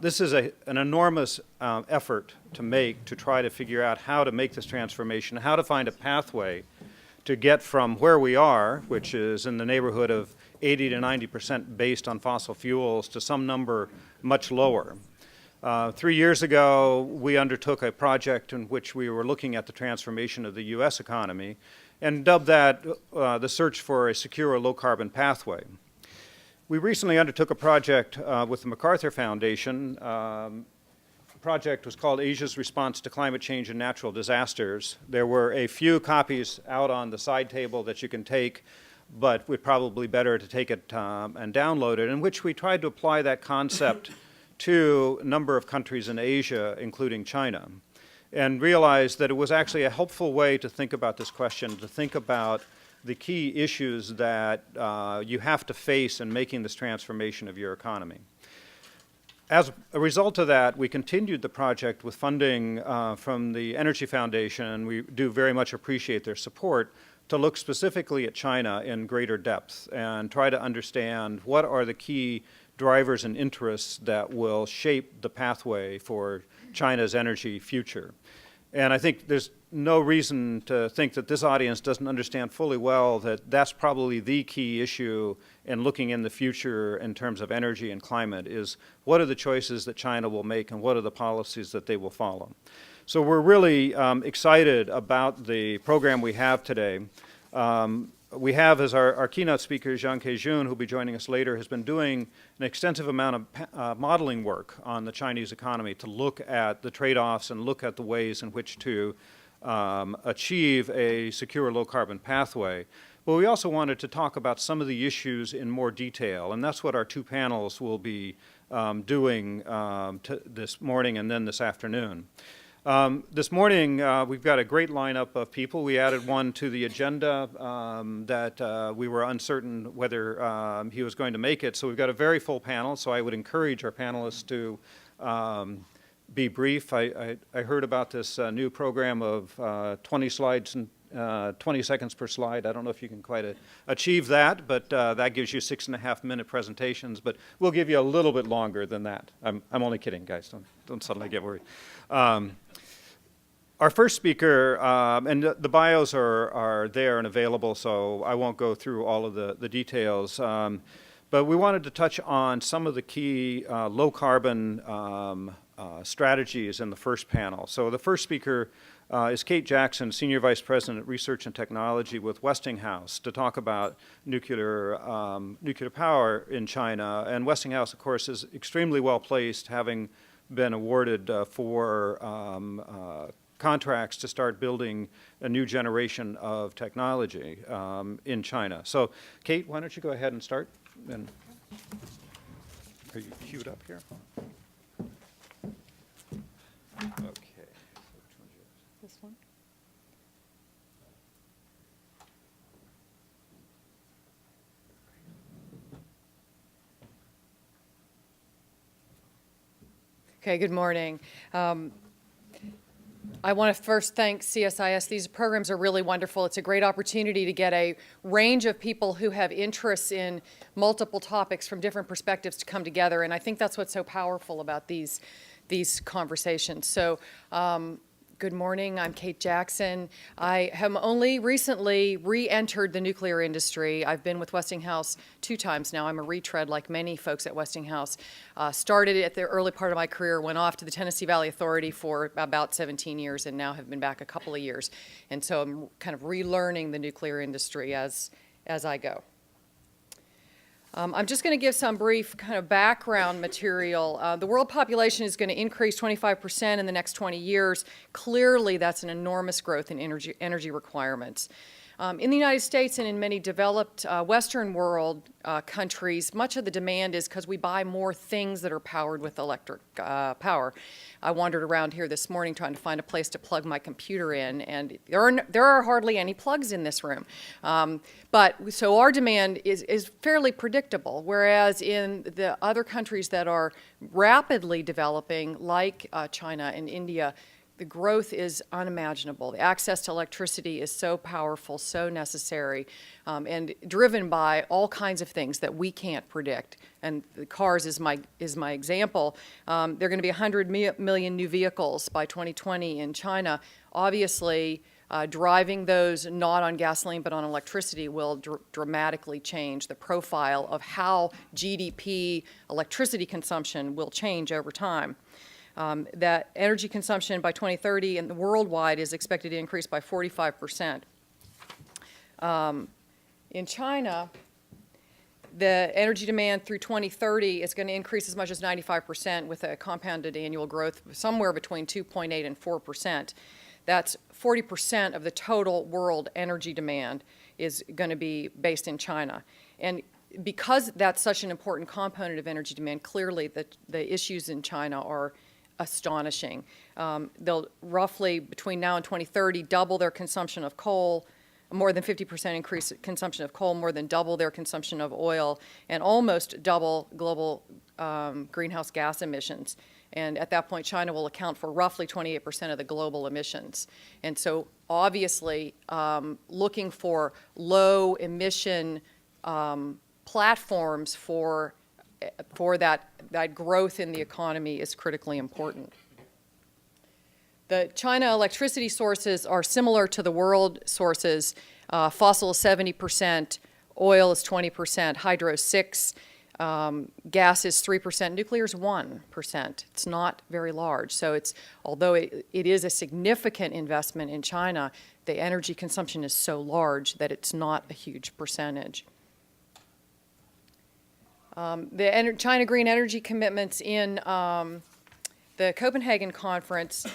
This is an enormous effort to make to try to figure out how to make this transformation, how to find a pathway to get from where we are, which is in the neighborhood of 80 to 90% based on fossil fuels, to some number much lower. 3 years ago, we undertook a project in which we were looking at the transformation of the U.S. economy and dubbed that the search for a secure low-carbon pathway. We recently undertook a project with the MacArthur Foundation. The project was called Asia's Response to Climate Change and Natural Disasters. There were a few copies out on the side table that you can take, but it's probably better to take it and download it, in which we tried to apply that concept to a number of countries in Asia, including China, and realized that it was actually a helpful way to think about this question, to think about the key issues that you have to face in making this transformation of your economy. As a result of that, we continued the project with funding from the Energy Foundation, and we do very much appreciate their support, to look specifically at China in greater depth and try to understand what are the key drivers and interests that will shape the pathway for China's energy future. And I think there's no reason to think that this audience doesn't understand fully well that that's probably the key issue in looking in the future in terms of energy and climate, is what are the choices that China will make and what are the policies that they will follow. So we're really excited about the program we have today. We have as our keynote speaker, Zhang Kejun, who will be joining us later, has been doing an extensive amount of modeling work on the Chinese economy to look at the trade-offs and look at the ways in which to achieve a secure low-carbon pathway. But we also wanted to talk about some of the issues in more detail, and that's what our two panels will be doing this morning and then this afternoon. This morning, we've got a great lineup of people. We added one to the agenda that we were uncertain whether he was going to make it. So we've got a very full panel, so I would encourage our panelists to be brief. I heard about this new program of 20 slides and 20 seconds per slide. I don't know if you can quite achieve that, but that gives you 6.5-minute presentations. But we'll give you a little bit longer than that. I'm only kidding, guys. Don't suddenly get worried. Our first speaker, and the bios are there and available, so I won't go through all of the details. But we wanted to touch on some of the key low-carbon strategies in the first panel. So the first speaker is Kate Jackson, Senior Vice President at Research and Technology with Westinghouse, to talk about nuclear power in China. And Westinghouse, of course, is extremely well placed, having been awarded for contracts to start building a new generation of technology in China. So, Kate, why don't you go ahead and start? And are you queued up here? Okay. This one? Okay, good morning. I want to first thank CSIS. These programs are really wonderful. It's a great opportunity to get a range of people who have interests in multiple topics from different perspectives to come together, and I think that's what's so powerful about these conversations. So, good morning. I'm Kate Jackson. I have only recently re-entered the nuclear industry. I've been with Westinghouse 2 times now. I'm a retread like many folks at Westinghouse. Started at the early part of my career, went off to the Tennessee Valley Authority for about 17 years, and now have been back a couple of years. And so I'm kind of relearning the nuclear industry as I go. I'm just going to give some brief kind of background material. The world population is going to increase 25% in the next 20 years. Clearly, that's an enormous growth in energy requirements. In the United States and in many developed Western world countries, much of the demand is because we buy more things that are powered with electric power. I wandered around here this morning trying to find a place to plug my computer in, and there are hardly any plugs in this room. So our demand is fairly predictable, whereas in the other countries that are rapidly developing, like China and India, the growth is unimaginable. The access to electricity is so powerful, so necessary, and driven by all kinds of things that we can't predict. And the cars is my example. There are going to be 100 million new vehicles by 2020 in China. Obviously, driving those not on gasoline but on electricity will dramatically change the profile of how GDP electricity consumption will change over time. That energy consumption by 2030 and worldwide is expected to increase by 45%. In China, the energy demand through 2030 is going to increase as much as 95% with a compounded annual growth somewhere between 2.8 and 4%. That's 40% of the total world energy demand is going to be based in China. And because that's such an important component of energy demand, clearly the issues in China are astonishing. They'll roughly, between now and 2030, double their consumption of coal, more than 50% increase consumption of coal, more than double their consumption of oil, and almost double global greenhouse gas emissions. And at that point, China will account for roughly 28% of the global emissions. And so obviously, looking for low emission platforms for that growth in the economy is critically important. The China electricity sources are similar to the world sources. Fossil is 70%, oil is 20%, hydro is 6%, gas is 3%, nuclear is 1%. It's not very large. So although it is a significant investment in China, the energy consumption is so large that it's not a huge percentage. The China green energy commitments in the Copenhagen conference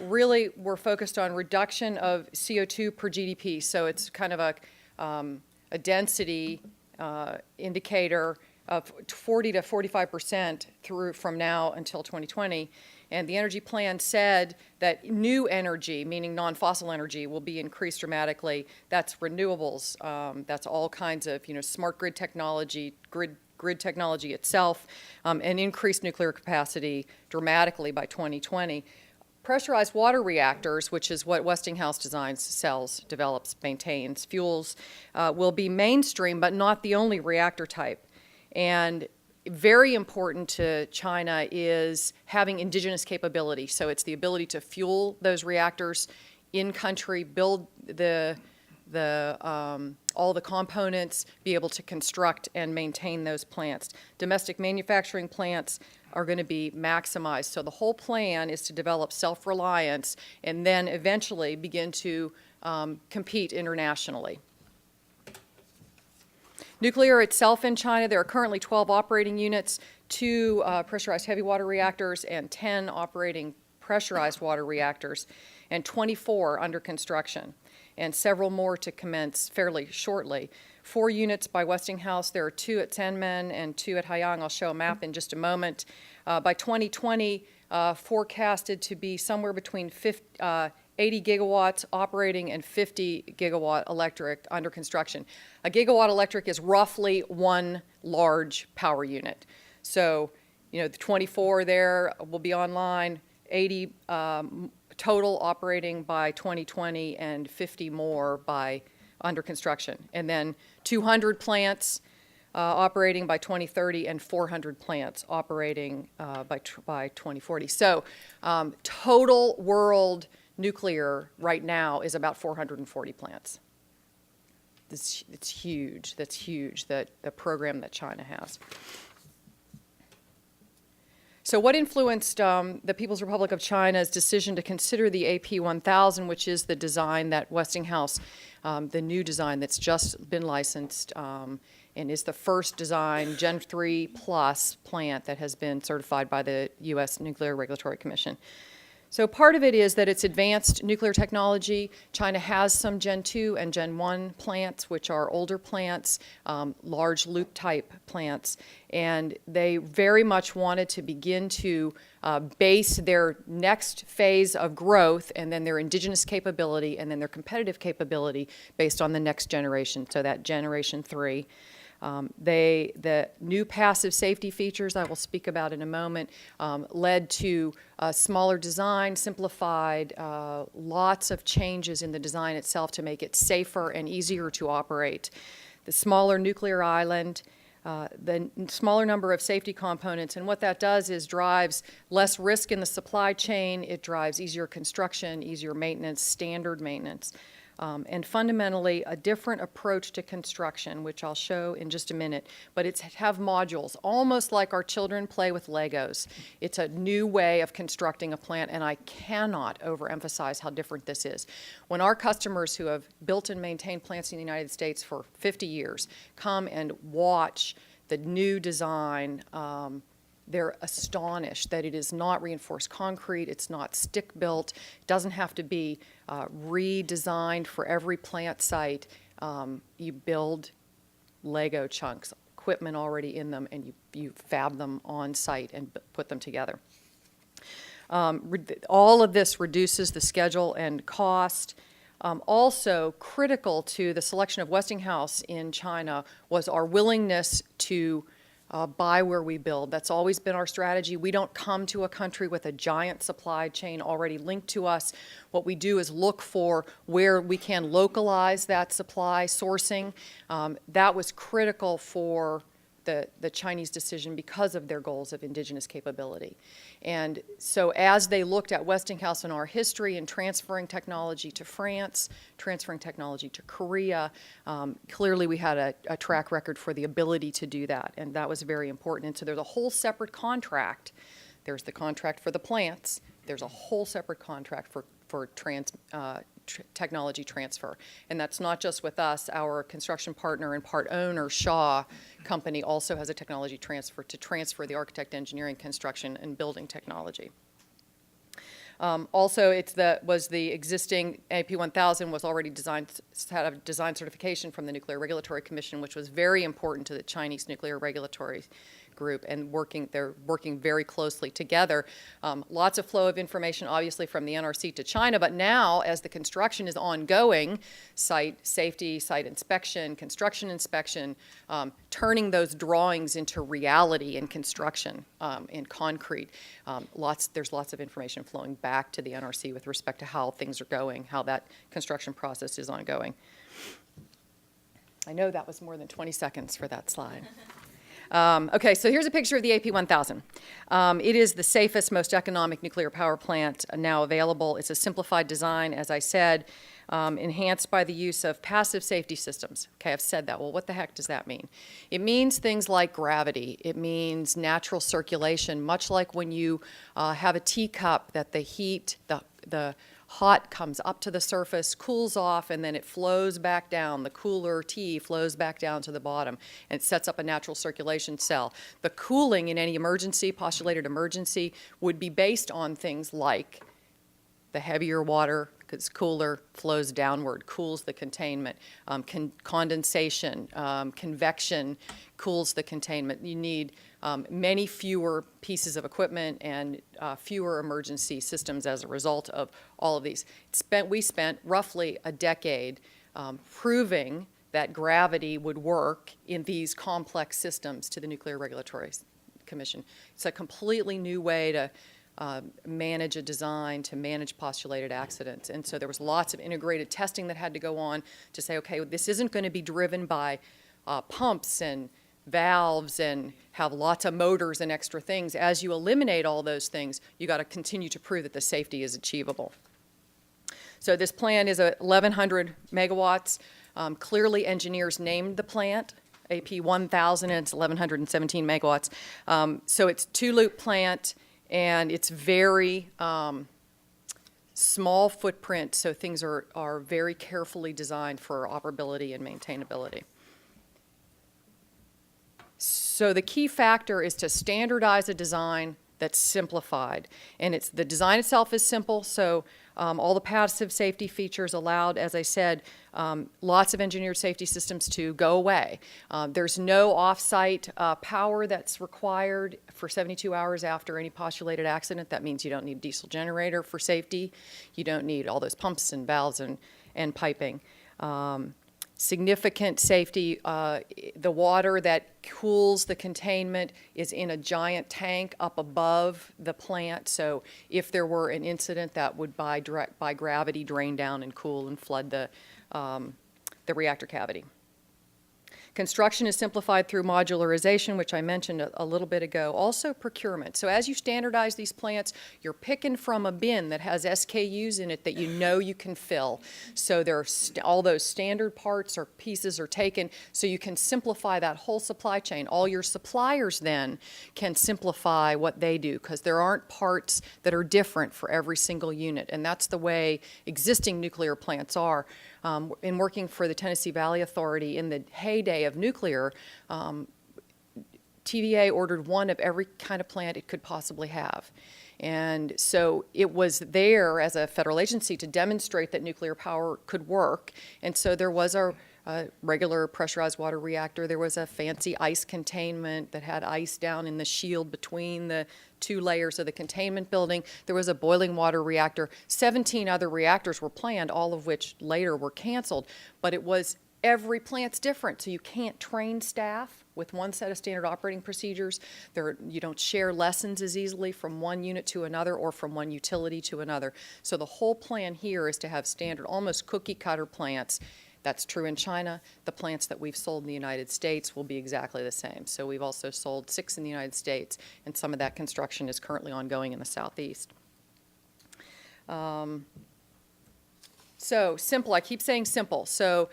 really were focused on reduction of CO2 per GDP. So it's kind of a density indicator of 40 to 45% from now until 2020. And the energy plan said that new energy, meaning non-fossil energy, will be increased dramatically. That's renewables. That's all kinds of, smart grid technology, grid technology itself, and increased nuclear capacity dramatically by 2020. Pressurized water reactors, which is what Westinghouse designs, sells, develops, maintains, fuels, will be mainstream, but not the only reactor type. And very important to China is having indigenous capability. So it's the ability to fuel those reactors in country, build all the components, be able to construct and maintain those plants. Domestic manufacturing plants are going to be maximized. So the whole plan is to develop self-reliance and then eventually begin to compete internationally. Nuclear itself in China, there are currently 12 operating units, 2 pressurized heavy water reactors, and 10 operating pressurized water reactors, and 24 under construction, and several more to commence fairly shortly. 4 units by Westinghouse. There are 2 at Tianmen and 2 at Haiyang. I'll show a map in just a moment. By 2020, forecasted to be somewhere between 80 gigawatts operating and 50 gigawatt electric under construction. A gigawatt electric is roughly 1 large power unit. So, the 24 there will be online, 80 total operating by 2020 and 50 more by under construction. And then 200 plants operating by 2030 and 400 plants operating by 2040. So total world nuclear right now is about 440 plants. It's huge. That's huge, the program that China has. So what influenced the People's Republic of China's decision to consider the AP1000, which is the design that Westinghouse, the new design that's just been licensed and is the first design, Gen 3 plus plant that has been certified by the U.S. Nuclear Regulatory Commission. So part of it is that it's advanced nuclear technology. China has some Gen 2 and Gen 1 plants, which are older plants, large loop type plants, and they very much wanted to begin to base their next phase of growth and then their indigenous capability and then their competitive capability based on the next generation, so that Generation 3. The new passive safety features I will speak about in a moment led to smaller design, simplified, lots of changes in the design itself to make it safer and easier to operate. The smaller nuclear island, the smaller number of safety components, and what that does is drives less risk in the supply chain. It drives easier construction, easier maintenance, standard maintenance. And fundamentally, a different approach to construction, which I'll show in just a minute, but it's have modules, almost like our children play with Legos. It's a new way of constructing a plant, and I cannot overemphasize how different this is. When our customers who have built and maintained plants in the United States for 50 years come and watch the new design, they're astonished that it is not reinforced concrete, it's not stick-built, it doesn't have to be redesigned for every plant site. You build Lego chunks, equipment already in them, and you fab them on site and put them together. All of this reduces the schedule and cost. Also critical to the selection of Westinghouse in China was our willingness to buy where we build. That's always been our strategy. We don't come to a country with a giant supply chain already linked to us. What we do is look for where we can localize that supply sourcing. That was critical for the Chinese decision because of their goals of indigenous capability. And so as they looked at Westinghouse and our history in transferring technology to France, transferring technology to Korea, clearly we had a track record for the ability to do that, and that was very important. And so there's a whole separate contract. There's the contract for the plants. There's a whole separate contract for technology transfer. And that's not just with us. Our construction partner and part owner, Shaw Company, also has a technology transfer to transfer the architect, engineering, construction, and building technology. Also, was the existing AP1000 was already had a design certification from the Nuclear Regulatory Commission, which was very important to the Chinese Nuclear Regulatory Group, and they're working very closely together. Lots of flow of information, obviously, from the NRC to China, but now, as the construction is ongoing, site safety, site inspection, construction inspection, turning those drawings into reality in construction, in concrete. There's lots of information flowing back to the NRC with respect to how things are going, how that construction process is ongoing. I know that was more than 20 seconds for that slide. Okay, so here's a picture of the AP1000. It is the safest, most economic nuclear power plant now available. It's a simplified design, as I said, enhanced by the use of passive safety systems. Okay, I've said that. Well, what the heck does that mean? It means things like gravity. It means natural circulation, much like when you have a teacup that the heat, the hot comes up to the surface, cools off, and then it flows back down. The cooler tea flows back down to the bottom, and it sets up a natural circulation cell. The cooling in any emergency, postulated emergency, would be based on things like the heavier water, because cooler, flows downward, cools the containment. Condensation, convection cools the containment. You need many fewer pieces of equipment and fewer emergency systems as a result of all of these. We spent roughly a decade proving that gravity would work in these complex systems to the Nuclear Regulatory Commission. It's a completely new way to manage a design, to manage postulated accidents. And so there was lots of integrated testing that had to go on to say, okay, this isn't going to be driven by pumps and valves and have lots of motors and extra things. As you eliminate all those things, you got to continue to prove that the safety is achievable. So this plant is 1,100 megawatts. Clearly, engineers named the plant AP1000, and it's 1,117 megawatts. So it's two-loop plant, and it's very small footprint, so things are very carefully designed for operability and maintainability. So the key factor is to standardize a design that's simplified. And the design itself is simple, so all the passive safety features allowed, as I said, lots of engineered safety systems to go away. There's no off-site power that's required for 72 hours after any postulated accident. That means you don't need a diesel generator for safety. You don't need all those pumps and valves and piping. significant safety. The water that cools the containment is in a giant tank up above the plant, so if there were an incident, that would by gravity drain down and cool and flood the reactor cavity. Construction is simplified through modularization, which I mentioned a little bit ago. Also procurement. So as you standardize these plants, you're picking from a bin that has SKUs in it that you know you can fill. So all those standard parts or pieces are taken, so you can simplify that whole supply chain. All your suppliers then can simplify what they do, because there aren't parts that are different for every single unit, and that's the way existing nuclear plants are. In working for the Tennessee Valley Authority in the heyday of nuclear, TVA ordered one of every kind of plant it could possibly have. And so it was there as a federal agency to demonstrate that nuclear power could work. And so there was a regular pressurized water reactor. There was a fancy ice containment that had ice down in the shield between the two layers of the containment building. There was a boiling water reactor. 17 other reactors were planned, all of which later were canceled. But it was every plant's different, so you can't train staff with one set of standard operating procedures. You don't share lessons as easily from one unit to another or from one utility to another. So the whole plan here is to have standard, almost cookie-cutter plants. That's true in China. The plants that we've sold in the United States will be exactly the same. So we've also sold 6 in the United States, and some of that construction is currently ongoing in the Southeast. So simple, I keep saying simple. So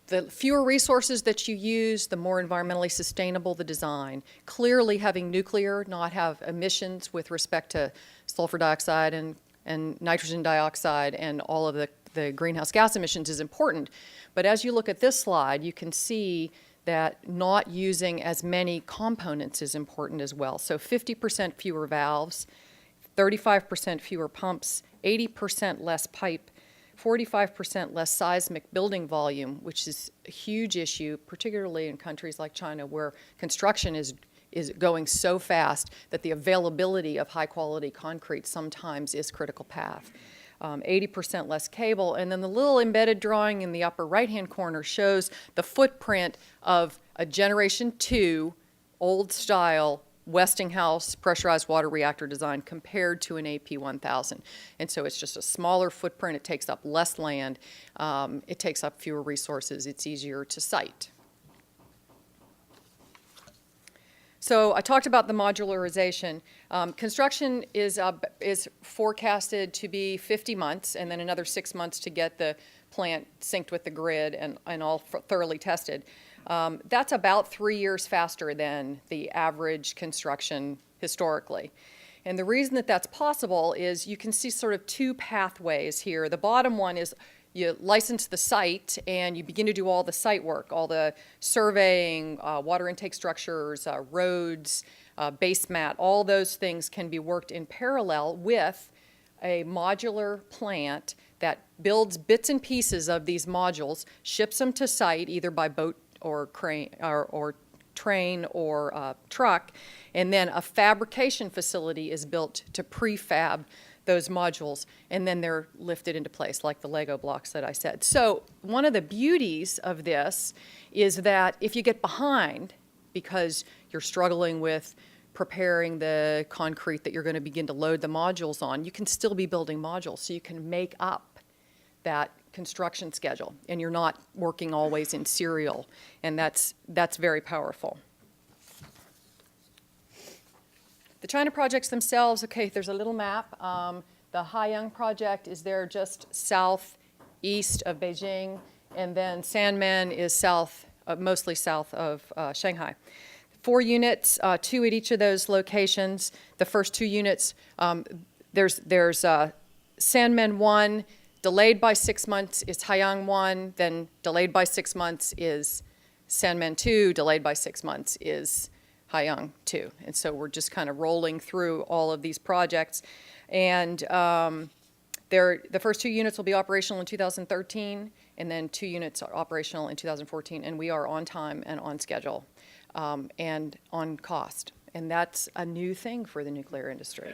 the fewer resources that you use, the more environmentally sustainable the design. Clearly having nuclear not have emissions with respect to sulfur dioxide and nitrogen dioxide and all of the greenhouse gas emissions is important. But as you look at this slide, you can see that not using as many components is important as well. So 50% fewer valves, 35% fewer pumps, 80% less pipe, 45% less seismic building volume, which is a huge issue, particularly in countries like China, where construction is going so fast that the availability of high-quality concrete sometimes is critical path. 80% less cable, and then the little embedded drawing in the upper right-hand corner shows the footprint of a Generation 2 old-style Westinghouse pressurized water reactor design compared to an AP1000. And so it's just a smaller footprint. It takes up less land. It takes up fewer resources. It's easier to site. So I talked about the modularization. Construction is forecasted to be 50 months and then another 6 months to get the plant synced with the grid and all thoroughly tested. That's about 3 years faster than the average construction historically. And the reason that that's possible is you can see sort of 2 pathways here. The bottom one is you license the site and you begin to do all the site work, all the surveying, water intake structures, roads, base mat, all those things can be worked in parallel with a modular plant that builds bits and pieces of these modules, ships them to site either by boat or crane or train or truck, and then a fabrication facility is built to prefab those modules, and then they're lifted into place like the Lego blocks that I said. So one of the beauties of this is that if you get behind because you're struggling with preparing the concrete that you're going to begin to load the modules on, you can still be building modules, so you can make up that construction schedule, and you're not working always in serial, and that's very powerful. The China projects themselves, okay, there's a little map. The Haiyang project is there just southeast of Beijing, and then Sanmen is mostly south of Shanghai. 4 units, 2 at each of those locations. The first 2 units, there's Sanmen 1, delayed by 6 months is Haiyang 1, then delayed by 6 months is Sanmen 2, delayed by 6 months is Haiyang 2. And so we're just kind of rolling through all of these projects. And the first 2 units will be operational in 2013, and then 2 units are operational in 2014. And we are on time and on schedule and on cost. And that's a new thing for the nuclear industry.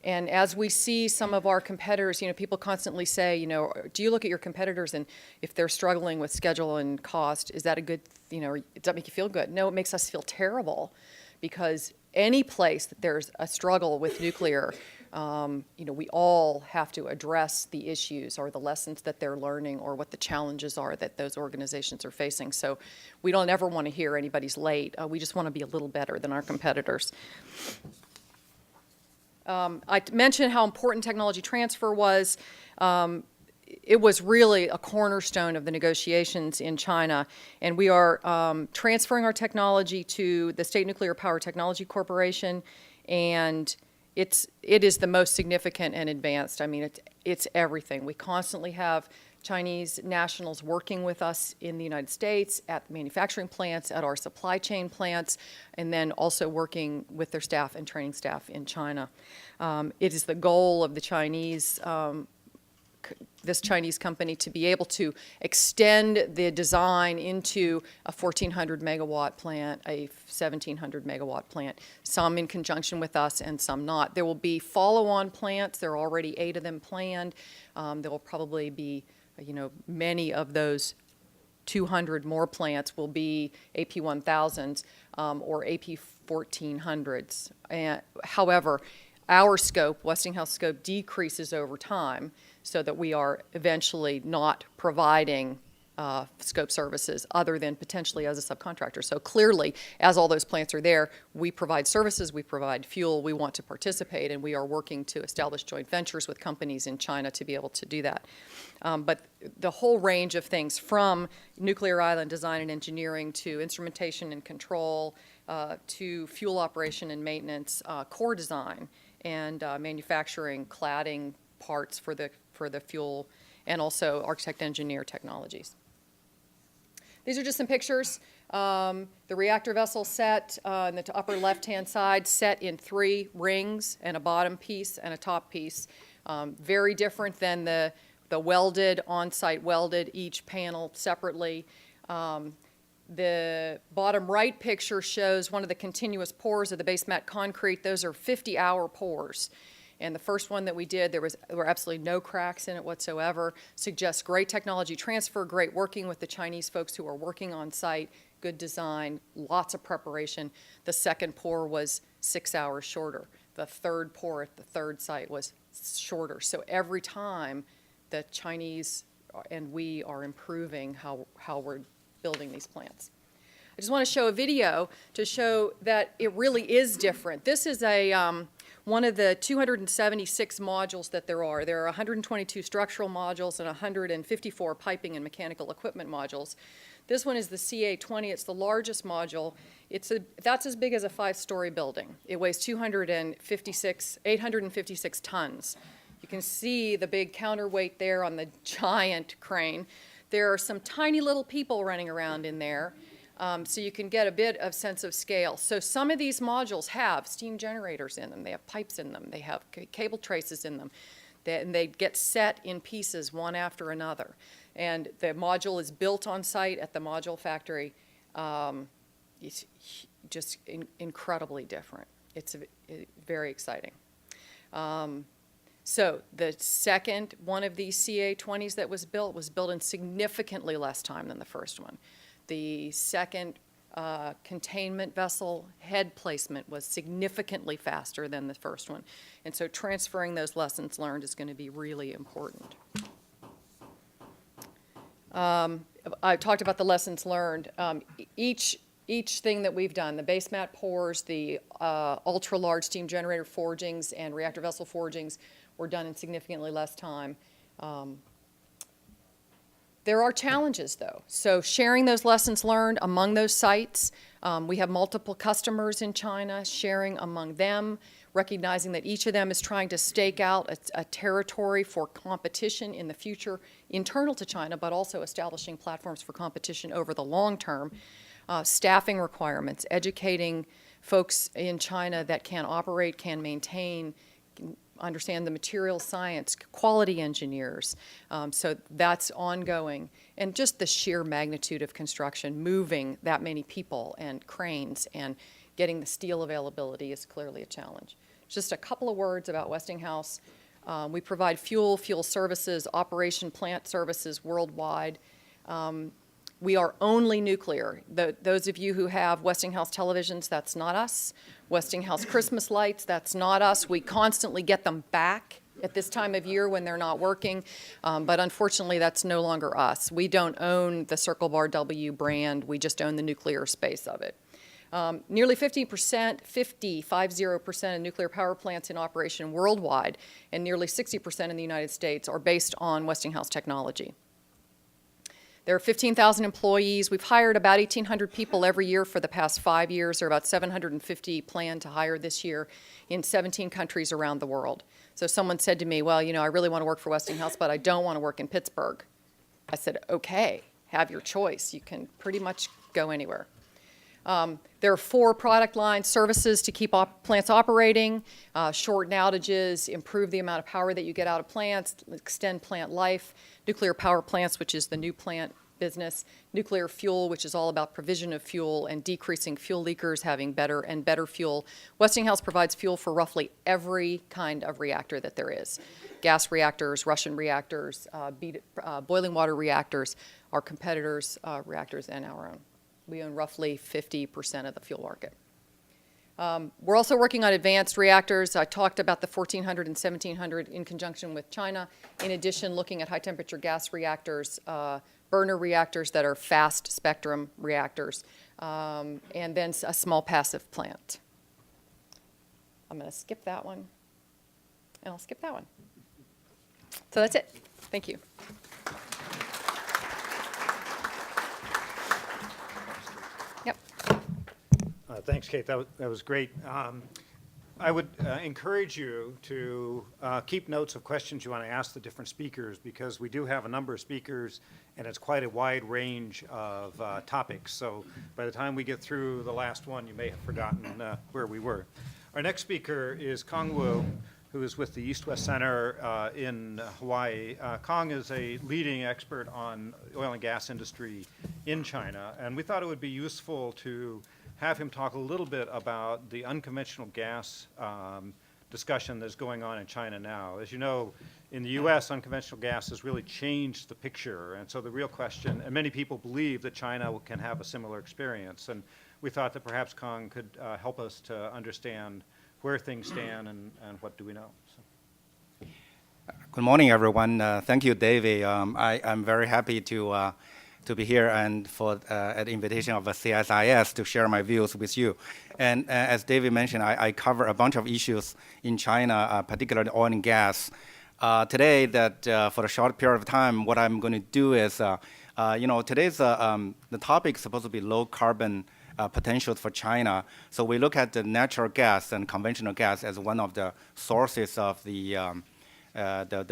And as we see some of our competitors, people constantly say, do you look at your competitors and if they're struggling with schedule and cost, is that a good, does that make you feel good? No, it makes us feel terrible, because any place that there's a struggle with nuclear, we all have to address the issues or the lessons that they're learning or what the challenges are that those organizations are facing. So we don't ever want to hear anybody's late. We just want to be a little better than our competitors. I mentioned how important technology transfer was. It was really a cornerstone of the negotiations in China, and we are transferring our technology to the State Nuclear Power Technology Corporation, and it is the most significant and advanced. I mean, it's everything. We constantly have Chinese nationals working with us in the United States, at manufacturing plants, at our supply chain plants, and then also working with their staff and training staff in China. It is the goal of the Chinese, this Chinese company, to be able to extend the design into a 1,400 megawatt plant, a 1,700 megawatt plant, some in conjunction with us and some not. There will be follow-on plants. There are already 8 of them planned. There will probably be many of those 200 more plants will be AP1000s or AP1400s. However, our scope, Westinghouse scope, decreases over time so that we are eventually not providing scope services other than potentially as a subcontractor. So clearly, as all those plants are there, we provide services, we provide fuel, we want to participate, and we are working to establish joint ventures with companies in China to be able to do that. But the whole range of things, from nuclear island design and engineering to instrumentation and control to fuel operation and maintenance, core design, and manufacturing, cladding parts for the fuel, and also architect engineer technologies. These are just some pictures. The reactor vessel set on the upper left-hand side, set in 3 rings and a bottom piece and a top piece. Very different than the welded, on-site welded, each panel separately. The bottom right picture shows one of the continuous pours of the base mat concrete. Those are 50-hour pours. And the first one that we did, there were absolutely no cracks in it whatsoever. Suggests great technology transfer, great working with the Chinese folks who are working on site, good design, lots of preparation. The second pour was 6 hours shorter. The third pour at the third site was shorter. So every time the Chinese and we are improving how we're building these plants. I just want to show a video to show that it really is different. This is one of the 276 modules that there are. There are 122 structural modules and 154 piping and mechanical equipment modules. This one is the CA20. It's the largest module. That's as big as a 5-story building. It weighs 856 tons. You can see the big counterweight there on the giant crane. There are some tiny little people running around in there. So you can get a bit of sense of scale. So some of these modules have steam generators in them. They have pipes in them. They have cable traces in them. And they get set in pieces one after another. And the module is built on site at the module factory. It's just incredibly different. It's very exciting. So the second one of these CA20s that was built in significantly less time than the first one. The second containment vessel head placement was significantly faster than the first one. And so transferring those lessons learned is going to be really important. I talked about the lessons learned. Each thing that we've done, the base mat pours, the ultra-large steam generator forgings and reactor vessel forgings, were done in significantly less time. There are challenges, though. So sharing those lessons learned among those sites. We have multiple customers in China, sharing among them, recognizing that each of them is trying to stake out a territory for competition in the future, internal to China, but also establishing platforms for competition over the long term. Staffing requirements, educating folks in China that can operate, can maintain, understand the material science, quality engineers. So that's ongoing. And just the sheer magnitude of construction, moving that many people and cranes and getting the steel availability is clearly a challenge. Just a couple of words about Westinghouse. We provide fuel services, operation plant services worldwide. We are only nuclear. Those of you who have Westinghouse televisions, that's not us. Westinghouse Christmas lights, that's not us. We constantly get them back at this time of year when they're not working, but unfortunately that's no longer us. We don't own the Circle Bar W brand, we just own the nuclear space of it. Nearly 50% of nuclear power plants in operation worldwide, and nearly 60% in the United States are based on Westinghouse technology. There are 15,000 employees. We've hired about 1,800 people every year for the past 5 years. There are about 750 planned to hire this year in 17 countries around the world. So someone said to me, well, you know, I really want to work for Westinghouse, but I don't want to work in Pittsburgh. I said, okay, have your choice. You can pretty much go anywhere. There are 4 product lines: services to keep plants operating, shorten outages, improve the amount of power that you get out of plants, extend plant life, nuclear power plants, which is the new plant business, nuclear fuel, which is all about provision of fuel and decreasing fuel leakers, having better and better fuel. Westinghouse provides fuel for roughly every kind of reactor that there is. Gas reactors, Russian reactors, boiling water reactors, our competitors' reactors, and our own. We own roughly 50% of the fuel market. We're also working on advanced reactors. I talked about the 1400 and 1700 in conjunction with China. In addition, looking at high temperature gas reactors, burner reactors that are fast spectrum reactors, and then a small passive plant. I'm going to skip that one, and I'll skip that one. So that's it. Thank you. Yep. Thanks, Kate. That was great. I would encourage you to keep notes of questions you want to ask the different speakers, because we do have a number of speakers and it's quite a wide range of topics. So by the time we get through the last one, you may have forgotten where we were. Our next speaker is Kong Wu, who is with the East-West Center in Hawaii. Kong is a leading expert on oil and gas industry in China, and we thought it would be useful to have him talk a little bit about the unconventional gas discussion that's going on in China now. As you know, in the US, unconventional gas has really changed the picture, and so the real question, and many people believe that China can have a similar experience, and we thought that perhaps Kong could help us to understand where things stand and what do we know. So. Good morning, everyone. Thank you, David. I'm very happy to be here and for at the invitation of CSIS to share my views with you. And as David mentioned, I cover a bunch of issues in China, particularly oil and gas. Today, for a short period of time, what I'm going to do is, today's the topic is supposed to be low carbon potentials for China. So we look at the natural gas and conventional gas as one of the sources of the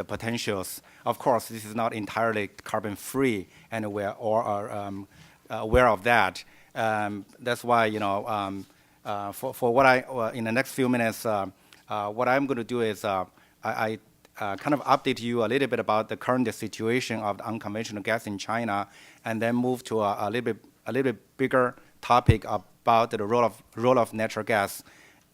potentials. Of course, this is not entirely carbon-free, and we're all are aware of that. That's why, for what in the next few minutes, what I'm going to do is I kind of update you a little bit about the current situation of the unconventional gas in China, and then move to a little bit bigger topic about the role of natural gas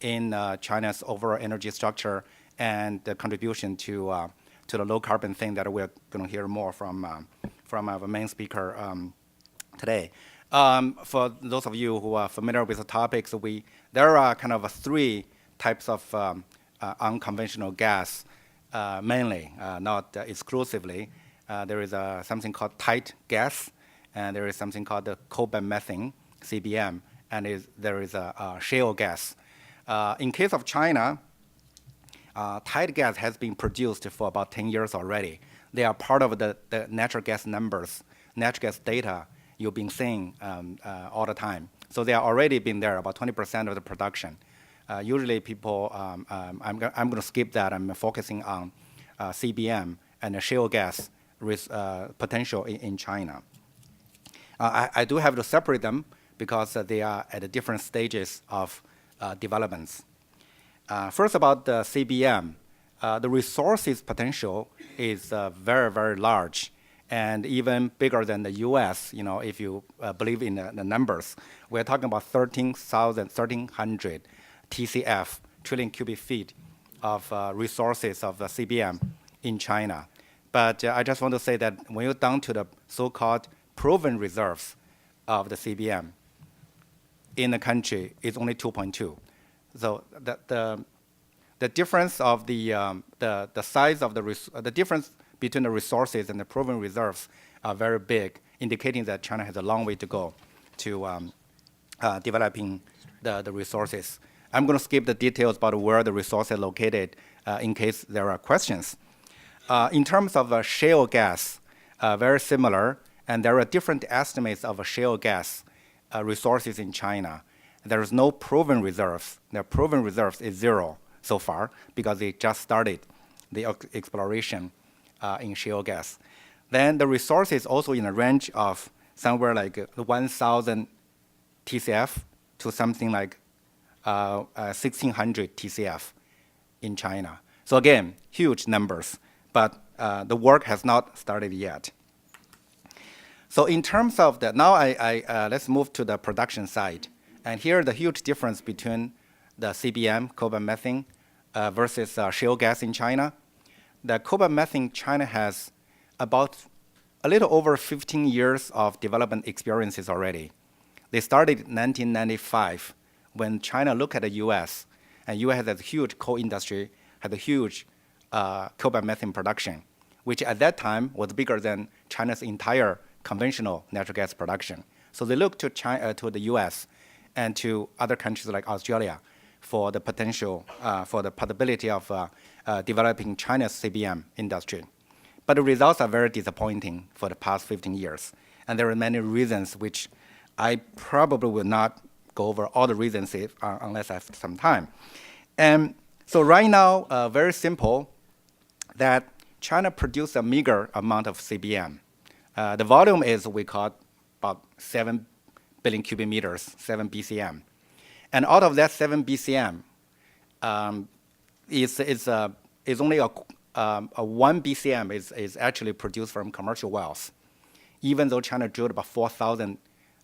in China's overall energy structure and the contribution to the low carbon thing that we're going to hear more from our main speaker today. For those of you who are familiar with the topics, there are kind of 3 types of unconventional gas, mainly, not exclusively. There is something called tight gas, and there is something called the coal methane, CBM, and there is a shale gas. In case of China, tight gas has been produced for about 10 years already. They are part of the natural gas numbers, natural gas data you've been seeing all the time. So they are already been there, about 20% of the production. Usually people, I'm going to skip that. I'm focusing on CBM and the shale gas potential in China. I do have to separate them because they are at different stages of developments. First, about the CBM, the resources potential is very, very large, and even bigger than the U.S. If you believe in the numbers, we're talking about 1,300 TCF trillion cubic feet of resources of CBM in China. But I just want to say that when you're down to the so-called proven reserves of the CBM in the country, it's only 2.2. So the difference of the size of the difference between the resources and the proven reserves are very big, indicating that China has a long way to go to developing the resources. I'm going to skip the details about where the resources are located in case there are questions. In terms of shale gas, very similar, and there are different estimates of shale gas resources in China. There is no proven reserves. The proven reserves is 0 so far because they just started the exploration in shale gas. Then the resources also in a range of somewhere like 1,000 TCF to something like 1,600 TCF in China. So again, huge numbers, but the work has not started yet. So in terms of that, now let's move to the production side. And here the huge difference between the CBM, cobalt methane, versus shale gas in China. The cobalt methane, China has about a little over 15 years of development experiences already. They started in 1995 when China looked at the US, and US has a huge coal industry, had a huge cobalt methane production, which at that time was bigger than China's entire conventional natural gas production. So they looked to China, to the US and to other countries like Australia for the potential, for the possibility of developing China's CBM industry. But the results are very disappointing for the past 15 years. And there are many reasons which I probably will not go over all the reasons unless I have some time. And so right now, very simple, that China produced a meager amount of CBM. The volume is, we call about 7 billion cubic meters, 7 BCM. And out of that 7 BCM, is only a 1 BCM is actually produced from commercial wells, even though China drilled about 4,000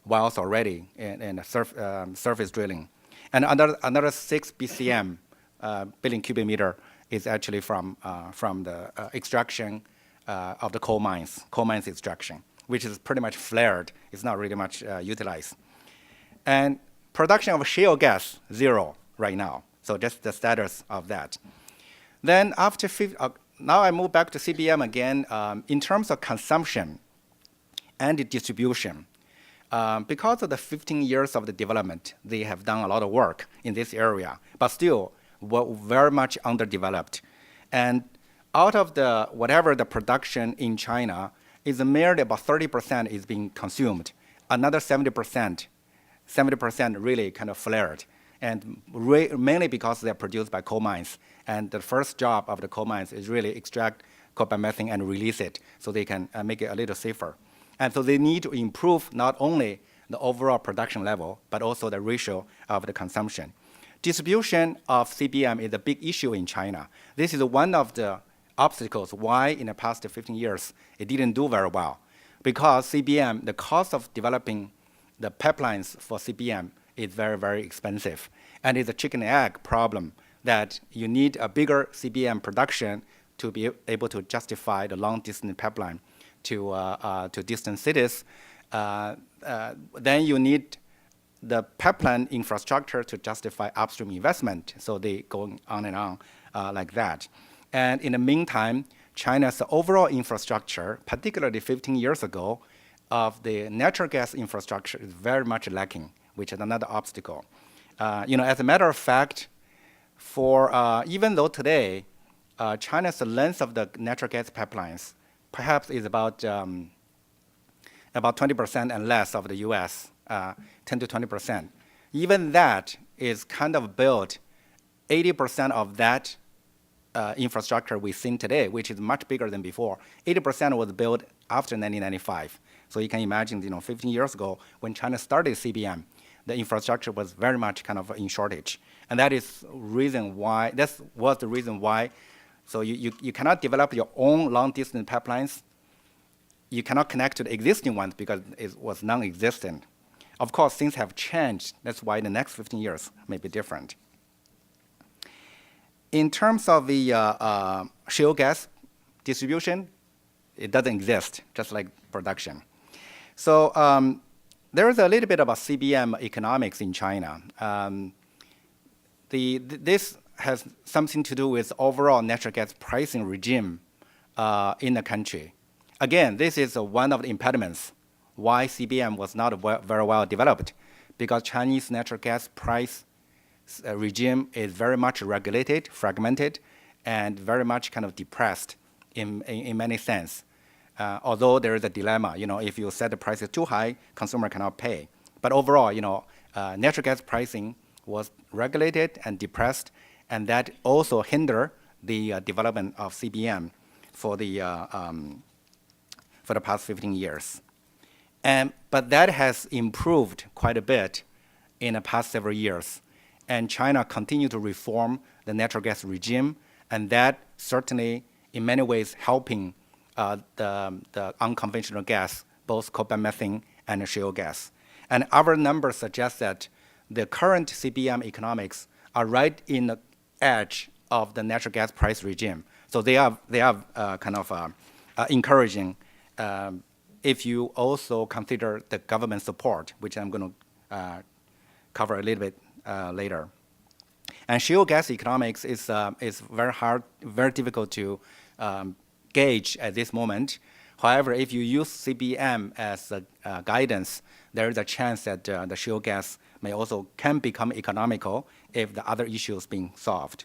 wells already in surface drilling. And another 6 BCM, billion cubic meter, is actually from the extraction of the coal mines extraction, which is pretty much flared. It's not really much utilized. And production of shale gas, 0 right now. So that's the status of that. Then after, now I move back to CBM again. In terms of consumption and distribution, because of the 15 years of the development, they have done a lot of work in this area, but still were very much underdeveloped. And out of the whatever the production in China is merely about 30% is being consumed. Another 70% really kind of flared, and mainly because they're produced by coal mines. And the first job of the coal mines is really extract cobalt methane and release it so they can make it a little safer. And so they need to improve not only the overall production level, but also the ratio of the consumption. Distribution of CBM is a big issue in China. This is one of the obstacles why in the past 15 years it didn't do very well. Because CBM, the cost of developing the pipelines for CBM is very, very expensive. And it's a chicken and egg problem that you need a bigger CBM production to be able to justify the long-distance pipeline to distant cities. Then you need the pipeline infrastructure to justify upstream investment. So they go on and on like that. And in the meantime, China's overall infrastructure, particularly 15 years ago, of the natural gas infrastructure is very much lacking, which is another obstacle. As a matter of fact, even though today, China's length of the natural gas pipelines perhaps is about 20% and less of the US, 10 to 20%. Even that is kind of built, 80% of that infrastructure we've seen today, which is much bigger than before. 80% was built after 1995. So you can imagine, 15 years ago, when China started CBM, the infrastructure was very much kind of in shortage. And that was the reason why. So you cannot develop your own long-distance pipelines. You cannot connect to the existing ones because it was non-existent. Of course, things have changed. That's why the next 15 years may be different. In terms of the shale gas distribution, it doesn't exist, just like production. So there is a little bit about CBM economics in China. This has something to do with overall natural gas pricing regime in the country. Again, this is one of the impediments why CBM was not very well developed, because Chinese natural gas price regime is very much regulated, fragmented, and very much kind of depressed in many sense. Although there is a dilemma, if you set the prices too high, consumer cannot pay. But overall, natural gas pricing was regulated and depressed, and that also hindered the development of CBM for the past 15 years. But that has improved quite a bit in the past several years. And China continued to reform the natural gas regime, and that certainly, in many ways, helping the unconventional gas, both coal methane and shale gas. And our numbers suggest that the current CBM economics are right in the edge of the natural gas price regime. So they are kind of encouraging if you also consider the government support, which I'm going to cover a little bit later. And shale gas economics is very hard, very difficult to gauge at this moment. However, if you use CBM as a guidance, there is a chance that the shale gas can become economical if the other issues being solved.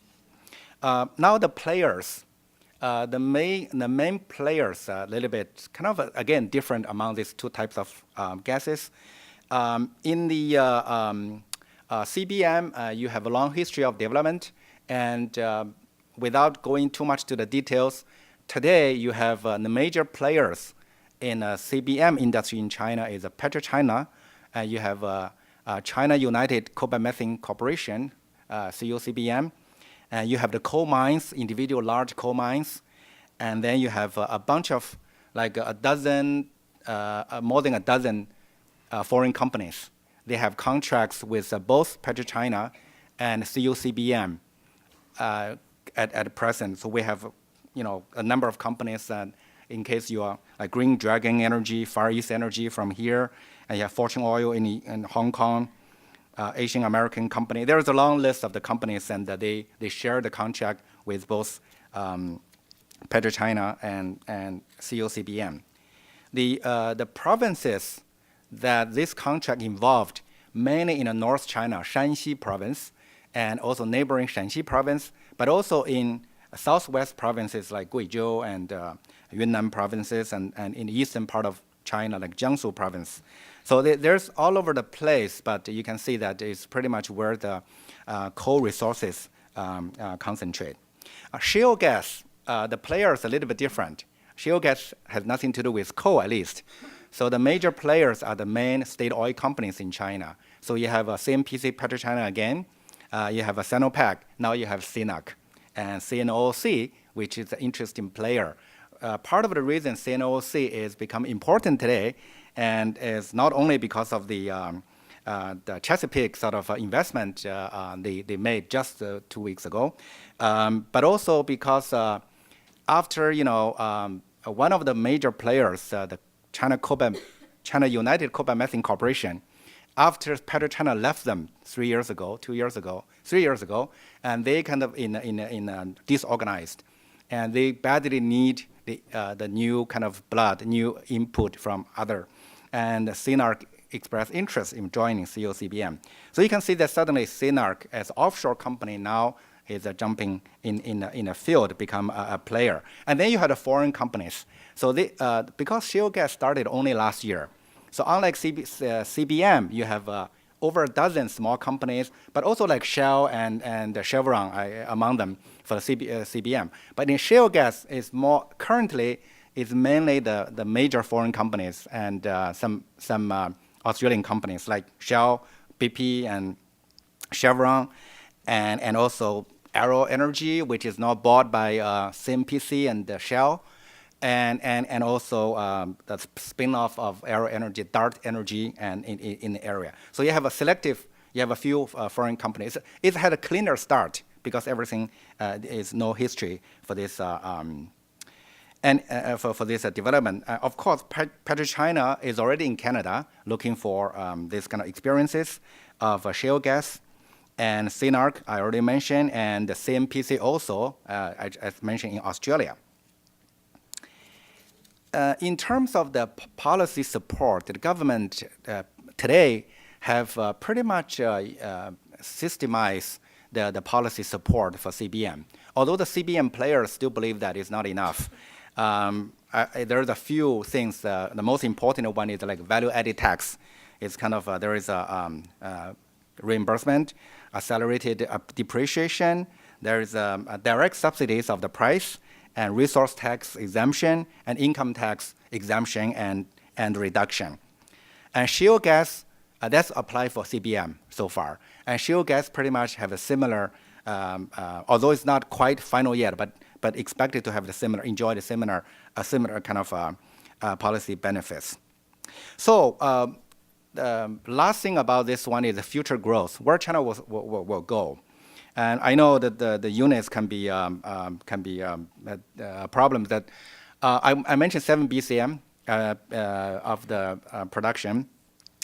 Now the players, the main players a little bit kind of again different among these two types of gases. In the CBM, you have a long history of development, and without going too much to the details, today you have the major players in CBM industry in China is PetroChina, and you have China United Coal Methane Corporation, CUCBM, and you have the coal mines, individual large coal mines, and then you have a bunch of like a dozen, more than a dozen foreign companies. They have contracts with both PetroChina and CUCBM at present. So we have, a number of companies that, in case you are like Green Dragon Energy, Far East Energy from here, and you have Fortune Oil in Hong Kong, Asian American company. There is a long list of the companies, and they share the contract with both PetroChina and CUCBM. The provinces that this contract involved, mainly in the North China, Shanxi province, and also neighboring Shanxi province, but also in southwest provinces like Guizhou and Yunnan provinces, and in the eastern part of China, like Jiangsu province. So there's all over the place, but you can see that it's pretty much where the coal resources concentrate. Shale gas, the player is a little bit different. Shale gas has nothing to do with coal, at least. So the major players are the main state oil companies in China. So you have CNPC, PetroChina again. You have Sinopec. Now you have CNOOC. And CNOOC, which is an interesting player. Part of the reason CNOOC is become important today, and is not only because of the Chesapeake sort of investment they made just 2 weeks ago, but also because after one of the major players, the China United Coal Methane Corporation, after PetroChina left them 3 years ago, 3 years ago, and they kind of disorganized, and they badly need the new kind of blood, new input from other, and CNOOC expressed interest in joining CUCBM. So you can see that suddenly CNOOC, as offshore company, now is jumping in a field, become a player. And then you have the foreign companies. So because shale gas started only last year, so unlike CBM, you have over a dozen small companies, but also like Shell and Chevron among them for the CBM. But in shale gas, currently is mainly the major foreign companies and some Australian companies like Shell, BP, and Chevron, and also Arrow Energy, which is now bought by CNPC and Shell, and also the spin-off of Arrow Energy, Dart Energy, and in the area. So you have a few foreign companies. It had a cleaner start because everything is no history for this for this development. Of course, PetroChina is already in Canada looking for this kind of experiences of shale gas. And CNARC, I already mentioned, and the CMPC also, as mentioned in Australia. In terms of the policy support, the government today have pretty much systemized the policy support for CBM. Although the CBM players still believe that it's not enough, there's a few things. The most important one is like value-added tax. It's kind of, there is a reimbursement, accelerated depreciation, there is direct subsidies of the price, and resource tax exemption, and income tax exemption and reduction. And shale gas, that's applied for CBM so far. And shale gas pretty much have a similar, although it's not quite final yet, but expected to have the similar, enjoy the similar kind of policy benefits. So last thing about this one is the future growth, where China will go. And I know that the units can be problems that I mentioned 7 BCM of the production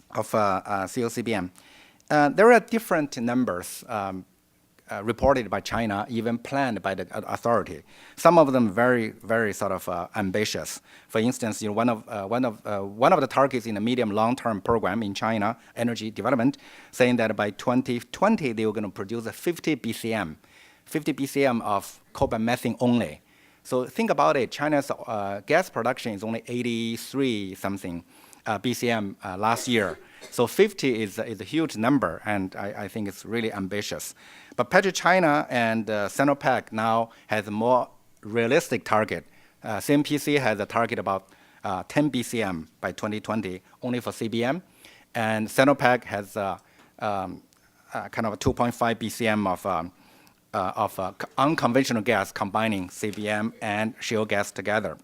of COCBM. There are different numbers reported by China, even planned by the authority. Some of them very, very sort of ambitious. For instance, one of the targets in the medium long-term program in China, energy development, saying that by 2020 they were going to produce 50 BCM of coal and methane only. So think about it. China's gas production is only 83 something BCM last year. So 50 is a huge number, and I think it's really ambitious. But PetroChina and Sinopec now has a more realistic target. CMPC has a target about 10 BCM by 2020, only for CBM. And Sinopec has kind of a 2.5 BCM of unconventional gas combining CBM and shale gas together.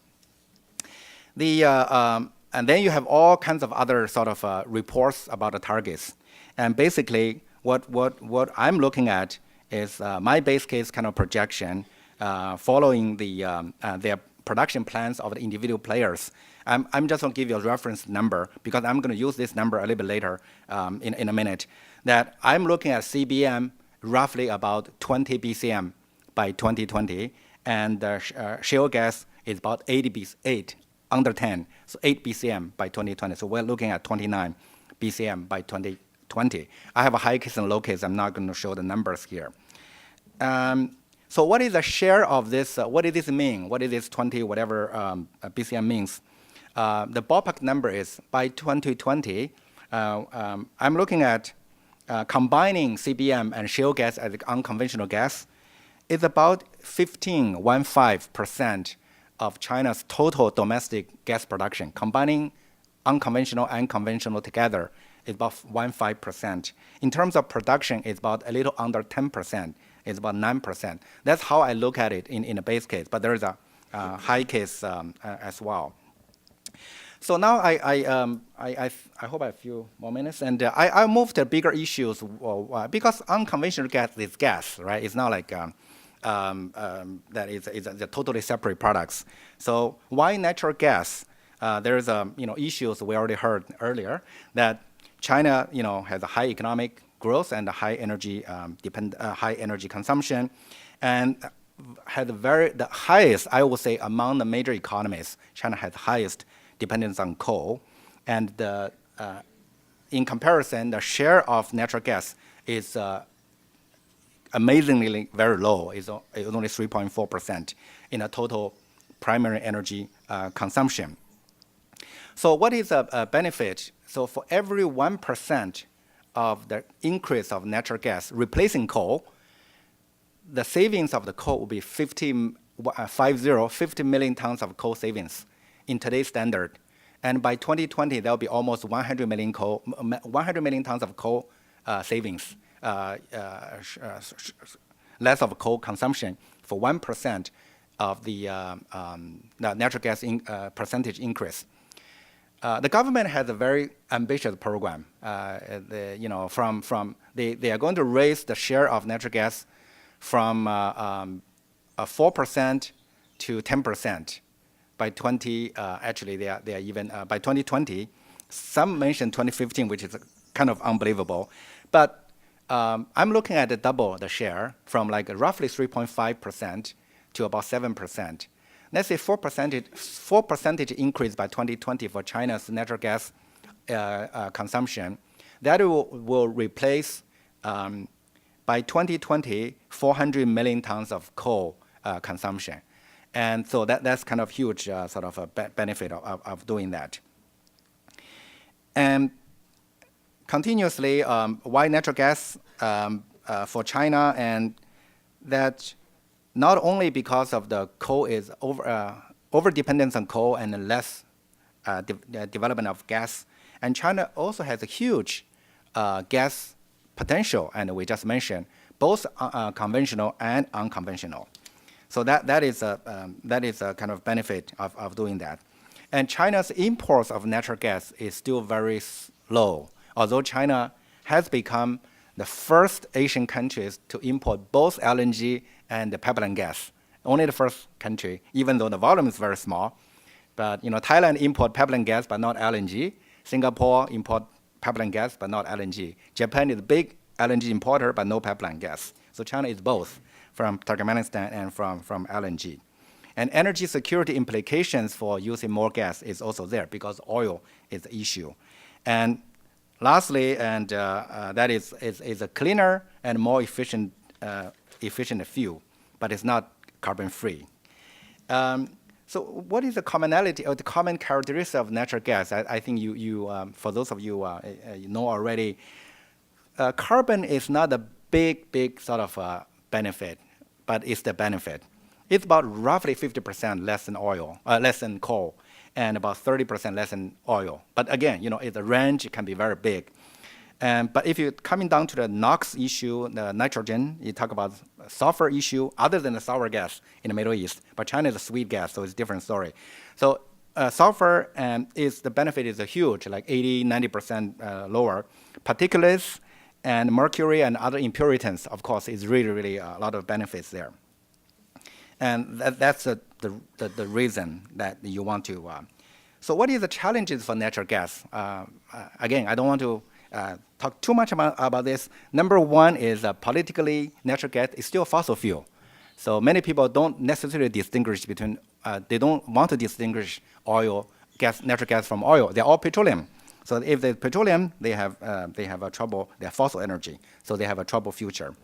And then you have all kinds of other sort of reports about the targets. And basically, what I'm looking at is my base case kind of projection following their production plans of the individual players. I'm just going to give you a reference number because I'm going to use this number a little bit later in a minute. That I'm looking at CBM roughly about 20 BCM by 2020, and shale gas is about 8 under 10, so 8 BCM by 2020. So we're looking at 29 BCM by 2020. I have a high case and low case. I'm not going to show the numbers here. So what is the share of this? What does this mean? What is this 20 whatever BCM means? The ballpark number is by 2020, I'm looking at combining CBM and shale gas as unconventional gas is about 15% of China's total domestic gas production. Combining unconventional and conventional together is about 15%. In terms of production, it's about a little under 10%. It's about 9%. That's how I look at it in a base case, but there is a high case as well. So now I hope I have a few more minutes, and I move to bigger issues because unconventional gas is gas, right? It's not like that is a totally separate products. So why natural gas? There's issues we already heard earlier that China has a high economic growth and a high energy high energy consumption, and had the highest, I would say, among the major economies. China has the highest dependence on coal, and in comparison, the share of natural gas is amazingly very low. It's only 3.4% in a total primary energy consumption. So what is a benefit? So for every 1% of the increase of natural gas replacing coal, the savings of the coal will be 50 million tons of coal savings in today's standard. And by 2020, there will be almost 100 million tons of coal savings. Less of coal consumption for 1% of the natural gas percentage increase. The government has a very ambitious program. They are going to raise the share of natural gas from 4% to 10% by 20. Actually, they are even by 2020. Some mention 2015, which is kind of unbelievable, but I'm looking at double the share from like roughly 3.5% to about 7%. Let's say 4% increase by 2020 for China's natural gas consumption. That will replace, by 2020, 400 million tons of coal consumption. And so that's kind of huge sort of a benefit of doing that. And continuously, why natural gas for China? And that not only because of the coal is over dependence on coal and less development of gas, and China also has a huge gas potential, and we just mentioned both conventional and unconventional. So that is a kind of benefit of doing that. And China's imports of natural gas is still very low, although China has become the first Asian countries to import both LNG and the pipeline gas. Only the first country, even though the volume is very small. But Thailand import pipeline gas, but not LNG. Singapore import pipeline gas, but not LNG. Japan is a big LNG importer, but no pipeline gas. So China is both, from Turkmenistan and from LNG. And energy security implications for using more gas is also there because oil is the issue. And lastly, and that is a cleaner and more efficient fuel, but it's not carbon free. So what is the commonality or the common characteristic of natural gas? I think you for those of you you know already, carbon is not a big sort of benefit, but it's the benefit. It's about roughly 50% less than oil, less than coal, and about 30% less than oil. But again, the range can be very big. But if you're coming down to the NOx issue, the nitrogen, you talk about sulfur issue, other than the sour gas in the Middle East. But China is a sweet gas, so it's a different story. So sulfur the benefit is huge, like 80, 90% lower. Particulates and mercury and other impurities, of course, is really a lot of benefits there. And that's the reason that you want to. So what is the challenges for natural gas? Again, I don't want to talk too much about this. Number one is politically, natural gas is still fossil fuel. So many people don't necessarily distinguish between, they don't want to distinguish natural gas from oil. They're all petroleum. So if there's petroleum, they have a trouble, they're fossil energy. So they have a trouble future.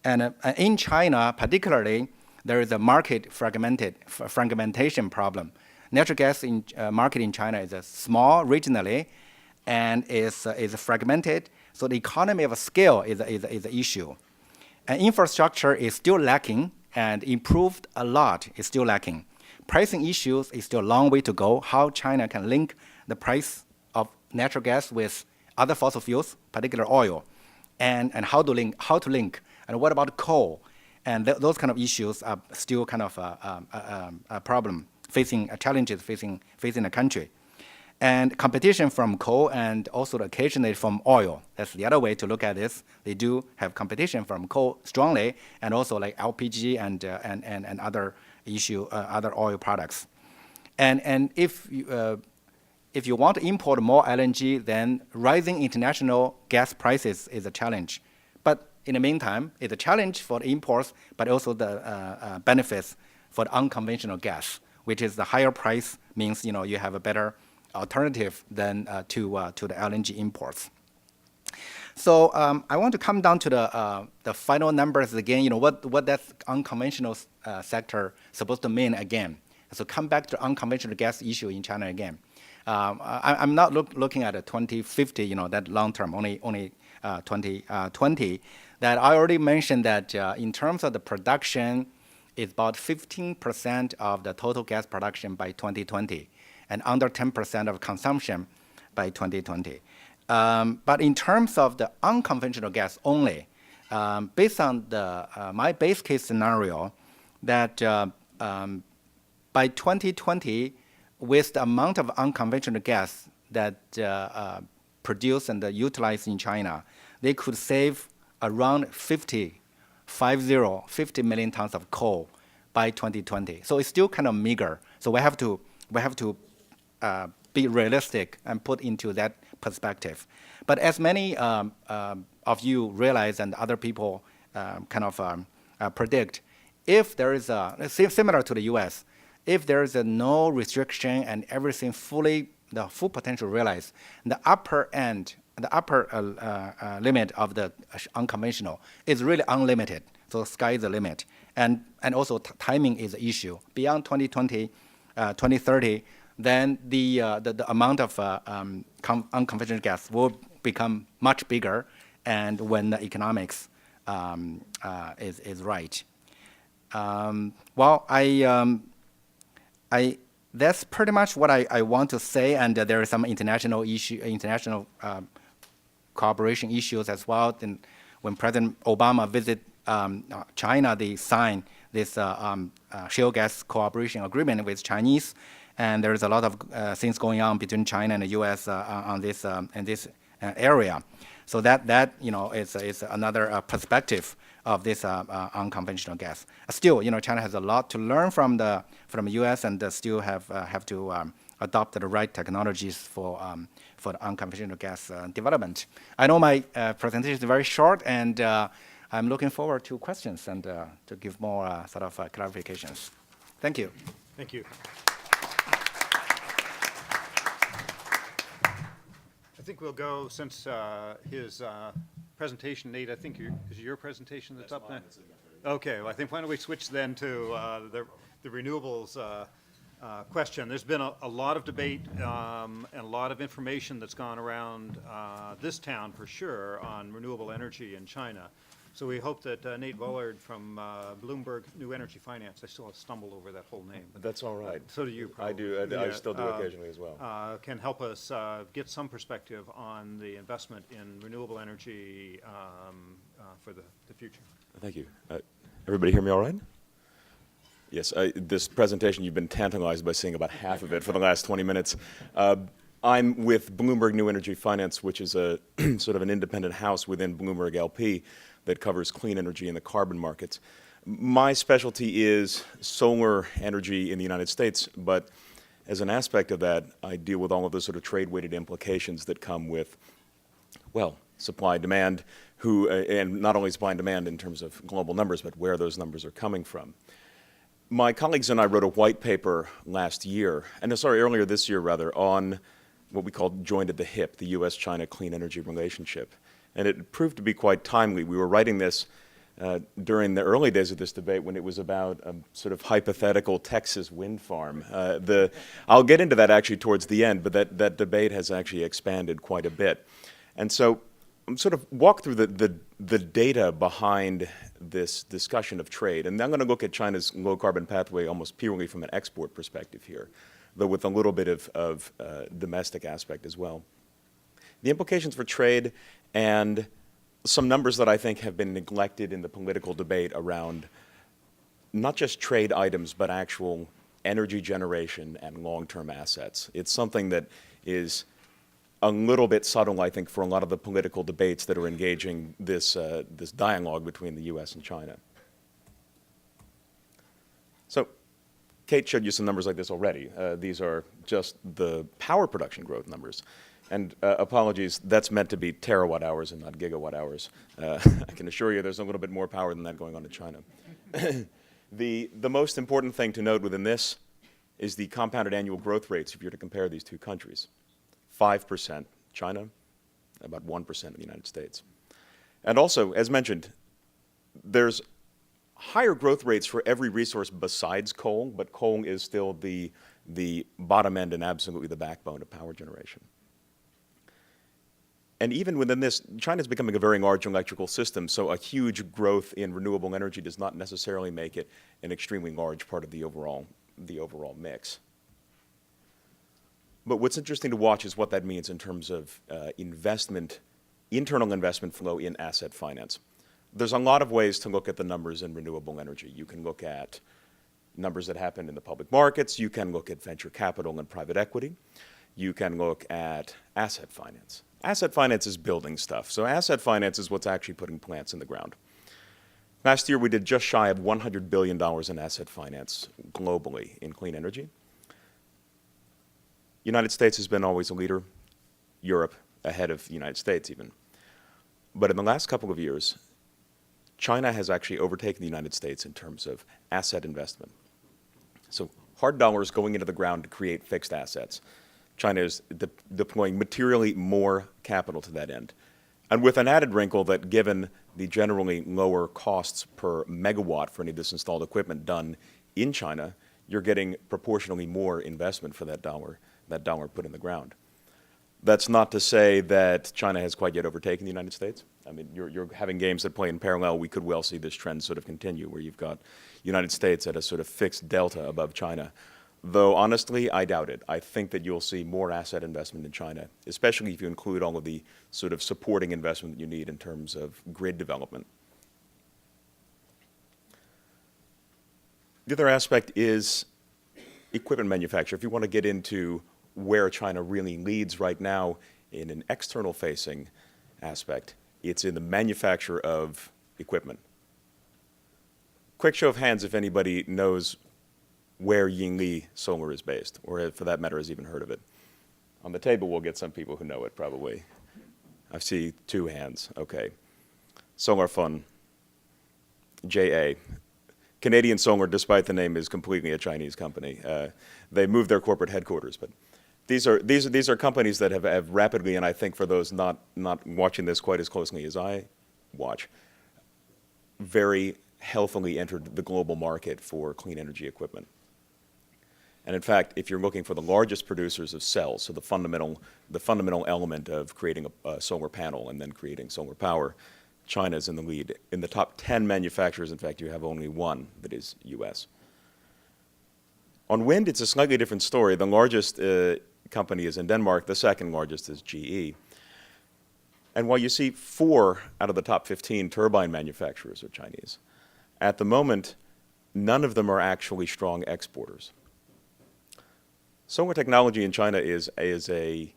And in China, particularly, there is a market fragmentation problem. Natural gas market in China is small regionally, and is fragmented. So the economy of scale is an issue. And infrastructure is still lacking, and improved a lot is still lacking. Pricing issues is still a long way to go. How China can link the price of natural gas with other fossil fuels, particularly oil, and how to link. And what about coal? And those kind of issues are still kind of a problem challenges facing the country. And competition from coal and also occasionally from oil. That's the other way to look at this. They do have competition from coal strongly, and also like LPG and other other oil products. And if you want to import more LNG, then rising international gas prices is a challenge. But in the meantime, it's a challenge for the imports, but also the benefits for the unconventional gas, which is the higher price means you have a better alternative than to the LNG imports. So I want to come down to the final numbers again. What that unconventional sector supposed to mean again. So come back to unconventional gas issue in China again. I'm not looking at a 2050, that long term, only 2020. That I already mentioned that in terms of the production, it's about 15% of the total gas production by 2020, and under 10% of consumption by 2020. But in terms of the unconventional gas only, based on my base case scenario, that by 2020, with the amount of unconventional gas that produced and utilized in China, they could save around 50 50 million tons of coal by 2020. So it's still kind of meager. So we have to be realistic and put into that perspective. But as many of you realize and other people predict, if there is similar to the US, if there is no restriction and everything the full potential realized, the upper limit of the unconventional is really unlimited. So the sky is the limit. And also timing is an issue. Beyond 2020, 2030, then the amount of unconventional gas will become much bigger, and when the economics is right. That's pretty much what I want to say, and there are some international cooperation issues as well. And when President Obama visited China, they signed this shale gas cooperation agreement with Chinese, and there is a lot of things going on between China and the U.S. On this in this area. So that is another perspective of this unconventional gas. Still, China has a lot to learn from the U.S. and still have to adopt the right technologies for the unconventional gas development. I know my presentation is very short, and I'm looking forward to questions and to give more clarifications. Thank you. Thank you. I think we'll go, since his presentation, Nate, I think is your presentation that's up there? Okay, well, I think why don't we switch then to the renewables question. There's been a lot of debate and a lot of information that's gone around this town for sure on renewable energy in China. So we hope that Nate Bullard from Bloomberg New Energy Finance, I still stumble over that whole name. That's all right. So do you, probably. I do. I still do occasionally as well. Can help us get some perspective on the investment in renewable energy for the future. Thank you. Everybody hear me all right? Yes, this presentation, you've been tantalized by seeing about half of it for the last 20 minutes. I'm with Bloomberg New Energy Finance, which is a sort of an independent house within Bloomberg LP that covers clean energy and the carbon markets. My specialty is solar energy in the United States, but as an aspect of that, I deal with all of the sort of trade-weighted implications that come with, well, supply, demand, and not only supply and demand in terms of global numbers, but where those numbers are coming from. My colleagues and I wrote a white paper earlier this year, on what we call joined at the hip, the U.S.-China clean energy relationship. And it proved to be quite timely. We were writing this during the early days of this debate when it was about a sort of hypothetical Texas wind farm. I'll get into that actually towards the end, but that debate has actually expanded quite a bit. And so I'm sort of walk through the data behind this discussion of trade. And I'm going to look at China's low-carbon pathway almost purely from an export perspective here, though with a little bit of domestic aspect as well. The implications for trade and some numbers that I think have been neglected in the political debate around not just trade items, but actual energy generation and long-term assets. It's something that is a little bit subtle, I think, for a lot of the political debates that are engaging this dialogue between the U.S. and China. So Kate showed you some numbers like this already. These are just the power production growth numbers. And apologies, that's meant to be terawatt hours and not gigawatt hours. I can assure you there's a little bit more power than that going on in China. The most important thing to note within this is the compounded annual growth rates if you're to compare these two countries. 5% China, about 1% in the United States. And also, as mentioned, there's higher growth rates for every resource besides coal, but coal is still the bottom end and absolutely the backbone of power generation. And even within this, China is becoming a very large electrical system, so a huge growth in renewable energy does not necessarily make it an extremely large part of the overall mix. But what's interesting to watch is what that means in terms of internal investment flow in asset finance. There's a lot of ways to look at the numbers in renewable energy. You can look at numbers that happen in the public markets. You can look at venture capital and private equity. You can look at asset finance. Asset finance is building stuff. So asset finance is what's actually putting plants in the ground. Last year, we did just shy of $100 billion in asset finance globally in clean energy. United States has been always a leader, Europe ahead of the United States even. But in the last couple of years, China has actually overtaken the United States in terms of asset investment. So hard dollars going into the ground to create fixed assets. China is deploying materially more capital to that end. And with an added wrinkle that given the generally lower costs per megawatt for any of this installed equipment done in China, you're getting proportionally more investment for that dollar put in the ground. That's not to say that China has quite yet overtaken the United States. I mean, you're having games that play in parallel. We could well see this trend sort of continue, where you've got United States at a sort of fixed delta above China. Though, honestly, I doubt it. I think that you'll see more asset investment in China, especially if you include all of the sort of supporting investment that you need in terms of grid development. The other aspect is equipment manufacture. If you want to get into where China really leads right now in an external-facing aspect, it's in the manufacture of equipment. Quick show of hands if anybody knows where Yingli Solar is based, or for that matter has even heard of it. On the table, we'll get some people who know it, probably. I see 2 hands. Okay. Solar Fun, JA. Canadian Solar, despite the name, is completely a Chinese company. They moved their corporate headquarters, but these are companies that have rapidly, and I think for those not watching this quite as closely as I watch, very healthily entered the global market for clean energy equipment. And in fact, if you're looking for the largest producers of cells, so the fundamental element of creating a solar panel and then creating solar power, China is in the lead. In the top 10 manufacturers, in fact, you have only one that is US. On wind, it's a slightly different story. The largest company is in Denmark. The second largest is GE. And while you see 4 out of the top 15 turbine manufacturers are Chinese, at the moment, none of them are actually strong exporters. Solar technology in China is a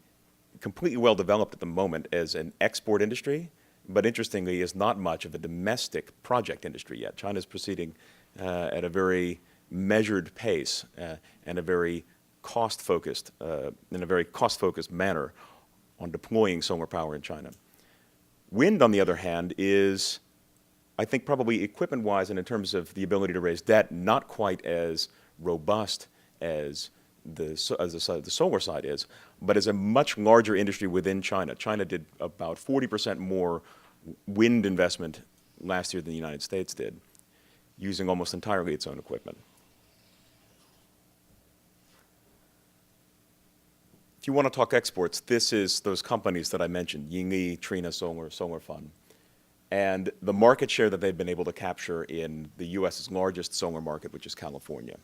completely well developed at the moment as an export industry, but interestingly is not much of a domestic project industry yet. China is proceeding at a very measured pace and a very cost-focused, in a very cost-focused manner on deploying solar power in China. Wind, on the other hand, is, I think, probably equipment-wise and in terms of the ability to raise debt, not quite as robust as the solar side is, but is a much larger industry within China. China did about 40% more wind investment last year than the United States did, using almost entirely its own equipment. If you want to talk exports, this is those companies that I mentioned, Yingli, Trina Solar, Solar Fun, and the market share that they've been able to capture in the US's largest solar market, which is California.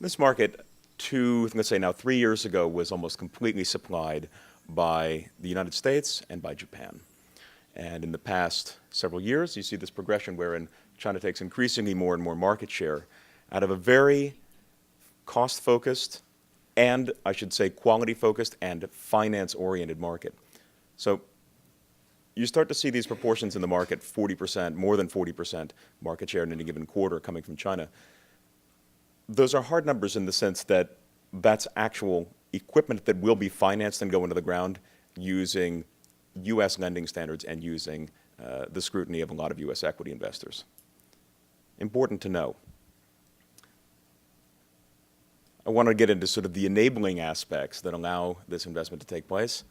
This market, let's say now 3 years ago, was almost completely supplied by the United States and by Japan. And in the past several years, you see this progression wherein China takes increasingly more and more market share out of a very cost-focused and, I should say, quality-focused and finance-oriented market. So you start to see these proportions in the market, 40%, more than 40% market share in any given quarter coming from China. Those are hard numbers in the sense that that's actual equipment that will be financed and go into the ground using US lending standards and using the scrutiny of a lot of US equity investors. Important to know. I want to get into sort of the enabling aspects that allow this investment to take place.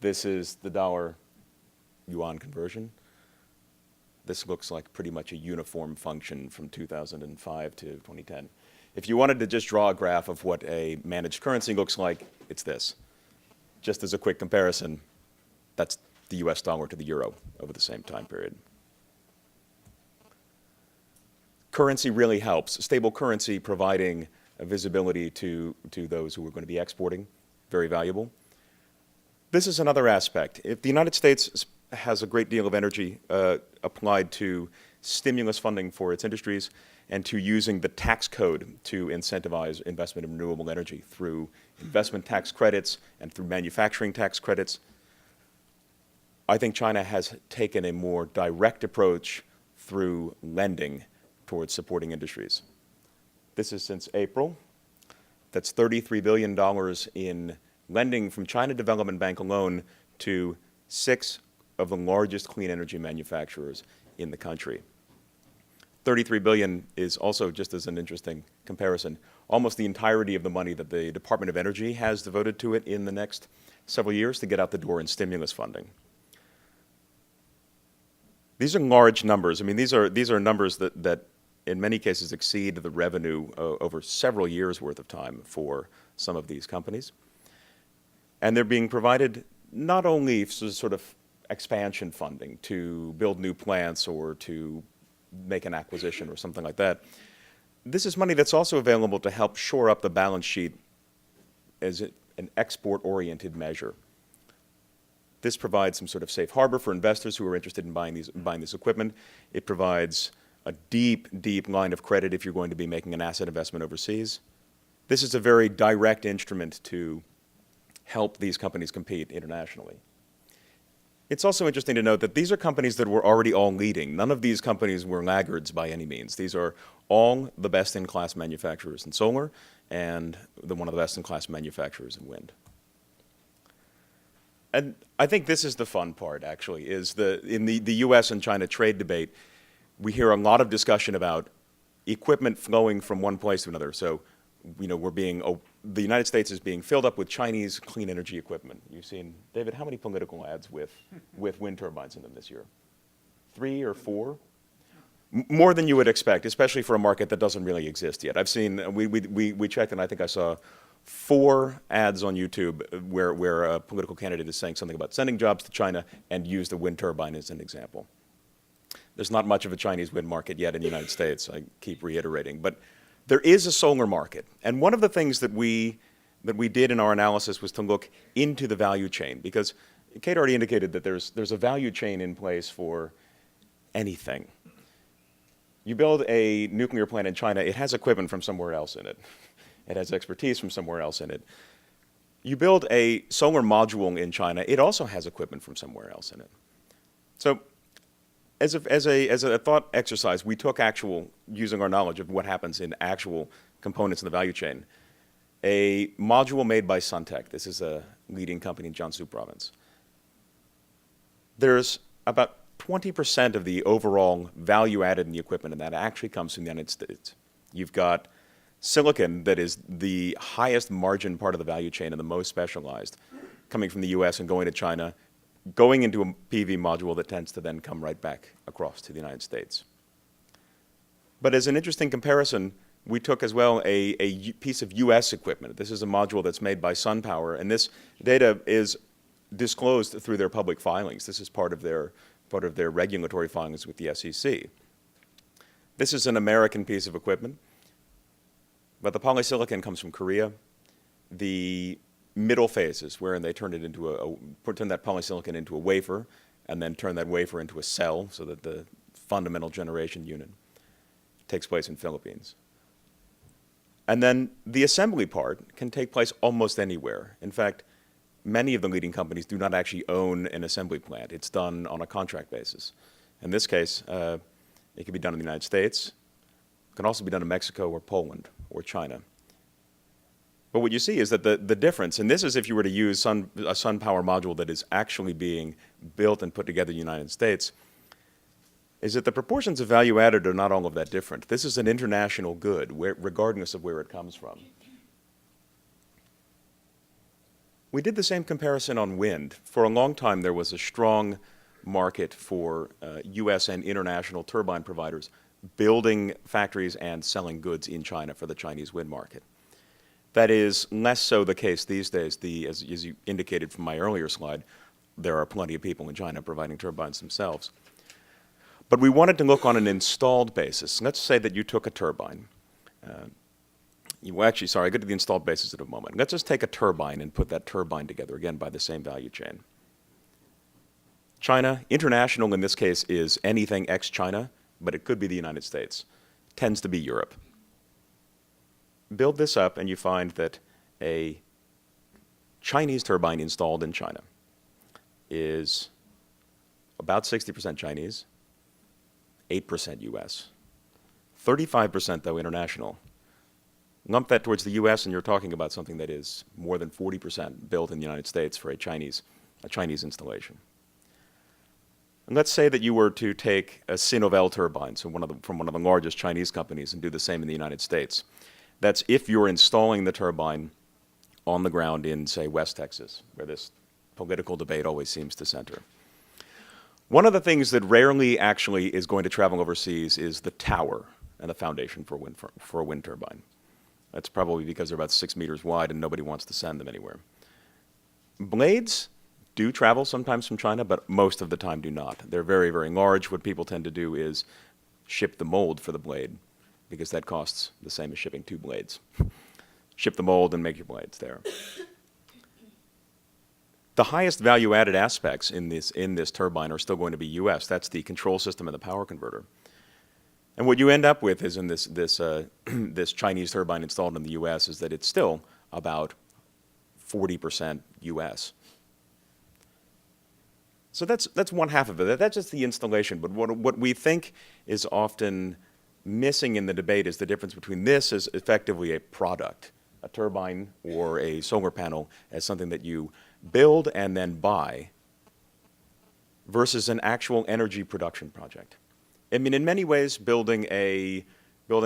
This is the dollar-yuan conversion. This looks like pretty much a uniform function from 2005 to 2010. If you wanted to just draw a graph of what a managed currency looks like, it's this. Just as a quick comparison, that's the US dollar to the euro over the same time period. Currency really helps. Stable currency providing a visibility to those who are going to be exporting, very valuable. This is another aspect. If the United States has a great deal of energy applied to stimulus funding for its industries and to using the tax code to incentivize investment in renewable energy through investment tax credits and through manufacturing tax credits, I think China has taken a more direct approach through lending towards supporting industries. This is since April. That's $33 billion in lending from China Development Bank alone to 6 of the largest clean energy manufacturers in the country. 33 billion is also, just as an interesting comparison, almost the entirety of the money that the Department of Energy has devoted to it in the next several years to get out the door in stimulus funding. These are large numbers. I mean, these are numbers that in many cases exceed the revenue over several years' worth of time for some of these companies. And they're being provided not only sort of expansion funding to build new plants or to make an acquisition or something like that. This is money that's also available to help shore up the balance sheet as an export-oriented measure. This provides some sort of safe harbor for investors who are interested in buying this equipment. It provides a deep, deep line of credit if you're going to be making an asset investment overseas. This is a very direct instrument to help these companies compete internationally. It's also interesting to note that these are companies that were already all leading. None of these companies were laggards by any means. These are all the best-in-class manufacturers in solar and one of the best-in-class manufacturers in wind. And I think this is the fun part, actually, is in the US and China trade debate, we hear a lot of discussion about equipment flowing from one place to another. So, you know, the United States is being filled up with Chinese clean energy equipment. You've seen, David, how many political ads with wind turbines in them this year? 3 or 4? More than you would expect, especially for a market that doesn't really exist yet. I've seen, we checked, and I think I saw 4 ads on YouTube where a political candidate is saying something about sending jobs to China and used a wind turbine as an example. There's not much of a Chinese wind market yet in the United States, I keep reiterating. But there is a solar market, and one of the things that we did in our analysis was to look into the value chain, because Kate already indicated that there's a value chain in place for anything. You build a nuclear plant in China, it has equipment from somewhere else in it. It has expertise from somewhere else in it. You build a solar module in China, it also has equipment from somewhere else in it. So as a thought exercise, we took using our knowledge of what happens in actual components in the value chain, a module made by Suntech. This is a leading company in Jiangsu province. There's about 20% of the overall value added in the equipment, and that actually comes from the United States. You've got silicon that is the highest margin part of the value chain and the most specialized, coming from the US and going to China, going into a PV module that tends to then come right back across to the United States. But as an interesting comparison, we took as well a piece of US equipment. This is a module that's made by SunPower, and this data is disclosed through their public filings. This is part of their regulatory filings with the SEC. This is an American piece of equipment, but the polysilicon comes from Korea. The middle phases, wherein they turn that polysilicon into a wafer, and then turn that wafer into a cell, so that the fundamental generation unit takes place in Philippines. And then the assembly part can take place almost anywhere. In fact, many of the leading companies do not actually own an assembly plant. It's done on a contract basis. In this case, it can be done in the United States. It can also be done in Mexico or Poland or China. But what you see is that the difference, and this is if you were to use a SunPower module that is actually being built and put together in the United States, is that the proportions of value added are not all of that different. This is an international good, regardless of where it comes from. We did the same comparison on wind. For a long time, there was a strong market for US and international turbine providers building factories and selling goods in China for the Chinese wind market. That is less so the case these days. As you indicated from my earlier slide, there are plenty of people in China providing turbines themselves. But we wanted to look on an installed basis. Let's say that you took a turbine. I'll get to the installed basis in a moment. Let's just take a turbine and put that turbine together, again, by the same value chain. China, international in this case, is anything ex-China, but it could be the United States. It tends to be Europe. Build this up and you find that a Chinese turbine installed in China is about 60% Chinese 8% US. 35% though international. Lump that towards the US and you're talking about something that is more than 40% built in the United States for a Chinese installation. And let's say that you were to take a Sinovel turbine, so from one of the largest Chinese companies, and do the same in the United States. That's if you're installing the turbine on the ground in, say, West Texas, where this political debate always seems to center. One of the things that rarely actually is going to travel overseas is the tower and the foundation for a wind turbine. That's probably because they're about 6 meters wide and nobody wants to send them anywhere. Blades do travel sometimes from China, but most of the time do not. They're very, very large. What people tend to do is ship the mold for the blade, because that costs the same as shipping 2 blades. Ship the mold and make your blades there. The highest value-added aspects in this turbine are still going to be US. That's the control system and the power converter. And what you end up with is in this Chinese turbine installed in the US is that it's still about 40% US. So that's one half of it. That's just the installation. But what we think is often missing in the debate is the difference between this as effectively a product, a turbine or a solar panel, as something that you build and then buy, versus an actual energy production project. I mean, in many ways, building a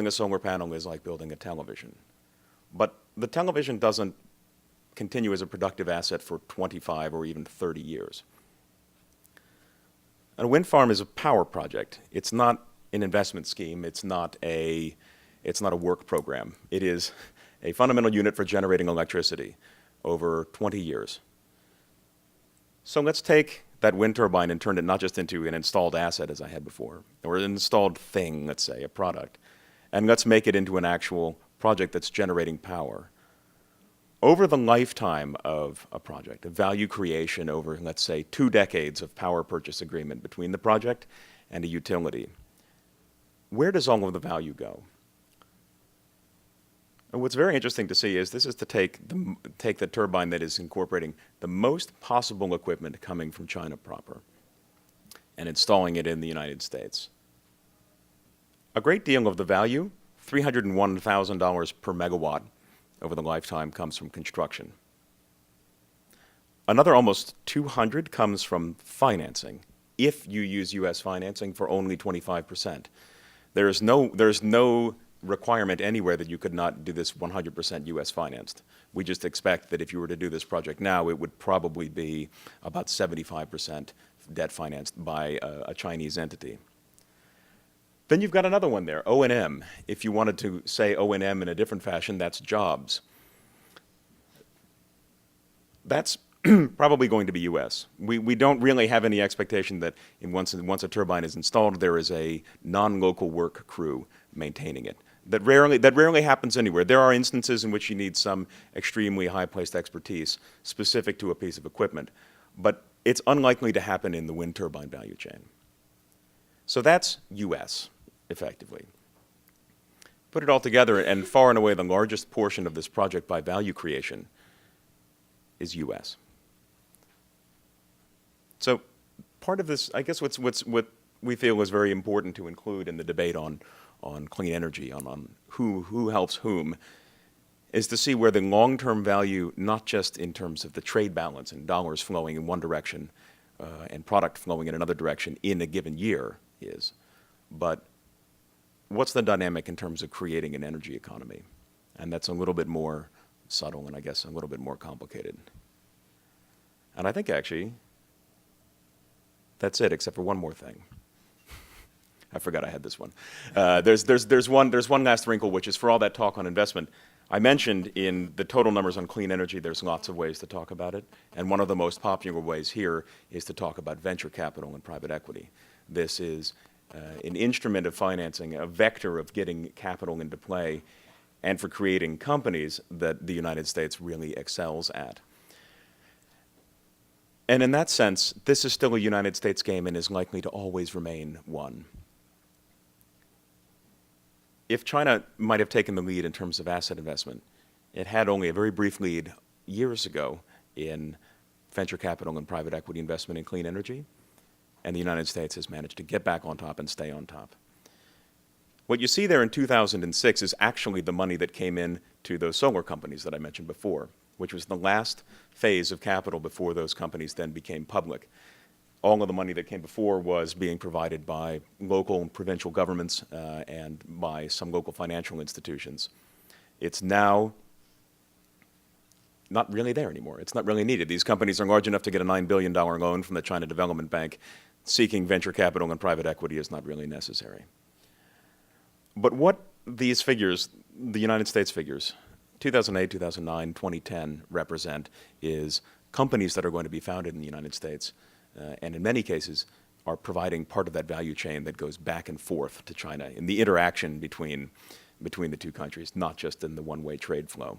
solar panel is like building a television. But the television doesn't continue as a productive asset for 25 or even 30 years. And a wind farm is a power project. It's not an investment scheme. It's not a work program. It is a fundamental unit for generating electricity over 20 years. So let's take that wind turbine and turn it not just into an installed asset, as I had before, or an installed thing, let's say, a product, and let's make it into an actual project that's generating power. Over the lifetime of a project, of value creation over, let's say, 2 decades of power purchase agreement between the project and a utility, where does all of the value go? And what's very interesting to see is this is to take the turbine that is incorporating the most possible equipment coming from China proper and installing it in the United States. A great deal of the value, $301,000 per megawatt over the lifetime, comes from construction. Another almost 200 comes from financing, if you use US financing for only 25%. There's no requirement anywhere that you could not do this 100% US financed. We just expect that if you were to do this project now, it would probably be about 75% debt financed by a Chinese entity. Then you've got another one there, O&M. If you wanted to say O&M in a different fashion, that's jobs. That's probably going to be US. We don't really have any expectation that once a turbine is installed, there is a non-local work crew maintaining it. That rarely happens anywhere. There are instances in which you need some extremely high-placed expertise specific to a piece of equipment, but it's unlikely to happen in the wind turbine value chain. So that's US, effectively. Put it all together, and far and away the largest portion of this project by value creation is US. So part of this, I guess what we feel is very important to include in the debate on clean energy, on who helps whom, is to see where the long-term value, not just in terms of the trade balance and dollars flowing in one direction and product flowing in another direction in a given year is, but what's the dynamic in terms of creating an energy economy? And that's a little bit more subtle and I guess a little bit more complicated. And I think actually that's it, except for one more thing. I forgot I had this one. There's one last wrinkle, which is for all that talk on investment. I mentioned in the total numbers on clean energy, there's lots of ways to talk about it. And one of the most popular ways here is to talk about venture capital and private equity. This is an instrument of financing, a vector of getting capital into play, and for creating companies that the United States really excels at. And in that sense, this is still a United States game and is likely to always remain one. If China might have taken the lead in terms of asset investment, it had only a very brief lead years ago in venture capital and private equity investment in clean energy, and the United States has managed to get back on top and stay on top. What you see there in 2006 is actually the money that came in to those solar companies that I mentioned before, which was the last phase of capital before those companies then became public. All of the money that came before was being provided by local and provincial governments and by some local financial institutions. It's now not really there anymore. It's not really needed. These companies are large enough to get a $9 billion loan from the China Development Bank. Seeking venture capital and private equity is not really necessary. But what these figures, the United States figures, 2008, 2009, 2010 represent is companies that are going to be founded in the United States and in many cases are providing part of that value chain that goes back and forth to China in the interaction between the two countries, not just in the one-way trade flow.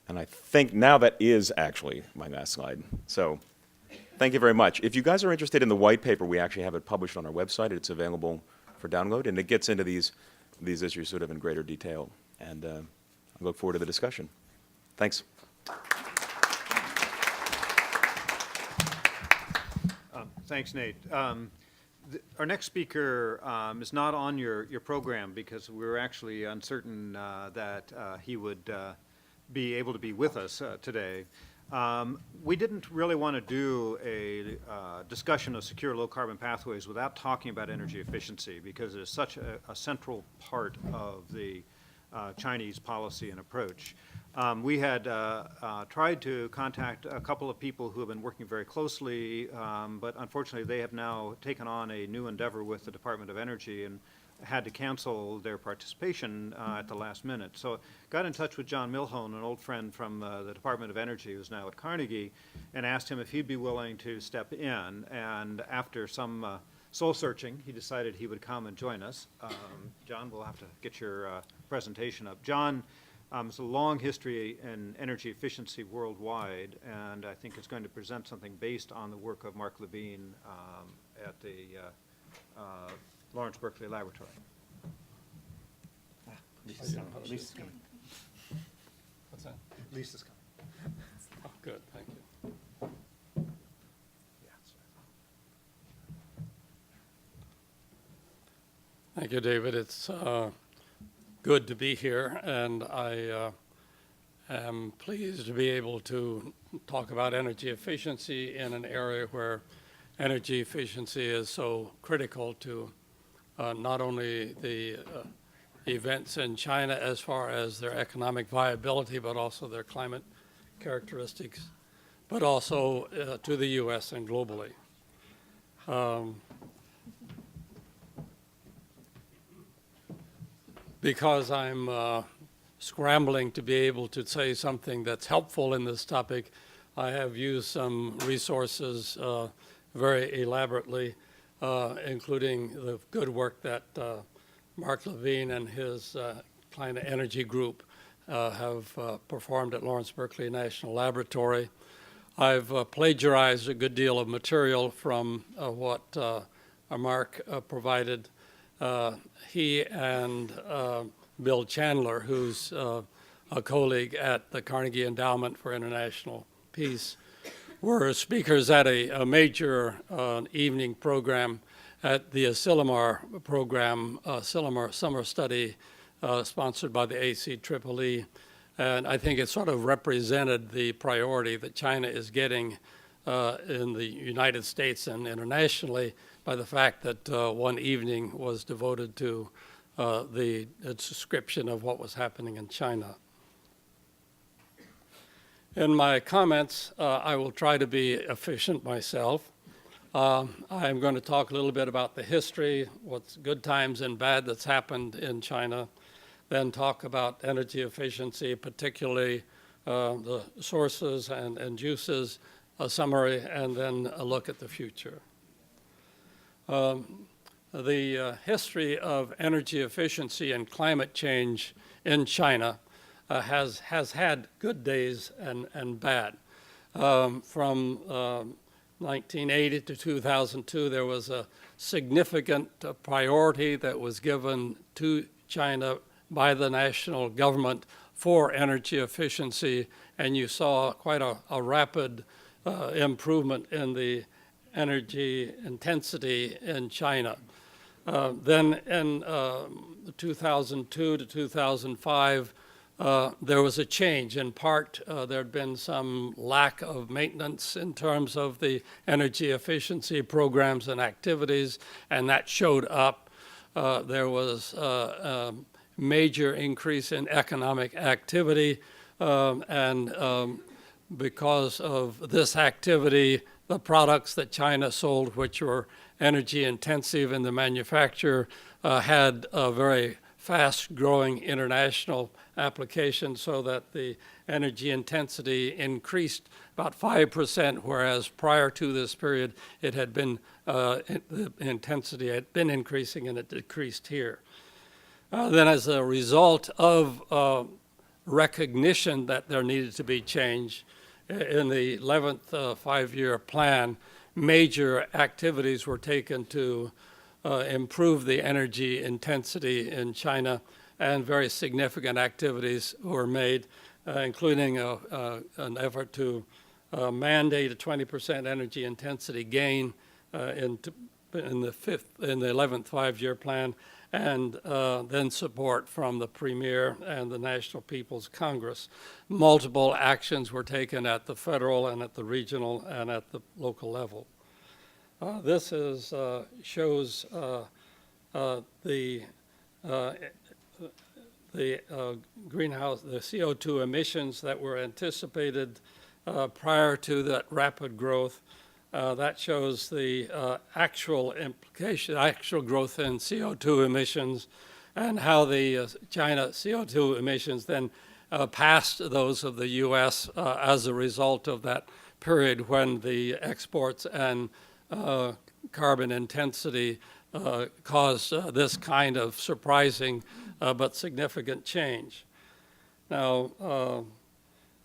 And I think now that is actually my last slide. So thank you very much. If you guys are interested in the white paper, we actually have it published on our website. It's available for download, and it gets into these issues sort of in greater detail. And I look forward to the discussion. Thanks. Thanks, Nate. Our next speaker is not on your program because we were actually uncertain that he would be able to be with us today. We didn't really want to do a discussion of secure low-carbon pathways without talking about energy efficiency because it is such a central part of the Chinese policy and approach. We had tried to contact a couple of people who have been working very closely, but unfortunately they have now taken on a new endeavor with the Department of Energy and had to cancel their participation at the last minute. So got in touch with John Milhone, an old friend from the Department of Energy who's now at Carnegie, and asked him if he'd be willing to step in. And after some soul searching, he decided he would come and join us. John, we'll have to get your presentation up. John has a long history in energy efficiency worldwide, and I think is going to present something based on the work of Mark Levine at the Lawrence Berkeley Laboratory. Lisa's coming. What's that? Lisa's coming. Oh, good, thank you. Thank you, David. It's good to be here, and I am pleased to be able to talk about energy efficiency in an area where energy efficiency is so critical to not only the events in China as far as their economic viability, but also their climate characteristics, but also to the U.S. and globally. Because I'm scrambling to be able to say something that's helpful in this topic, I have used some resources very elaborately, including the good work that Mark Levine and his Climate Energy Group have performed at Lawrence Berkeley National Laboratory. I've plagiarized a good deal of material from what Mark provided. He and Bill Chandler, who's a colleague at the Carnegie Endowment for International Peace, were speakers at a major evening program at the Asilomar program, Asilomar Summer Study, sponsored by the ACEEE. And I think it sort of represented the priority that China is getting in the United States and internationally by the fact that one evening was devoted to the description of what was happening in China. In my comments, I will try to be efficient myself. I'm going to talk a little bit about the history, what's good times and bad that's happened in China, then talk about energy efficiency, particularly the sources and uses, a summary, and then a look at the future. The history of energy efficiency and climate change in China has had good days and bad. From 1980 to 2002, there was a significant priority that was given to China by the national government for energy efficiency, and you saw quite a rapid improvement in the energy intensity in China. Then in 2002 to 2005, there was a change. In part, there had been some lack of maintenance in terms of the energy efficiency programs and activities, and that showed up. There was a major increase in economic activity, and because of this activity, the products that China sold, which were energy intensive in the manufacture, had a very fast-growing international application, so that the energy intensity increased about 5%, whereas prior to this period, it had been the intensity had been increasing, and it decreased here. Then, as a result of recognition that there needed to be change, in the 11th five-year plan, major activities were taken to improve the energy intensity in China, and very significant activities were made, including an effort to mandate a 20% energy intensity gain in the 11th five-year plan, and then support from the Premier and the National People's Congress. Multiple actions were taken at the federal and at the regional and at the local level. This shows the greenhouse, the CO2 emissions that were anticipated prior to that rapid growth. That shows the actual growth in CO2 emissions, and how the China CO2 emissions then passed those of the U.S. As a result of that period when the exports and carbon intensity caused this kind of surprising but significant change. Now,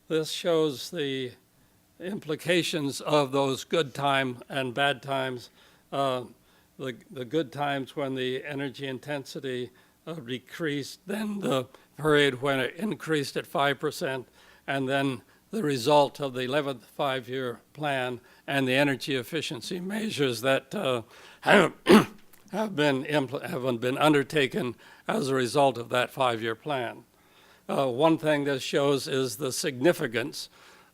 this shows the implications of those good time and bad times. The good times when the energy intensity decreased, then the period when it increased at 5%, and then the result of the 11th five-year plan and the energy efficiency measures that have been undertaken as a result of that five-year plan. One thing this shows is the significance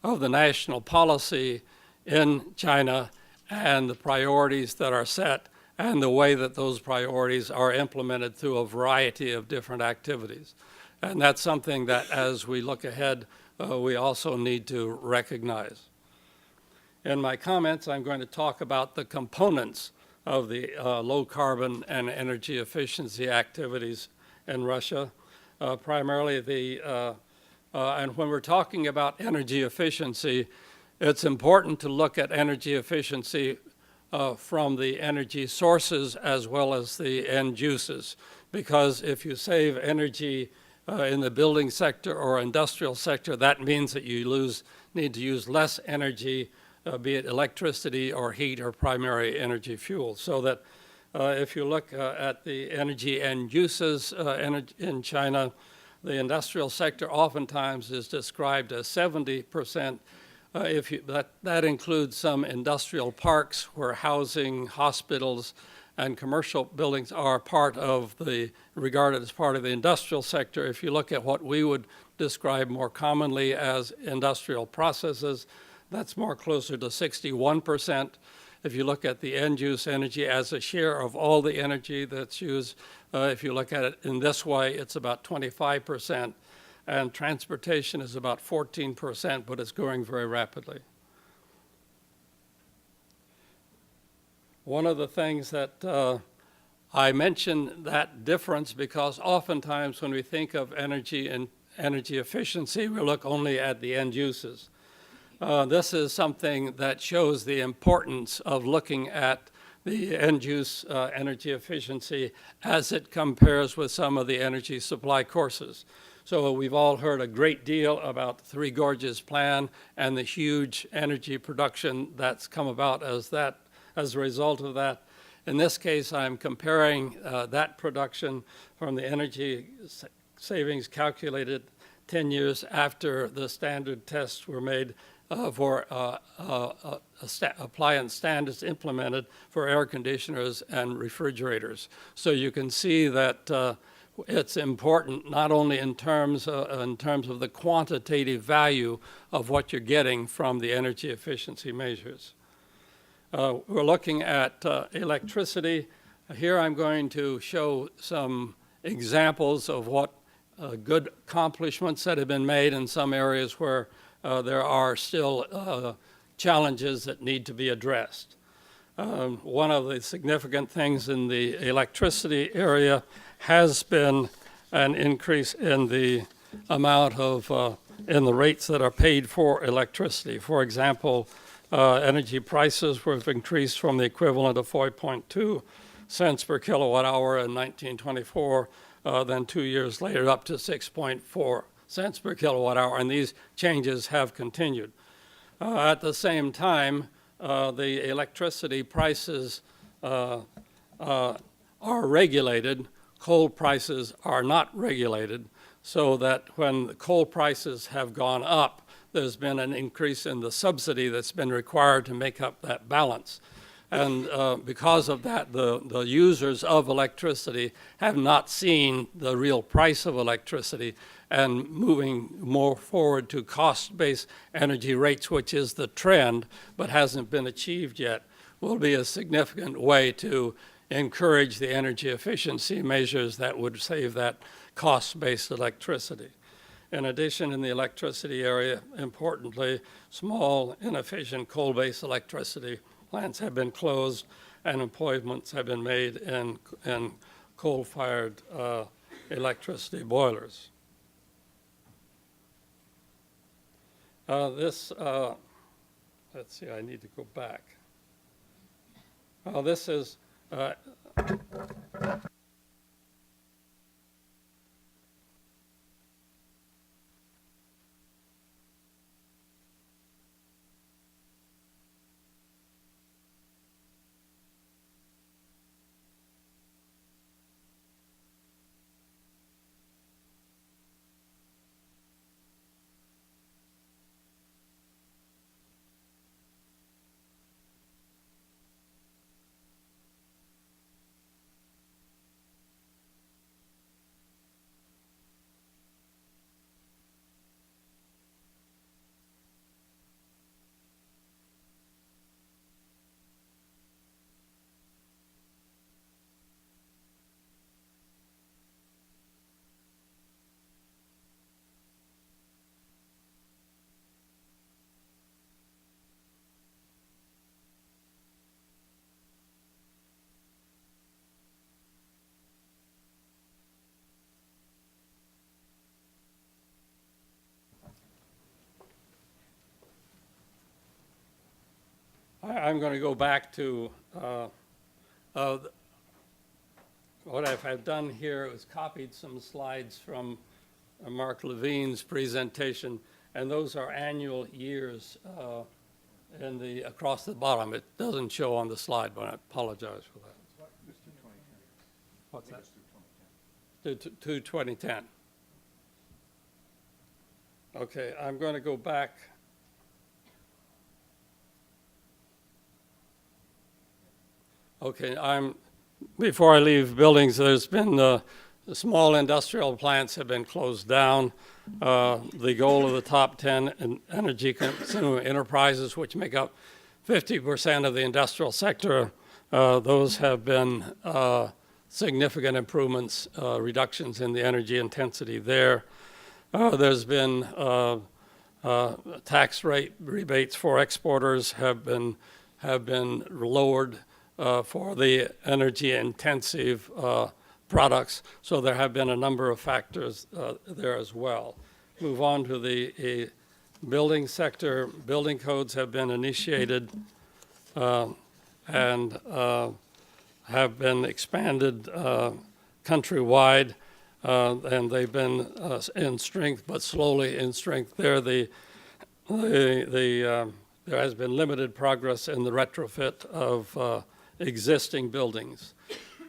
of the national policy in China and the priorities that are set, and the way that those priorities are implemented through a variety of different activities. And that's something that, as we look ahead, we also need to recognize. In my comments, I'm going to talk about the components of the low carbon and energy efficiency activities in Russia, primarily and when we're talking about energy efficiency, it's important to look at energy efficiency from the energy sources as well as the end uses, because if you save energy in the building sector or industrial sector, that means that you need to use less energy, be it electricity or heat or primary energy fuel. So that if you look at the energy end uses in China, the industrial sector oftentimes is described as 70%. That includes some industrial parks where housing, hospitals, and commercial buildings are regarded as part of the industrial sector. If you look at what we would describe more commonly as industrial processes, that's more closer to 61%. If you look at the end-use energy as a share of all the energy that's used, if you look at it in this way, it's about 25%. And transportation is about 14%, but it's growing very rapidly. One of the things that I mention that difference because oftentimes when we think of energy and energy efficiency, we look only at the end uses. This is something that shows the importance of looking at the end-use energy efficiency as it compares with some of the energy supply courses. So we've all heard a great deal about the Three Gorges Plan and the huge energy production that's come about as a result of that. In this case, I'm comparing that production from the energy savings calculated 10 years after the standard tests were made for appliance standards implemented for air conditioners and refrigerators. So you can see that it's important not only in terms of the quantitative value of what you're getting from the energy efficiency measures. We're looking at electricity. Here I'm going to show some examples of what good accomplishments that have been made in some areas where there are still challenges that need to be addressed. One of the significant things in the electricity area has been an increase in the amount of, in the rates that are paid for electricity. For example, energy prices were increased from the equivalent of 4.2 cents per kilowatt hour in 1924, then 2 years later up to 6.4 cents per kilowatt hour, and these changes have continued. At the same time, the electricity prices are regulated. Coal prices are not regulated, so that when the coal prices have gone up, there's been an increase in the subsidy that's been required to make up that balance. And because of that, the users of electricity have not seen the real price of electricity, and moving more forward to cost-based energy rates, which is the trend but hasn't been achieved yet, will be a significant way to encourage the energy efficiency measures that would save that cost-based electricity. In addition, in the electricity area, importantly, small, inefficient coal-based electricity plants have been closed and employments have been made in coal-fired electricity boilers. Let's see, I need to go back. This is I'm going to go back to what I've done here is copied some slides from Mark Levine's presentation, and those are annual years across the bottom. It doesn't show on the slide, but I apologize for that. What's that? To 2010. Okay, I'm going to go back. Okay, before I leave buildings, there's been the small industrial plants have been closed down. The goal of the top 10 energy consuming enterprises, which make up 50% of the industrial sector, those have been significant improvements, reductions in the energy intensity there. There's been tax rate rebates for exporters have been lowered for the energy intensive products. So there have been a number of factors there as well. Move on to the building sector. Building codes have been initiated and have been expanded countrywide, and they've been in strength, but slowly in strength. There has been limited progress in the retrofit of existing buildings.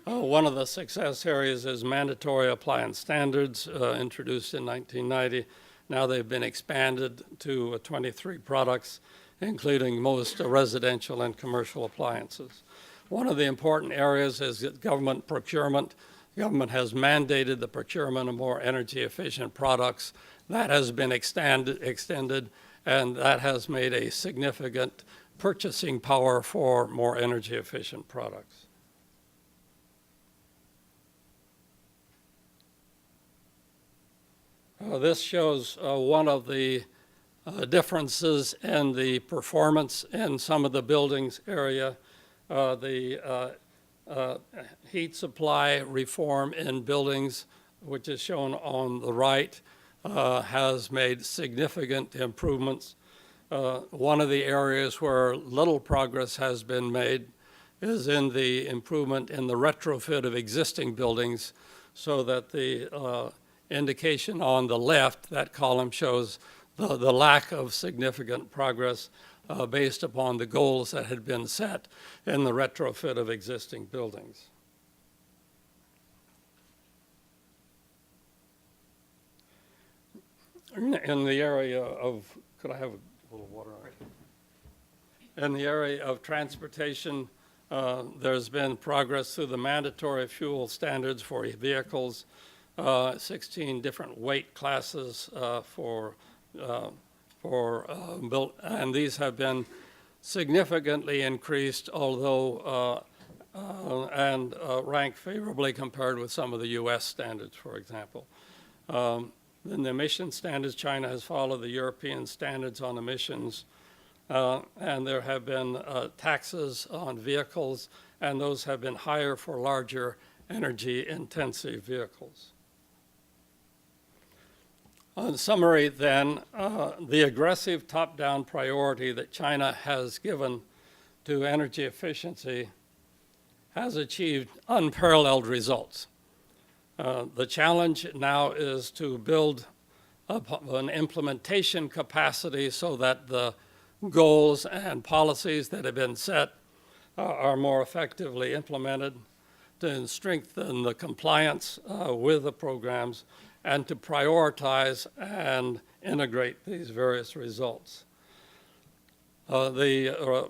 One of the success areas is mandatory appliance standards introduced in 1990. Now they've been expanded to 23 products, including most residential and commercial appliances. One of the important areas is government procurement. Government has mandated the procurement of more energy efficient products. That has been extended, and that has made a significant purchasing power for more energy efficient products. This shows one of the differences in the performance in some of the buildings area. The heat supply reform in buildings, which is shown on the right, has made significant improvements. One of the areas where little progress has been made is in the improvement in the retrofit of existing buildings, so that the indication on the left, that column shows the lack of significant progress based upon the goals that had been set in the retrofit of existing buildings. In the area of, could I have a little water on it? In the area of transportation, there's been progress through the mandatory fuel standards for vehicles, 16 different weight classes and these have been significantly increased, although and rank favorably compared with some of the U.S. standards, for example. In the emission standards, China has followed the European standards on emissions, and there have been taxes on vehicles, and those have been higher for larger energy-intensive vehicles. In summary, then, the aggressive top-down priority that China has given to energy efficiency has achieved unparalleled results. The challenge now is to build up an implementation capacity so that the goals and policies that have been set are more effectively implemented, to strengthen the compliance with the programs, and to prioritize and integrate these various results. The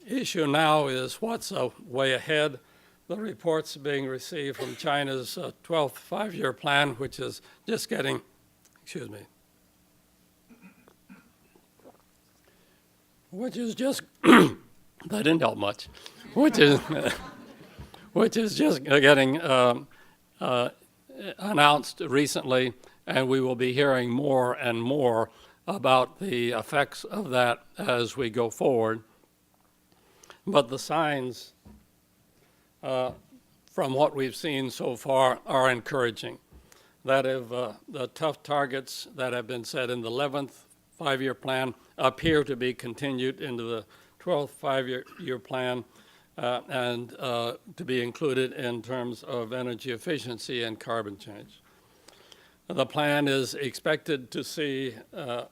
issue now is what's way ahead. The reports being received from China's 12th five-year plan, which is just getting, which is just, that didn't help much, which is just getting announced recently, and we will be hearing more and more about the effects of that as we go forward. But the signs from what we've seen so far are encouraging. That if the tough targets that have been set in the 11th five-year plan appear to be continued into the 12th five-year plan, and to be included in terms of energy efficiency and carbon change. The plan is expected to see a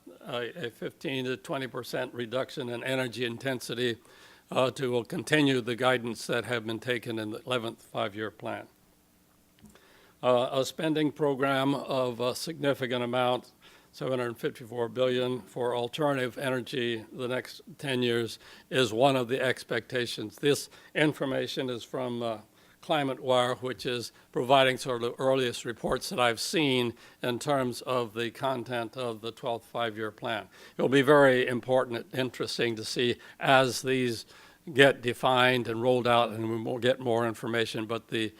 15 to 20% reduction in energy intensity to continue the guidance that have been taken in the 11th five-year plan. A spending program of a significant amount, $754 billion for alternative energy the next 10 years is one of the expectations. This information is from Climate Wire, which is providing sort of the earliest reports that I've seen in terms of the content of the 12th five-year plan. It will be very important and interesting to see as these get defined and rolled out, and we will get more information, but the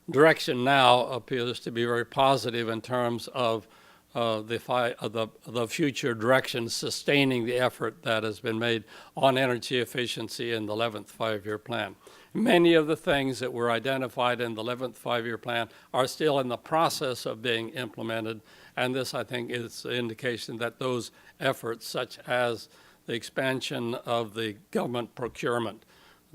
direction now appears to be very positive in terms of the future direction sustaining the effort that has been made on energy efficiency in the 11th five-year plan. Many of the things that were identified in the 11th five-year plan are still in the process of being implemented, and this, I think, is an indication that those efforts, such as the expansion of the government procurement,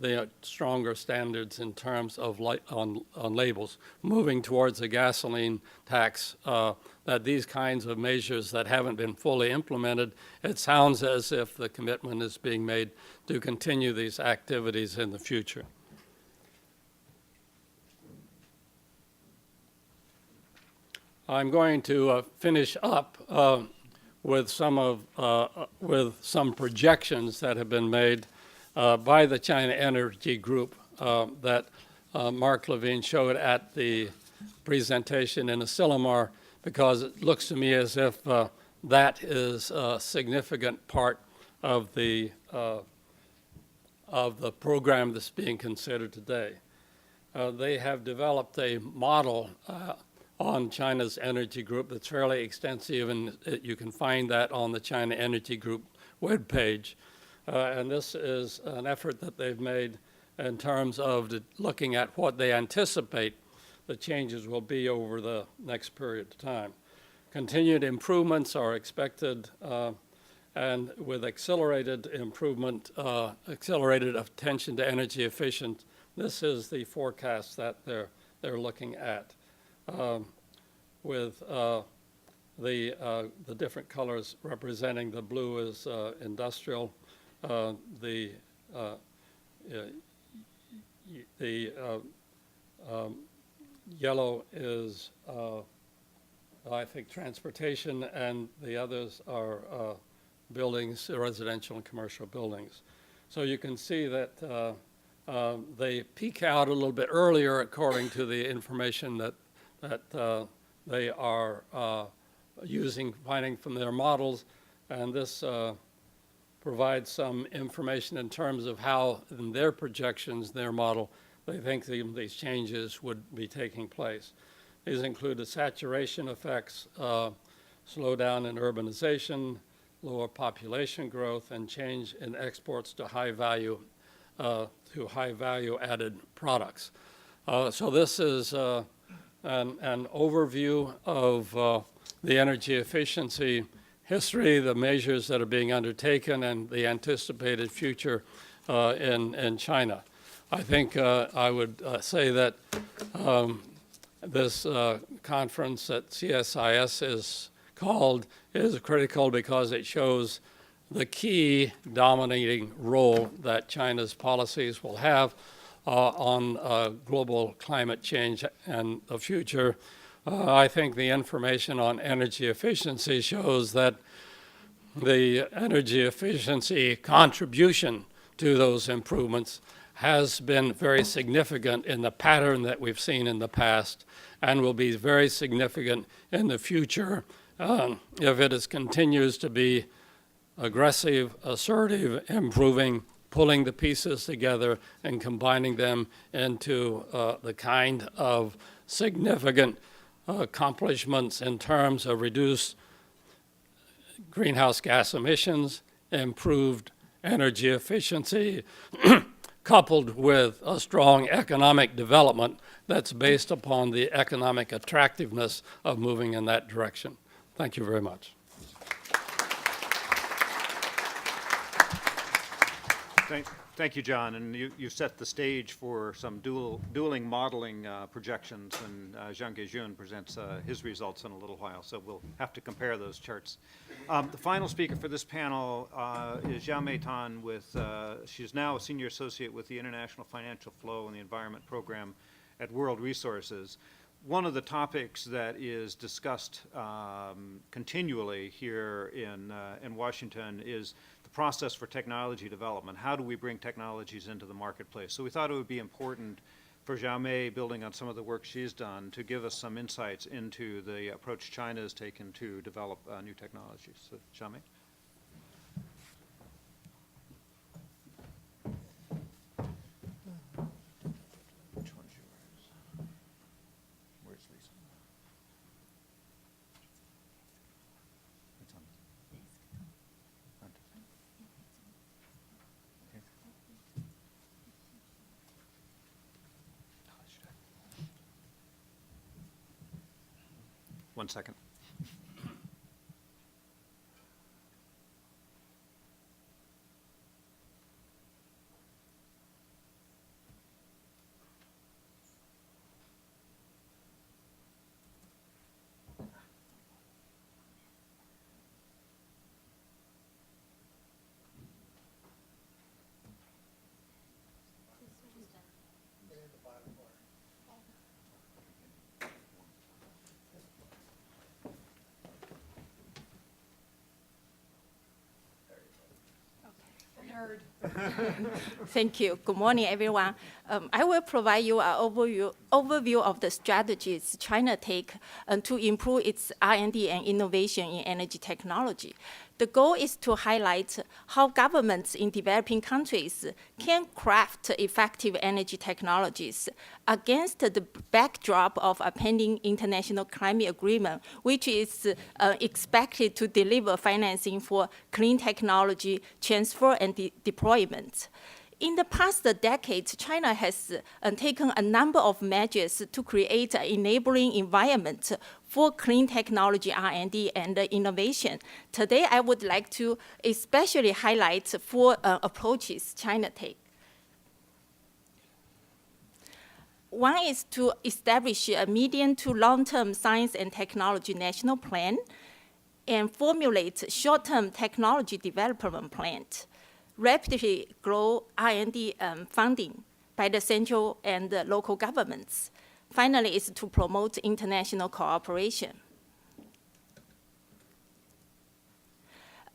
the stronger standards in terms of on labels, moving towards a gasoline tax, that these kinds of measures that haven't been fully implemented, it sounds as if the commitment is being made to continue these activities in the future. I'm going to finish up with some projections that have been made by the China Energy Group that Mark Levine showed at the presentation in Asilomar, because it looks to me as if that is a significant part of the program that's being considered today. They have developed a model on China's Energy Group that's fairly extensive, and you can find that on the China Energy Group webpage. And this is an effort that they've made in terms of looking at what they anticipate the changes will be over the next period of time. Continued improvements are expected, and with accelerated improvement, accelerated attention to energy efficient, this is the forecast that they're looking at. With the different colors representing, the blue is industrial, the yellow is I think transportation, and the others are buildings, residential and commercial buildings. So you can see that they peak out a little bit earlier according to the information that they are finding from their models, and this provides some information in terms of how, in their projections, their model, they think these changes would be taking place. These include the saturation effects, slowdown in urbanization, lower population growth, and change in exports to high value added products. So this is an overview of the energy efficiency history, the measures that are being undertaken, and the anticipated future in China. I think I would say that this conference that CSIS is called is critical because it shows the key dominating role that China's policies will have on global climate change and the future. I think the information on energy efficiency shows that the energy efficiency contribution to those improvements has been very significant in the pattern that we've seen in the past, and will be very significant in the future if it continues to be aggressive, assertive, improving, pulling the pieces together and combining them into the kind of significant accomplishments in terms of reduced greenhouse gas emissions, improved energy efficiency, coupled with a strong economic development that's based upon the economic attractiveness of moving in that direction. Thank you very much. Thank you, John. And you set the stage for some dueling modeling projections, and Zhang Gejun presents his results in a little while, so we'll have to compare those charts. The final speaker for this panel is Xiaomei Tan. She's now a senior associate with the International Financial Flow and the Environment Program at World Resources. One of the topics that is discussed continually here in Washington is the process for technology development. How do we bring technologies into the marketplace? So we thought it would be important for Xiaomei, building on some of the work she's done, to give us some insights into the approach China has taken to develop new technologies. So, Xiaomei. Which one's yours? Where's Lisa? It's on. One second. Thank you. Good morning, everyone. I will provide you an overview of the strategies China take to improve its R&D and innovation in energy technology. The goal is to highlight how governments in developing countries can craft effective energy technologies against the backdrop of a pending international climate agreement, which is expected to deliver financing for clean technology transfer and deployment. In the past decade, China has taken a number of measures to create an enabling environment for clean technology R&D and innovation. Today, I would like to especially highlight 4 approaches China takes. One is to establish a medium to long-term science and technology national plan and formulate short-term technology development plans. Rapidly grow R&D funding by the central and the local governments. Finally, is to promote international cooperation.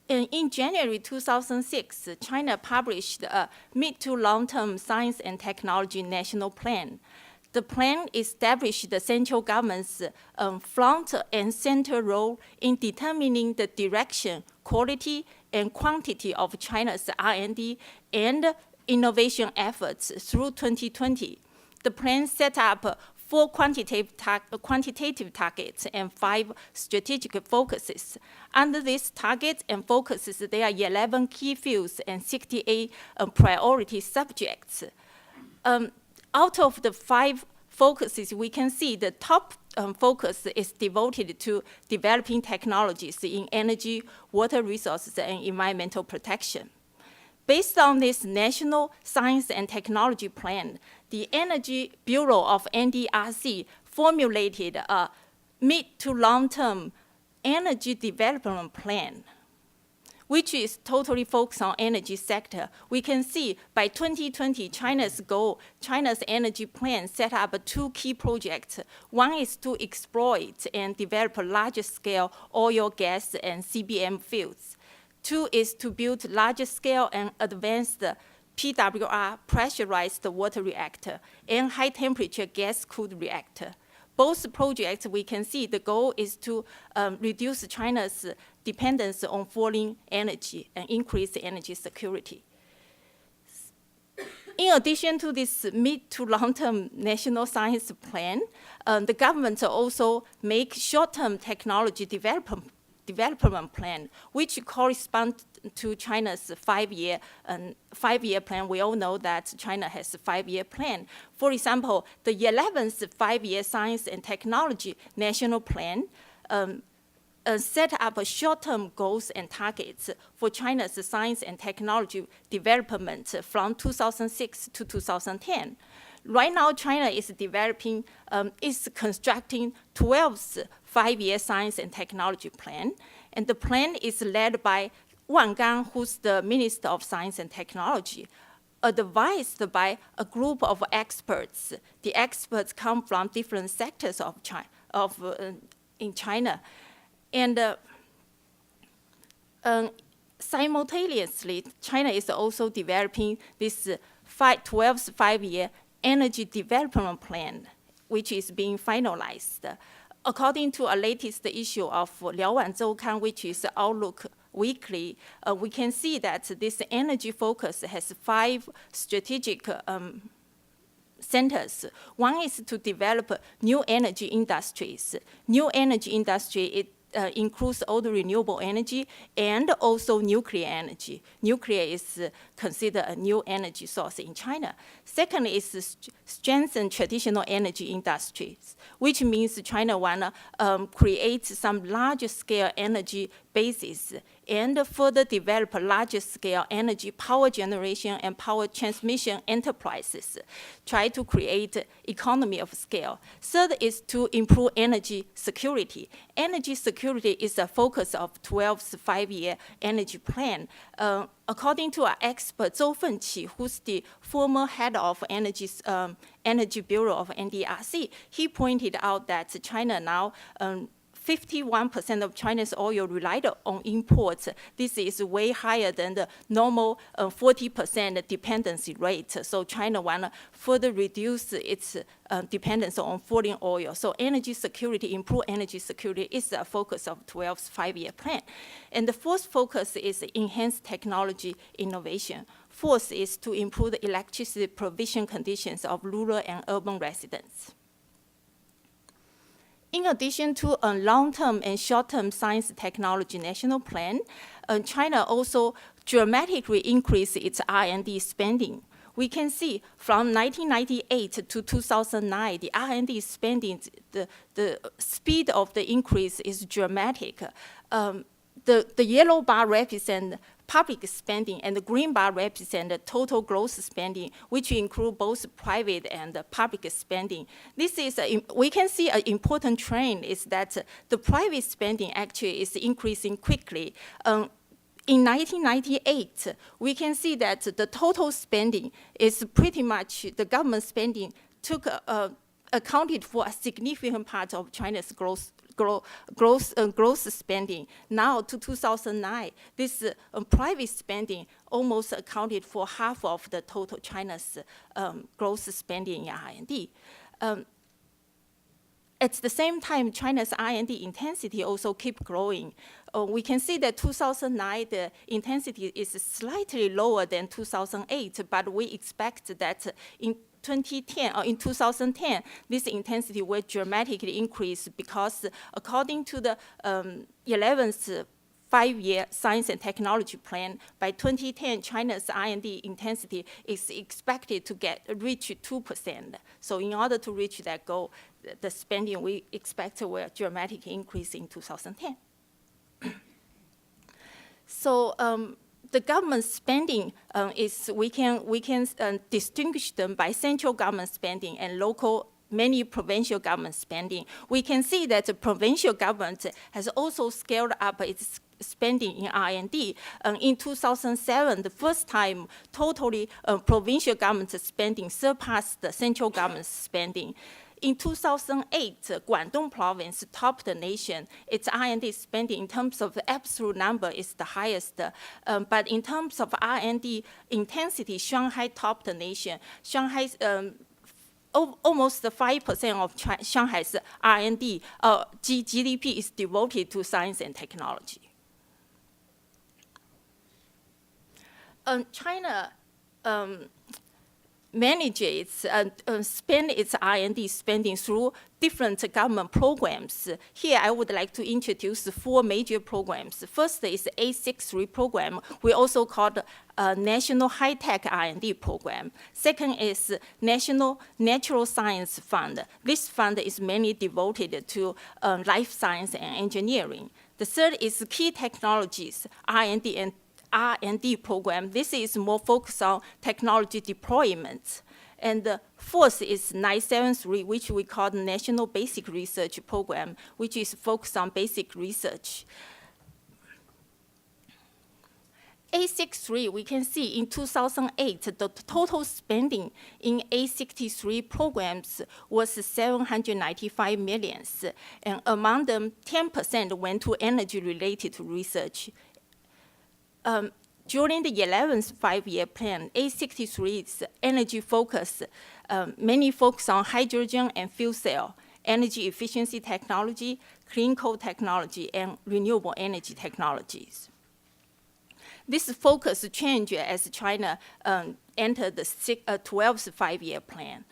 In January 2006, China published a mid to long-term science and technology national plan. The plan established the central government's front and center role in determining the direction, quality, and quantity of China's R&D and innovation efforts through 2020. The plan set up 4 quantitative targets and 5 strategic focuses. Under these targets and focuses, there are 11 key fields and 68 priority subjects. Out of the 5 focuses, we can see the top focus is devoted to developing technologies in energy, water resources, and environmental protection. Based on this National Science and Technology Plan, the Energy Bureau of NDRC formulated a mid to long-term energy development plan, which is totally focused on energy sector. We can see by 2020, China's goal, China's energy plan set up 2 key projects. One is to exploit and develop large-scale oil, gas, and CBM fields. 2 is to build large-scale and advanced PWR, pressurized water reactor, and high-temperature gas-cooled reactor. Both projects, we can see the goal is to reduce China's dependence on foreign energy and increase energy security. In addition to this mid to long-term national science plan, the government also make short-term technology development plan, which corresponds to China's 5-year plan. We all know that China has a 5-year plan. For example, the 11th 5-year science and technology national plan set up short-term goals and targets for China's science and technology development from 2006 to 2010. Right now, China is constructing 12th 5-year science and technology plan, and the plan is led by Wang Gang, who's the Minister of Science and Technology, advised by a group of experts. The experts come from different sectors of in China. And simultaneously, China is also developing this 12th 5-year energy development plan, which is being finalized. According to a latest issue of Liaowan Zhoukan, which is Outlook Weekly, we can see that this energy focus has 5 strategic centers. One is to develop new energy industries. New energy industry, includes all the renewable energy and also nuclear energy. Nuclear is considered a new energy source in China. Second is strengthen traditional energy industries, which means China wanna create some large-scale energy bases and further develop large-scale energy power generation and power transmission enterprises, try to create economy of scale. Third is to improve energy security. Energy security is a focus of 12th 5-year energy plan. According to our expert Zhou Fenqi, who's the former head of Energy Bureau of NDRC, he pointed out that China now 51% of China's oil relied on imports. This is way higher than the normal 40% dependency rate. So China want to further reduce its dependence on foreign oil. So energy security, improve energy security is a focus of 12's five-year plan. And the fourth focus is enhance technology innovation. Fourth is to improve the electricity provision conditions of rural and urban residents. In addition to a long-term and short-term science technology national plan, China also dramatically increased its R&D spending. We can see from 1998 to 2009, the R&D spending, the speed of the increase is dramatic. The yellow bar represents public spending, and the green bar represents the total gross spending, which include both private and public spending. This is, we can see an important trend is that the private spending actually is increasing quickly. In 1998, we can see that the total spending is pretty much, the government spending accounted for a significant part of China's growth spending. Now to 2009, this private spending almost accounted for half of the total China's growth spending in R&D. At the same time, China's R&D intensity also keep growing. We can see that 2009, the intensity is slightly lower than 2008, but we expect that in 2010, or in 2010, this intensity will dramatically increase because according to the 11th five-year science and technology plan, by 2010, China's R&D intensity is expected to reach 2%. So in order to reach that goal, the spending we expect will dramatically increase in 2010. So the government spending we can distinguish them by central government spending and local, many provincial government spending. We can see that the provincial government has also scaled up its spending in R&D. In 2007, the first time totally provincial government spending surpassed the central government spending. In 2008, Guangdong province topped the nation. Its R&D spending in terms of the absolute number is the highest. But in terms of R&D intensity, Shanghai topped the nation. Shanghai's almost 5% of Shanghai's R&D GDP is devoted to science and technology. China manages spend its R&D spending through different government programs. Here, I would like to introduce 4 major programs. First is the A63 program. We also call the National High-Tech R&D program. Second is National Natural Science Fund. This fund is mainly devoted to life science and engineering. The third is Key Technologies R&D and R&D program. This is more focused on technology deployment. And the fourth is 973, which we call the National Basic Research Program, which is focused on basic research. A63, we can see in 2008, the total spending in A63 programs was 795 million. And among them, 10% went to energy related to research. During the 11th five-year plan, A63's energy focus, mainly focus on hydrogen and fuel cell, energy efficiency technology, clean coal technology, and renewable energy technologies. This focus changed as China entered the 12th five-year plan.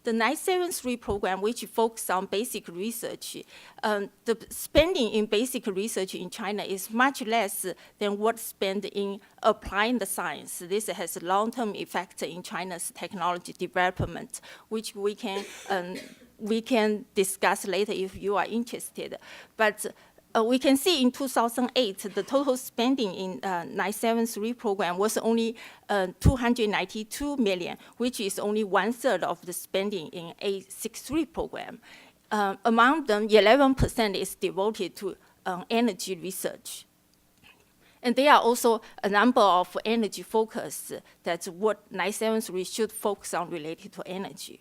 The 973 program, which focuses on basic research, the spending in basic research in China is much less than what's spent in applying the science. This has a long-term effect in China's technology development, which we can discuss later if you are interested. But we can see in 2008, the total spending in 973 program was only 292 million, which is only 1/3 of the spending in A63 program. Among them, 11% is devoted to energy research. And there are also a number of energy focus. That's what 973 should focus on related to energy.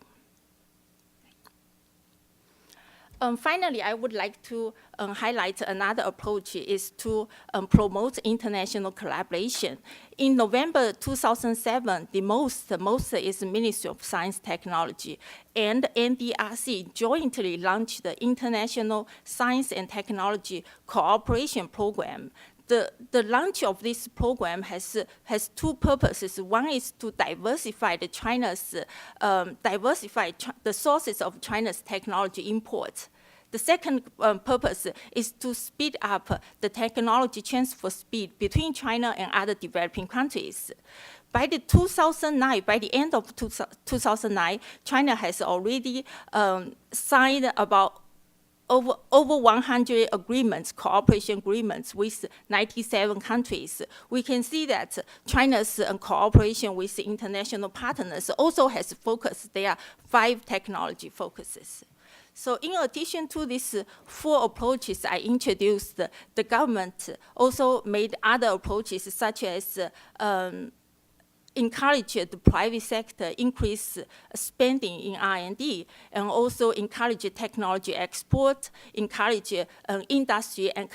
Finally, I would like to highlight another approach is to promote international collaboration. In November 2007, the most is Ministry of Science Technology and NDRC jointly launched the International Science and Technology Cooperation Program. The launch of this program has two purposes. One is to diversify the sources of China's technology imports. The second purpose is to speed up the technology transfer speed between China and other developing countries. By the end of 2009, China has already signed about over 100 agreements, cooperation agreements with 97 countries. We can see that China's cooperation with international partners also has focused. There are 5 technology focuses. So in addition to these 4 approaches I introduced, the government also made other approaches such as encourage the private sector increase spending in R&D, and also encourage technology export, encourage industry and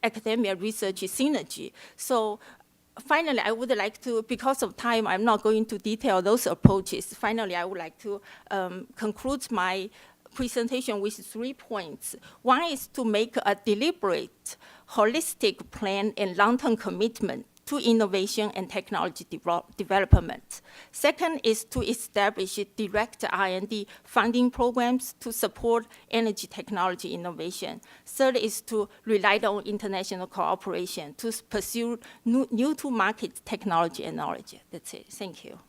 academia research synergy. So finally, I would like to, because of time, I'm not going to detail those approaches. Finally, I would like to conclude my presentation with 3 points. One is to make a deliberate, holistic plan and long-term commitment to innovation and technology development. Second is to establish direct R&D funding programs to support energy technology innovation. Third is to rely on international cooperation to pursue new-to-market technology and knowledge. That's it. Thank you.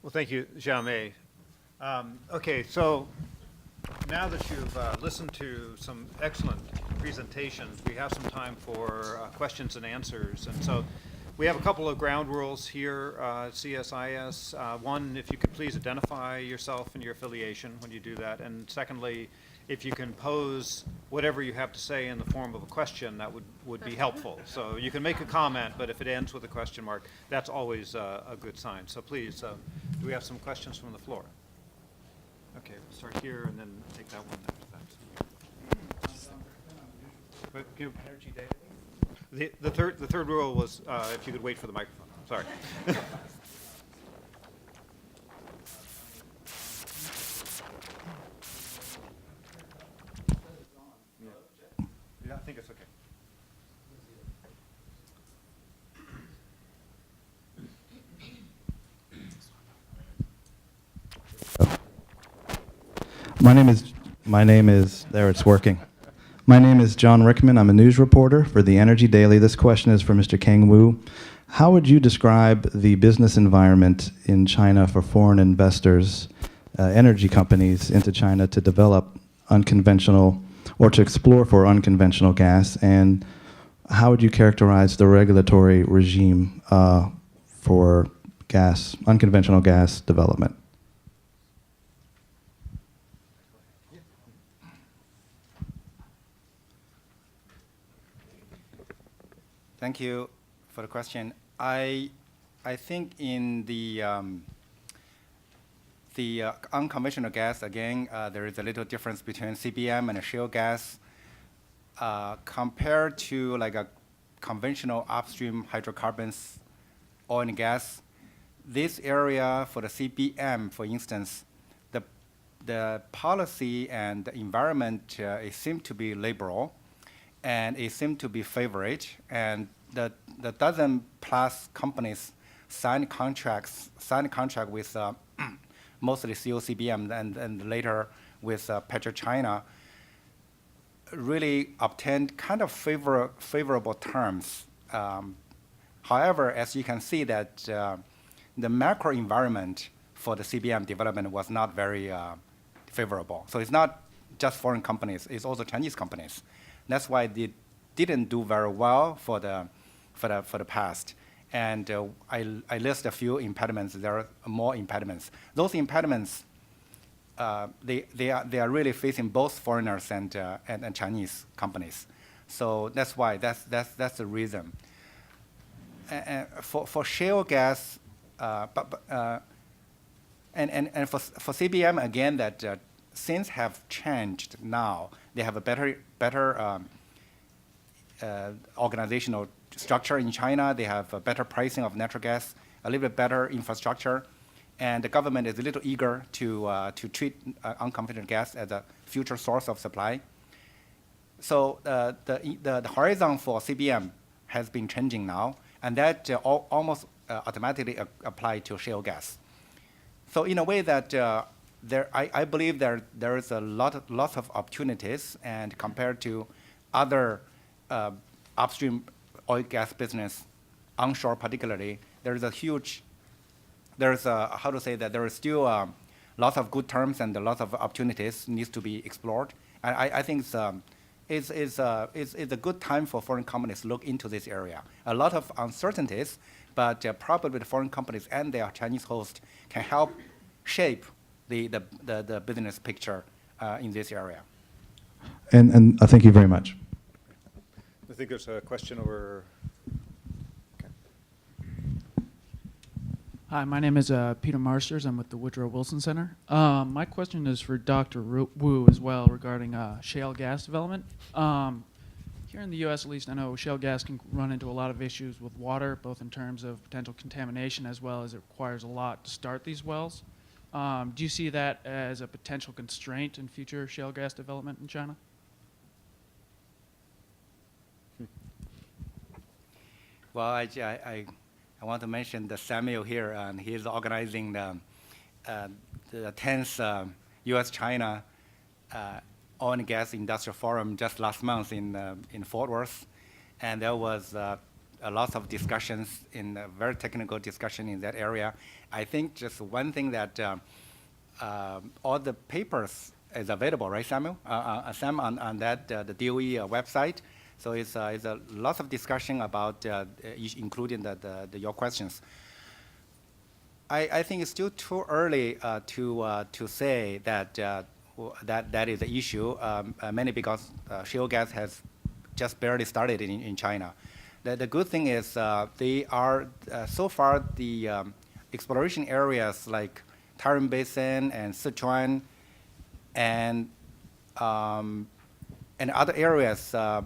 Well, thank you, Xiaomei. Okay, so now that you've listened to some excellent presentations, we have some time for questions and answers. And so we have a couple of ground rules here at CSIS. One, if you could please identify yourself and your affiliation when you do that. And secondly, if you can pose whatever you have to say in the form of a question, that would be helpful. So you can make a comment, but if it ends with a question mark, that's always a good sign. So please, do we have some questions from the floor? Okay, we'll start here and then take that one after that. But the third rule was if you could wait for the microphone. Sorry. Yeah, I think it's okay. My name is, there it's working. My name is John Rickman. I'm a news reporter for the Energy Daily. This question is for Mr. Kang Wu. How would you describe the business environment in China for foreign investors, energy companies into China to develop unconventional or to explore for unconventional gas? And how would you characterize the regulatory regime for gas, unconventional gas development? Thank you for the question. I think in the unconventional gas, again, there is a little difference between CBM and a shale gas. Compared to like a conventional upstream hydrocarbons, oil and gas, this area for the CBM, for instance, the policy and the environment it seems to be liberal, and it seemed to be favored, and the dozen plus companies signed contract with mostly COCBM and later with PetroChina, really obtained kind of favorable terms. However, as you can see that the macro environment for the CBM development was not very favorable. So it's not just foreign companies, it's also Chinese companies. That's why they didn't do very well for the past. And I list a few impediments. There are more impediments. Those impediments, they are really facing both foreigners and Chinese companies. So that's why that's the reason. for shale gas, and for CBM again, that things have changed now. They have a better organizational structure in China. They have a better pricing of natural gas, a little bit better infrastructure, and the government is a little eager to treat unconventional gas as a future source of supply. So the horizon for CBM has been changing now, and that almost automatically apply to shale gas. So in a way that I believe there is a lot of opportunities, and compared to other upstream oil gas business, onshore particularly, there is how to say that there is still lots of good terms and a lot of opportunities needs to be explored. And I think it's a good time for foreign companies to look into this area. A lot of uncertainties, but probably the foreign companies and their Chinese host can help shape the business picture in this area. And thank you very much. I think there's a question over. Hi, my name is Peter Marsters. I'm with the Woodrow Wilson Center. My question is for Dr. Wu as well regarding shale gas development. Here in the U.S., at least, I know shale gas can run into a lot of issues with water, both in terms of potential contamination as well as it requires a lot to start these wells. Do you see that as a potential constraint in future shale gas development in China? Well, I want to mention the Samuel here, and he's organizing the 10th U.S.-China Oil and Gas Industrial Forum just last month in Fort Worth, and there was a lot of discussions, very technical discussion in that area. I think just one thing that all the papers is available, right, Samuel? Sam, on that the DOE website. So it's a lot of discussion about, including your questions. I think it's still too early to say that that is the issue, mainly because shale gas has just barely started in China. The good thing is they are, so far, the exploration areas like Tarim Basin and Sichuan and other areas, they're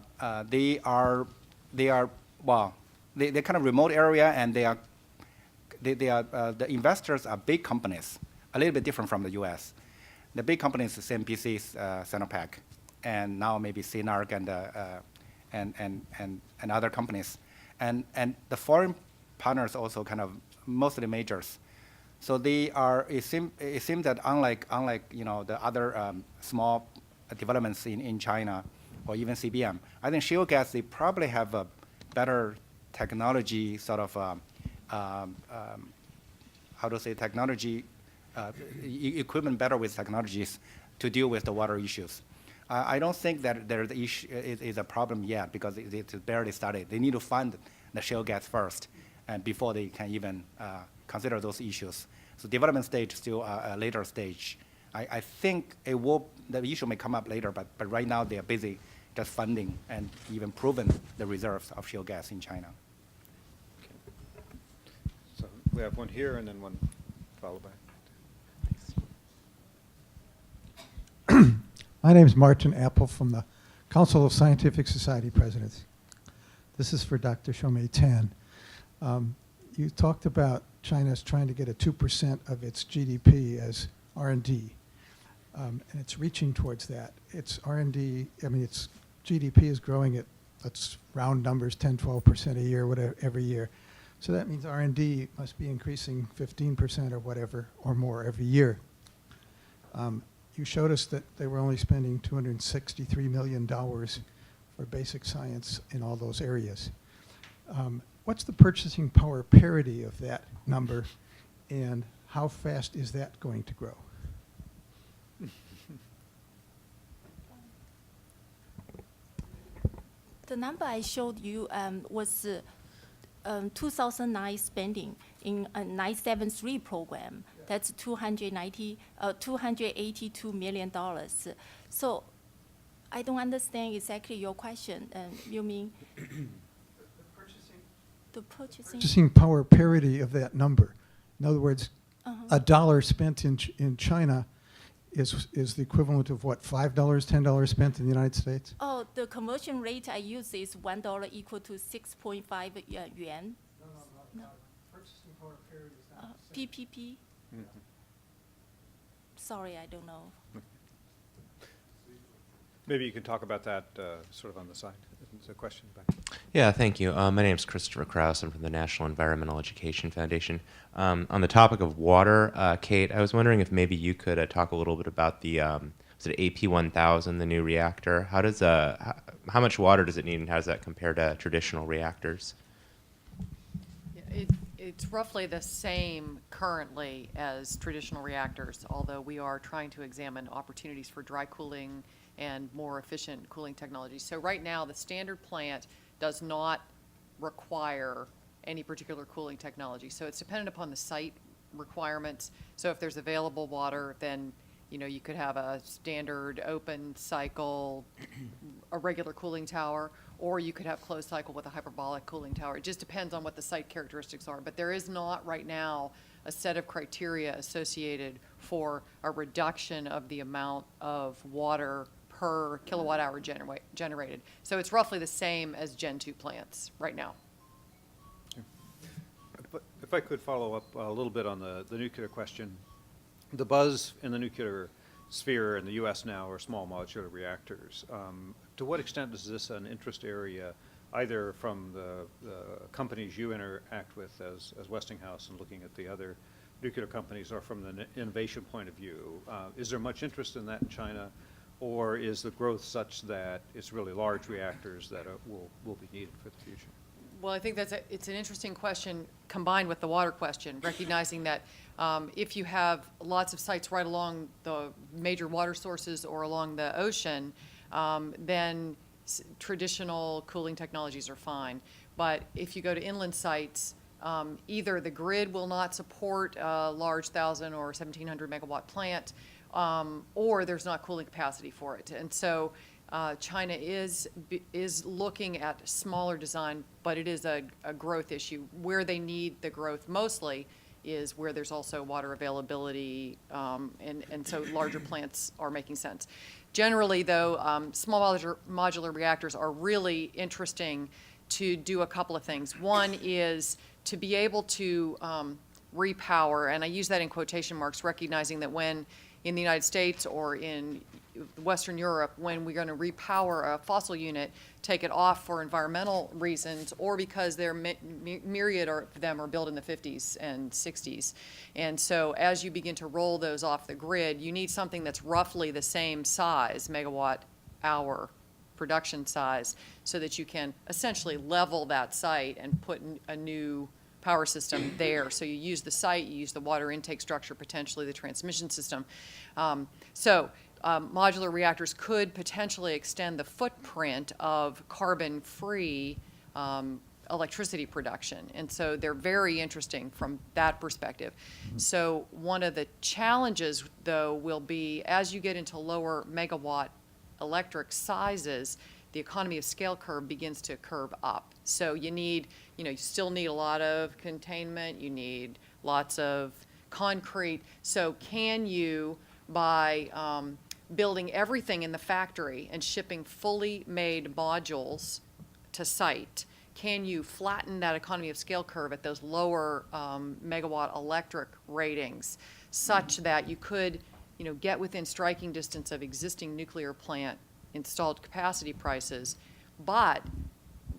kind of remote area, and the investors are big companies, a little bit different from the U.S. The big companies, CNPC, Sinopec, and now maybe CNARC and other companies, and the foreign partners also kind of mostly majors. So they are. It seems that unlike the other small developments in China or even CBM, I think shale gas, they probably have a better technology sort of how to say technology equipment better with technologies to deal with the water issues. I don't think that the issue is a problem yet because it's barely started. They need to fund the shale gas first, and before they can even consider those issues. So development stage is still a later stage. I think the issue may come up later, but right now they are busy just funding and even proving the reserves of shale gas in China. So we have one here and then one followed by. My name is Martin Apple from the Council of Scientific Society Presidents. This is for Dr. Shomei Tan. You talked about China's trying to get a 2% of its GDP as R&D, and it's reaching towards that. Its R&D, its GDP is growing at, let's round numbers, 10, 12% a year, whatever, every year. So that means R&D must be increasing 15% or whatever, or more every year. You showed us that they were only spending $263 million for basic science in all those areas. What's the purchasing power parity of that number, and how fast is that going to grow? The number I showed you was 2009 spending in a 973 program. That's $282 million. So I don't understand exactly your question. You mean? The purchasing. purchasing power parity of that number. In other words, a dollar spent in China is the equivalent of what, $5, $10 spent in the United States? Oh, the conversion rate I use is $1 equal to 6.5 yuan. No. Purchasing power parity is not PPP. Sorry, I don't know. Maybe you can talk about that sort of on the side. There's a question back. Yeah, thank you. My name is Christopher Krause. I'm from the National Environmental Education Foundation. On the topic of water, Kate, I was wondering if maybe you could talk a little bit about the was it AP1000, the new reactor? How does how much water does it need, and how does that compare to traditional reactors? It's roughly the same currently as traditional reactors, although we are trying to examine opportunities for dry cooling and more efficient cooling technologies. So right now, the standard plant does not require any particular cooling technology. So it's dependent upon the site requirements. So if there's available water, then you could have a standard open cycle, a regular cooling tower, or you could have closed cycle with a hyperbolic cooling tower. It just depends on what the site characteristics are. But there is not right now a set of criteria associated for a reduction of the amount of water per kilowatt hour generated. So it's roughly the same as Gen 2 plants right now. If I could follow up a little bit on the nuclear question. The buzz in the nuclear sphere in the U.S. now are small modular reactors. To what extent is this an interest area, either from the companies you interact with as Westinghouse and looking at the other nuclear companies, or from the innovation point of view? Is there much interest in that in China, or is the growth such that it's really large reactors that will be needed for the future? Well, I think it's an interesting question combined with the water question, recognizing that if you have lots of sites right along the major water sources or along the ocean, then traditional cooling technologies are fine. But if you go to inland sites, either the grid will not support a large 1,000 or 1,700 megawatt plant, or there's not cooling capacity for it. And so China is looking at smaller design, but it is a growth issue. Where they need the growth mostly is where there's also water availability, and so larger plants are making sense. Generally, though, small modular reactors are really interesting to do a couple of things. One is to be able to repower, and I use that in quotation marks, recognizing that when in the United States or in Western Europe, when we're going to repower a fossil unit, take it off for environmental reasons, or because there myriad of them are built in the 50s and 60s. And so as you begin to roll those off the grid, you need something that's roughly the same size, megawatt hour production size, so that you can essentially level that site and put a new power system there. So you use the site, you use the water intake structure, potentially the transmission system. Modular reactors could potentially extend the footprint of carbon-free electricity production. And so they're very interesting from that perspective. So one of the challenges, though, will be as you get into lower megawatt electric sizes, the economy of scale curve begins to curve up. So you need, you still need a lot of containment, you need lots of concrete. So can you, by building everything in the factory and shipping fully made modules to site, can you flatten that economy of scale curve at those lower megawatt electric ratings such that you could, get within striking distance of existing nuclear plant installed capacity prices, but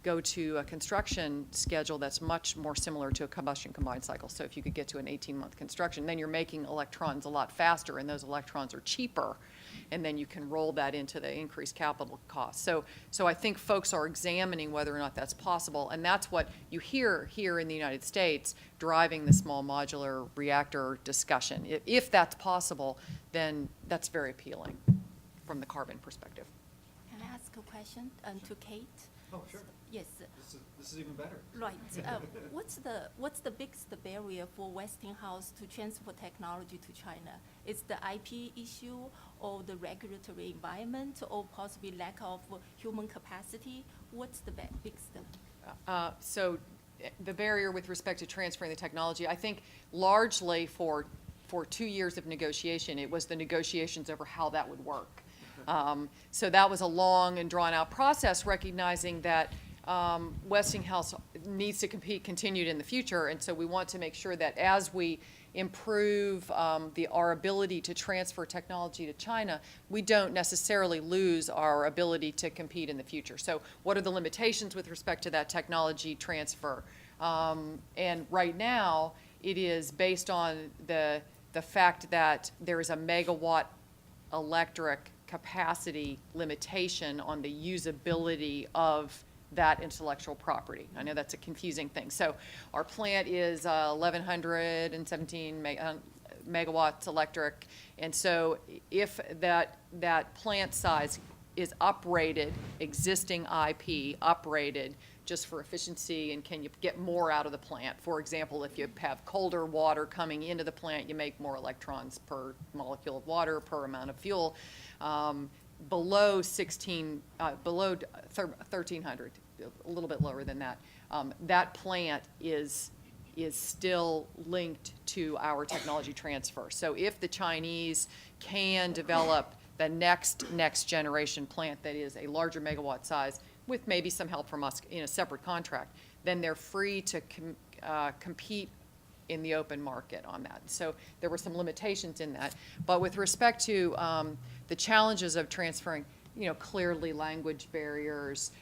go to a construction schedule that's much more similar to a combustion combined cycle. So if you could get to an 18-month construction, then you're making electrons a lot faster, and those electrons are cheaper, and then you can roll that into the increased capital cost. So I think folks are examining whether or not that's possible, and that's what you hear here in the United States driving the small modular reactor discussion. If that's possible, then that's very appealing from the carbon perspective. Can I ask a question to Kate? Oh, sure. Yes. This is even better. Right. What's the biggest barrier for Westinghouse to transfer technology to China? Is the IP issue, or the regulatory environment, or possibly lack of human capacity? What's the biggest? So the barrier with respect to transferring the technology, I think largely for 2 years of negotiation, it was the negotiations over how that would work. So that was a long and drawn-out process, recognizing that Westinghouse needs to compete continued in the future, and so we want to make sure that as we improve our ability to transfer technology to China, we don't necessarily lose our ability to compete in the future. So what are the limitations with respect to that technology transfer? And right now, it is based on the fact that there is a megawatt electric capacity limitation on the usability of that intellectual property. I know that's a confusing thing. So our plant is 1,117 megawatts electric, and so if that plant size is uprated, existing IP uprated, just for efficiency and can you get more out of the plant. For example, if you have colder water coming into the plant, you make more electrons per molecule of water, per amount of fuel. Below 1,300, a little bit lower than that, that plant is still linked to our technology transfer. So if the Chinese can develop the next generation plant that is a larger megawatt size, with maybe some help from us in a separate contract, then they're free to compete in the open market on that. So there were some limitations in that. But with respect to the challenges of transferring, clearly language barriers,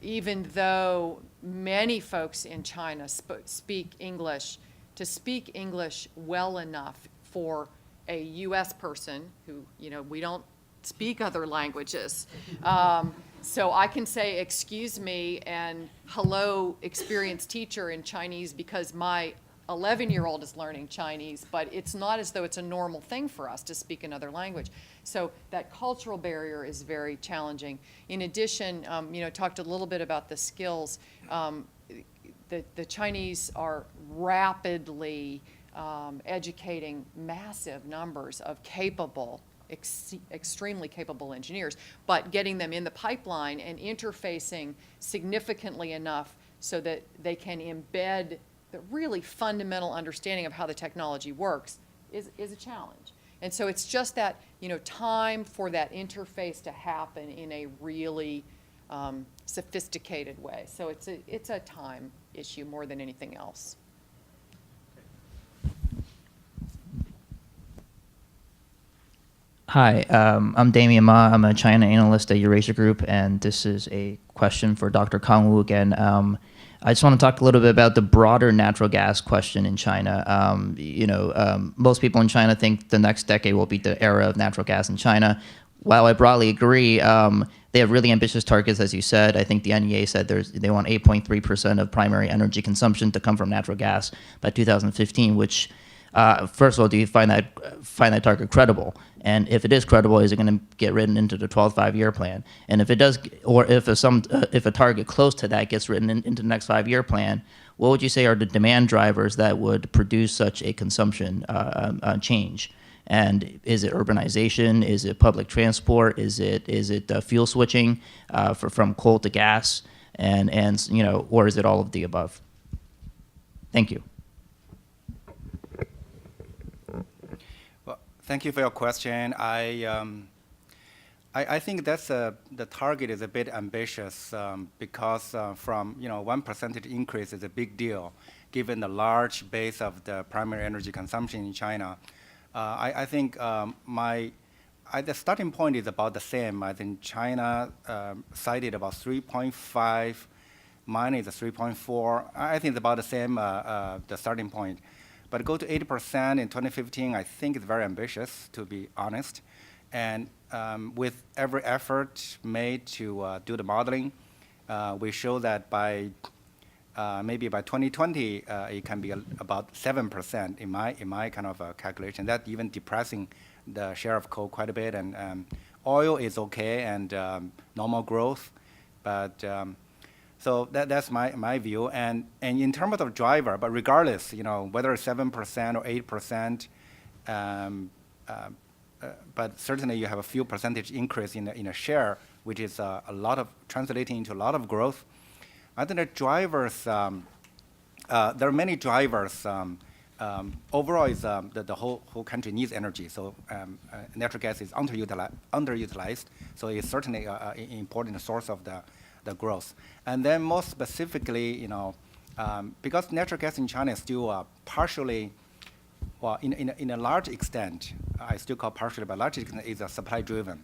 even though many folks in China speak English, to speak English well enough for a U.S. person who, we don't speak other languages. So I can say, excuse me, and hello, experienced teacher in Chinese because my 11-year-old is learning Chinese, but it's not as though it's a normal thing for us to speak another language. So that cultural barrier is very challenging. In addition, talked a little bit about the skills. The Chinese are rapidly educating massive numbers of capable, extremely capable engineers, but getting them in the pipeline and interfacing significantly enough so that they can embed the really fundamental understanding of how the technology works is a challenge. And so it's just that, time for that interface to happen in a really sophisticated way. So it's a time issue more than anything else. Hi, I'm Damien Ma. I'm a China analyst at Eurasia Group, and this is a question for Dr. Kang Wu again. I just want to talk a little bit about the broader natural gas question in China. Most people in China think the next decade will be the era of natural gas in China. While I broadly agree, they have really ambitious targets, as you said. I think the NEA said they want 8.3% of primary energy consumption to come from natural gas by 2015, which first of all, do you find that target credible? And if it is credible, is it going to get written into the 12th five-year plan? And if it does, or if a target close to that gets written into the next five-year plan, what would you say are the demand drivers that would produce such a consumption change? And is it urbanization? Is it public transport? Is it fuel switching from coal to gas? And or is it all of the above? Thank you. Thank you for your question. I think that's the target is a bit ambitious because from 1% increase is a big deal, given the large base of the primary energy consumption in China. I think the starting point is about the same. I think China cited about 3.5, mine is a 3.4. I think it's about the same the starting point. But go to 80% in 2015, I think it's very ambitious, to be honest. And with every effort made to do the modeling, we show that maybe by 2020, it can be about 7% in my kind of calculation. That even depressing the share of coal quite a bit. And oil is okay and normal growth, but so that's my view. And in terms of driver, but regardless, whether it's 7% or 8%, but certainly you have a few percentage increase in a share, which is a lot of translating into a lot of growth. I think the drivers, there are many drivers. Overall, is the whole country needs energy, so natural gas is underutilized. So it's certainly an important source of the growth. And then more specifically, because natural gas in China is still partially, well, in a large extent, I still call partially, but large extent is supply driven.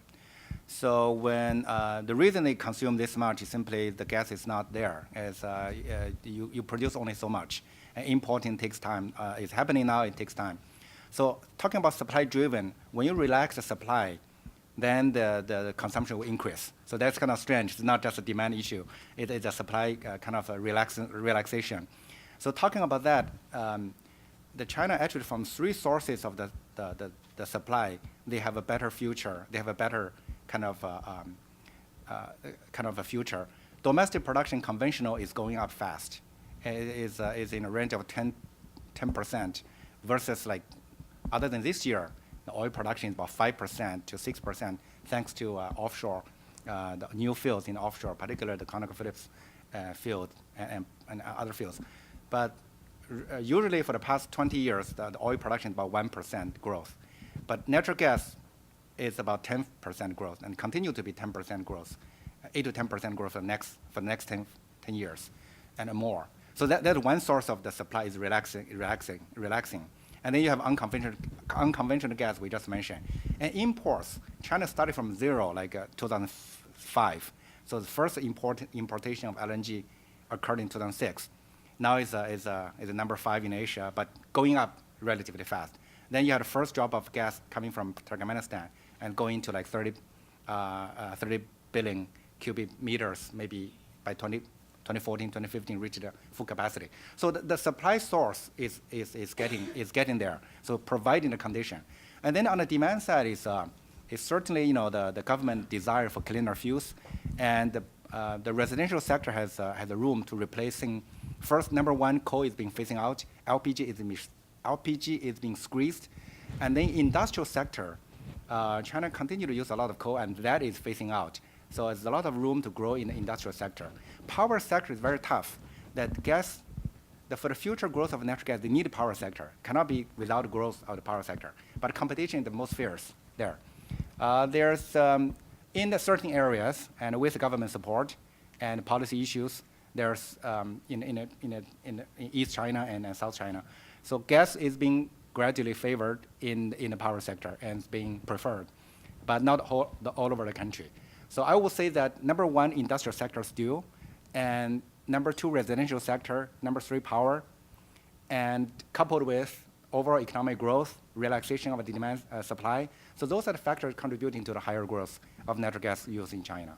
So when the reason they consume this much is simply the gas is not there, as you produce only so much. And importing takes time. It's happening now, it takes time. So talking about supply driven, when you relax the supply, then the consumption will increase. So that's kind of strange. It's not just a demand issue. It is a supply kind of a relaxation. So talking about that, the China actually from three sources of the supply, they have a better future. They have a better kind of a future. Domestic production conventional is going up fast. Is in a range of 10% versus like, other than this year, the oil production is about 5% to 6% thanks to offshore, the new fields in offshore, particularly the ConocoPhillips field and other fields. But usually for the past 20 years, the oil production is about 1% growth. But natural gas is about 10% growth and continue to be 10% growth, 8 to 10% growth for the next 10 years and more. So that's one source of the supply is relaxing. And then you have unconventional gas we just mentioned. And imports, China started from zero, like 2005. So the first importation of LNG occurred in 2006. Now is number 5 in Asia, but going up relatively fast. Then you had the first drop of gas coming from Turkmenistan and going to like 30 billion cubic meters, maybe by 2014, 2015 reached the full capacity. So the supply source is getting there. So providing the condition, and then on the demand side is certainly the government desire for cleaner fuels, and the residential sector has a room to replacing. First, number one, coal is being phasing out. LPG is being squeezed, and then industrial sector, China continue to use a lot of coal, and that is phasing out. So there's a lot of room to grow in the industrial sector. Power sector is very tough. For the future growth of natural gas, they need the power sector. Cannot be without growth of the power sector. But competition is the most fierce there. There's in the certain areas and with government support and policy issues, there's in East China and South China. So gas is being gradually favored in the power sector and is being preferred, but not all over the country. So I will say that number one, industrial sector still, and number two, residential sector, number three, power, and coupled with overall economic growth, relaxation of the demand supply. So those are the factors contributing to the higher growth of natural gas use in China.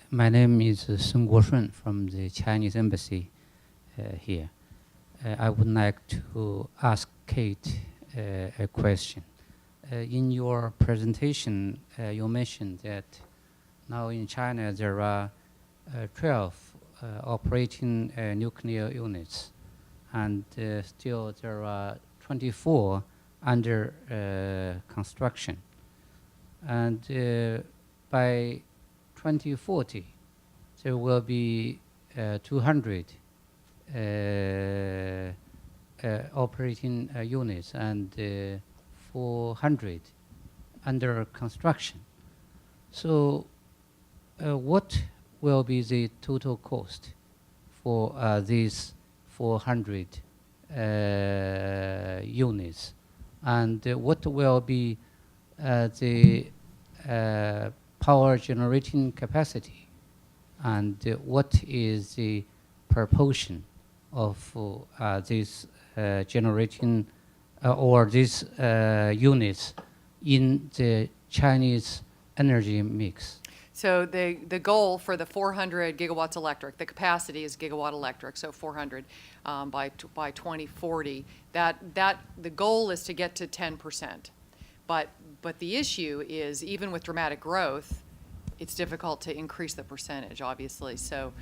My name is Sun Guoshun from the Chinese Embassy here. I would like to ask Kate a question. In your presentation, you mentioned that now in China there are 12 operating nuclear units, and still there are 24 under construction. And by 2040, there will be 200 operating units and 400 under construction. So what will be the total cost for these 400 units? And what will be the power generating capacity? And what is the proportion of this generating or these units in the Chinese energy mix? So the goal for the 400 gigawatts electric, the capacity is gigawatt electric, so 400 by 2040. The goal is to get to 10%. But the issue is, even with dramatic growth, it's difficult to increase the percentage, obviously. So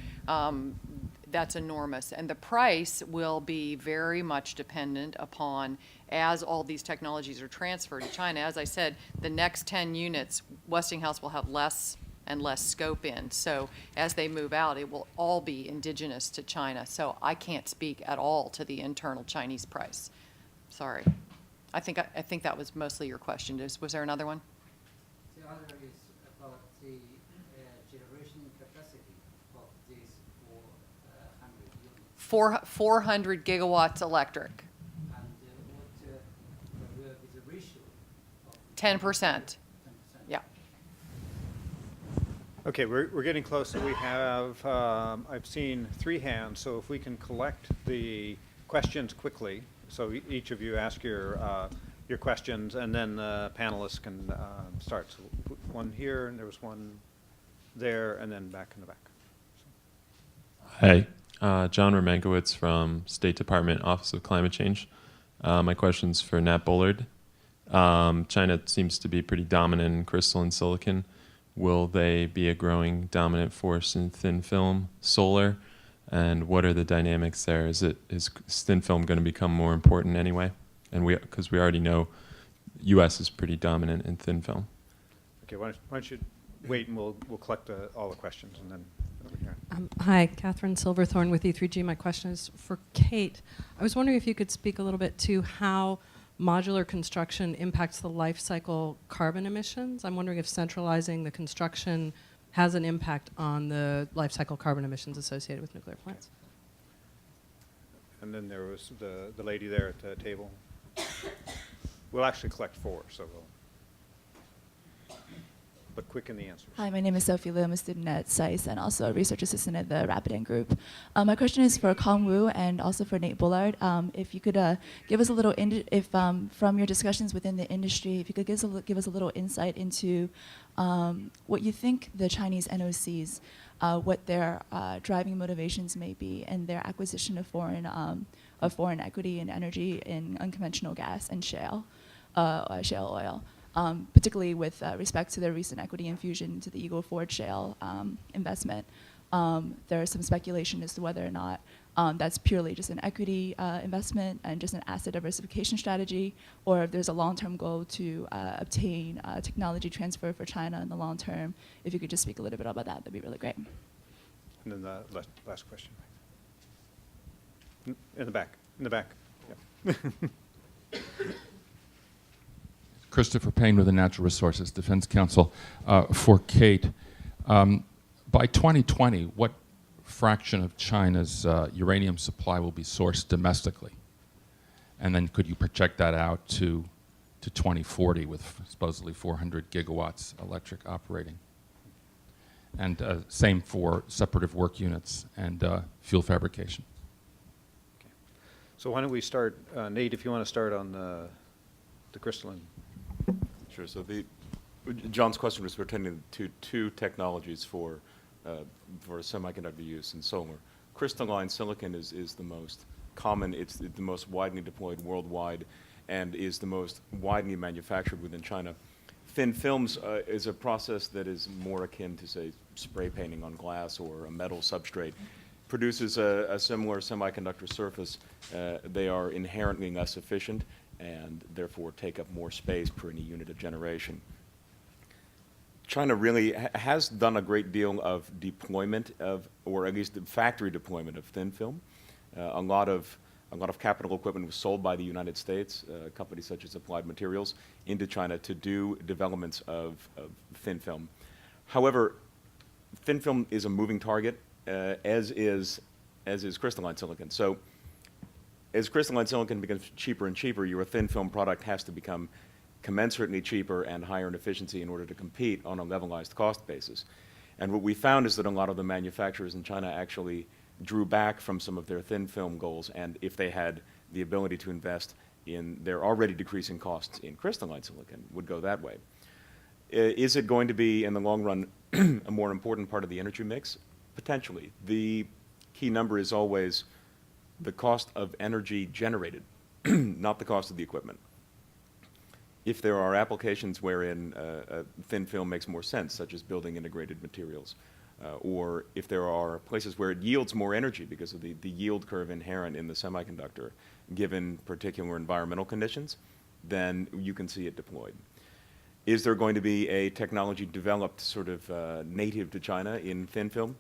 that's enormous. And the price will be very much dependent upon, as all these technologies are transferred to China. As I said, the next 10 units, Westinghouse will have less and less scope in. So as they move out, it will all be indigenous to China. So I can't speak at all to the internal Chinese price. Sorry. I think that was mostly your question. Was there another one? The other is about the generation capacity of these 400 units. 400 gigawatts electric. And what will be the ratio of 10%. 10%? Yeah. Okay, we're getting close. So we have, I've seen 3 hands, so if we can collect the questions quickly, so each of you ask your questions, and then the panelists can start. So one here, and there was one there, and then back in the back. Hey, John Romankowitz from State Department, Office of Climate Change. My question's for Nat Bullard. China seems to be pretty dominant in crystalline silicon. Will they be a growing dominant force in thin film solar? And what are the dynamics there? Is thin film going to become more important anyway? And because we already know U.S. is pretty dominant in thin film. Okay, why don't you wait, and we'll collect all the questions, and then over here. Hi, Catherine Silverthorne with E3G. My question is for Kate. I was wondering if you could speak a little bit to how modular construction impacts the life cycle carbon emissions. I'm wondering if centralizing the construction has an impact on the life cycle carbon emissions associated with nuclear plants. And then there was the lady there at the table. We'll actually collect 4, so we'll. But quick in the answers. Hi, my name is Sophie Liu. I'm a student at CSIS and also a research assistant at the Rapidan Group. My question is for Kang Wu and also for Nate Bullard. If you could give us a little, from your discussions within the industry, if you could give us a little insight into what you think the Chinese NOCs, what their driving motivations may be, and their acquisition of foreign equity and energy in unconventional gas and shale oil. Particularly with respect to their recent equity infusion into the Eagle Ford Shale investment. There is some speculation as to whether or not that's purely just an equity investment and just an asset diversification strategy, or if there's a long-term goal to obtain technology transfer for China in the long term. If you could just speak a little bit about that, that'd be really great. And then the last question. In the back. Yep. Christopher Pane with the Natural Resources Defense Council. For Kate, by 2020, what fraction of China's uranium supply will be sourced domestically? And then could you project that out to 2040 with supposedly 400 gigawatts electric operating? And same for separative work units and fuel fabrication. Okay. So why don't we start, Nate, if you want to start on the crystalline. Sure. So John's question was pertaining to 2 technologies for semiconductor use in solar. Crystalline silicon is the most common. It's the most widely deployed worldwide, and is the most widely manufactured within China. Thin films is a process that is more akin to, say, spray painting on glass or a metal substrate. Produces a similar semiconductor surface. They are inherently less efficient, and therefore take up more space per any unit of generation. China really has done a great deal of deployment of, or at least the factory deployment of thin film. A lot of capital equipment was sold by the United States, companies such as Applied Materials, into China to do developments of thin film. However, thin film is a moving target, as is crystalline silicon. So, as crystalline silicon becomes cheaper and cheaper, your thin film product has to become commensurately cheaper and higher in efficiency in order to compete on a levelized cost basis. And what we found is that a lot of the manufacturers in China actually drew back from some of their thin film goals, and if they had the ability to invest in their already decreasing costs in crystalline silicon, would go that way. Is it going to be, in the long run, a more important part of the energy mix? Potentially. The key number is always the cost of energy generated, not the cost of the equipment. If there are applications wherein thin film makes more sense, such as building integrated materials, or if there are places where it yields more energy because of the yield curve inherent in the semiconductor, given particular environmental conditions, then you can see it deployed. Is there going to be a technology developed sort of native to China in thin film?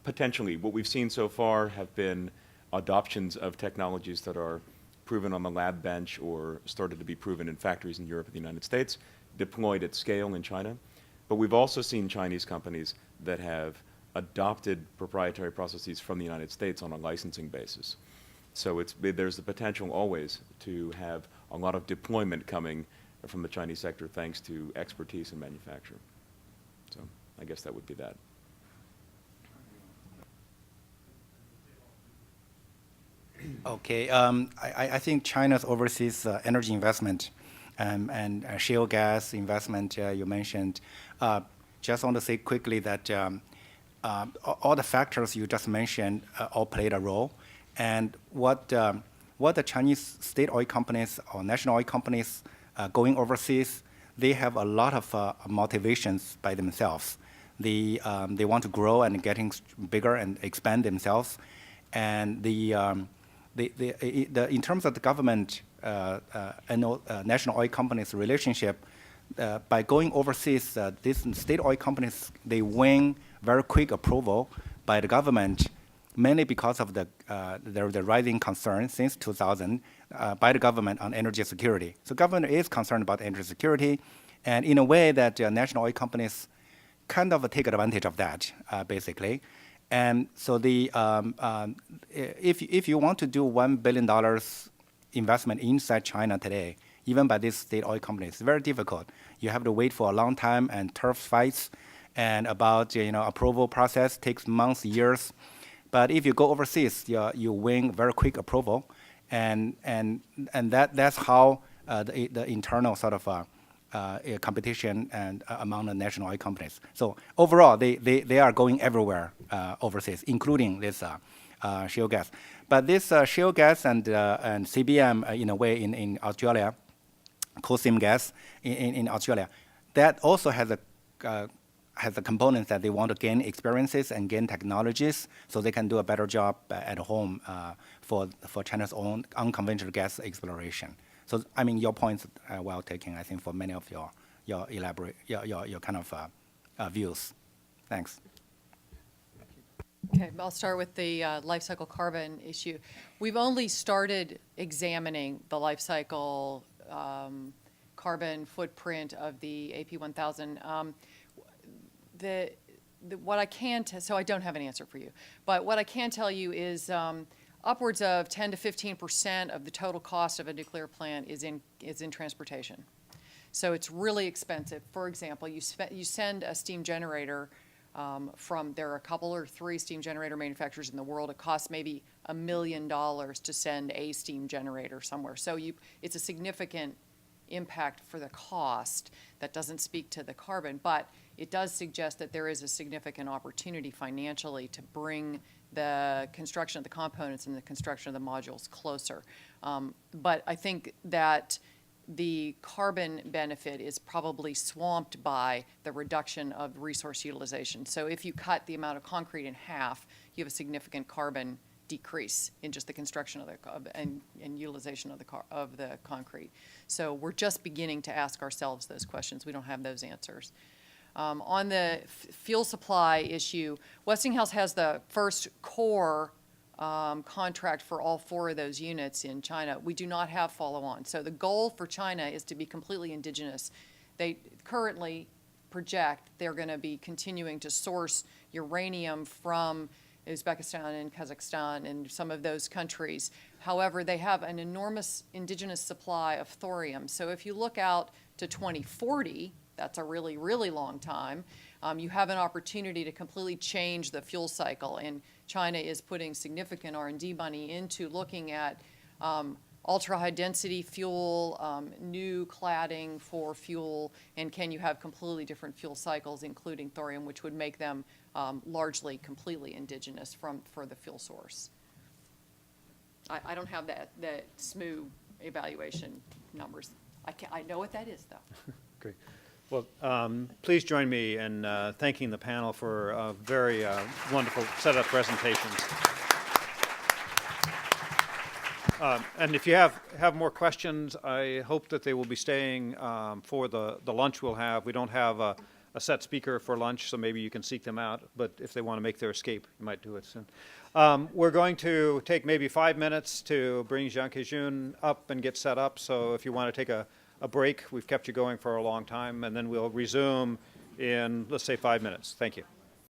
Potentially. What we've seen so far have been adoptions of technologies that are proven on the lab bench or started to be proven in factories in Europe and the United States, deployed at scale in China. But we've also seen Chinese companies that have adopted proprietary processes from the United States on a licensing basis. So there's the potential always to have a lot of deployment coming from the Chinese sector thanks to expertise in manufacture. So I guess that would be that. Okay, I think China's overseas energy investment and shale gas investment you mentioned, just want to say quickly that all the factors you just mentioned all played a role. And what the Chinese state oil companies or national oil companies going overseas, they have a lot of motivations by themselves. They want to grow and getting bigger and expand themselves. And in terms of the government and national oil companies relationship, by going overseas, these state oil companies, they win very quick approval by the government, mainly because of the rising concern since 2000 by the government on energy security. So government is concerned about energy security, and in a way that national oil companies kind of take advantage of that, basically. And so if you want to do $1 billion investment inside China today, even by these state oil companies, it's very difficult. You have to wait for a long time and turf fights, and about approval process takes months, years. But if you go overseas, you win very quick approval, and that's how the internal sort of competition and among the national oil companies. So overall, they are going everywhere overseas, including this shale gas. But this shale gas and CBM, in a way, in Australia, coal seam gas in Australia, that also has a component that they want to gain experiences and gain technologies so they can do a better job at home for China's own unconventional gas exploration. So, I mean, your points are well taken, I think, for many of your kind of views. Thanks. Okay, I'll start with the life cycle carbon issue. We've only started examining the life cycle carbon footprint of the AP1000. What I can so I don't have an answer for you, but what I can tell you is upwards of 10 to 15% of the total cost of a nuclear plant is in transportation. So it's really expensive. For example, you send a steam generator there are a couple or three steam generator manufacturers in the world. It costs maybe $1 million to send a steam generator somewhere. So it's a significant impact for the cost that doesn't speak to the carbon, but it does suggest that there is a significant opportunity financially to bring the construction of the components and the construction of the modules closer. But I think that the carbon benefit is probably swamped by the reduction of resource utilization. So if you cut the amount of concrete in half, you have a significant carbon decrease in just the construction of and utilization of the concrete. So we're just beginning to ask ourselves those questions. We don't have those answers. On the fuel supply issue, Westinghouse has the first core contract for all 4 of those units in China. We do not have follow-on. So the goal for China is to be completely indigenous. They currently project they're going to be continuing to source uranium from Uzbekistan and Kazakhstan and some of those countries. However, they have an enormous indigenous supply of thorium. So if you look out to 2040, that's a really, really long time, you have an opportunity to completely change the fuel cycle. And China is putting significant R&D money into looking at ultra-high density fuel, new cladding for fuel, and can you have completely different fuel cycles, including thorium, which would make them largely completely indigenous for the fuel source. I don't have that SMU evaluation numbers. I know what that is, though. Great. Well, please join me in thanking the panel for a very wonderful set of presentations. And if you have more questions, I hope that they will be staying for the lunch we'll have. We don't have a set speaker for lunch, so maybe you can seek them out. But if they want to make their escape, you might do it soon. We're going to take maybe 5 minutes to bring Jiang Kejun up and get set up. So if you want to take a break, we've kept you going for a long time, and then we'll resume in, let's say, 5 minutes. Thank you.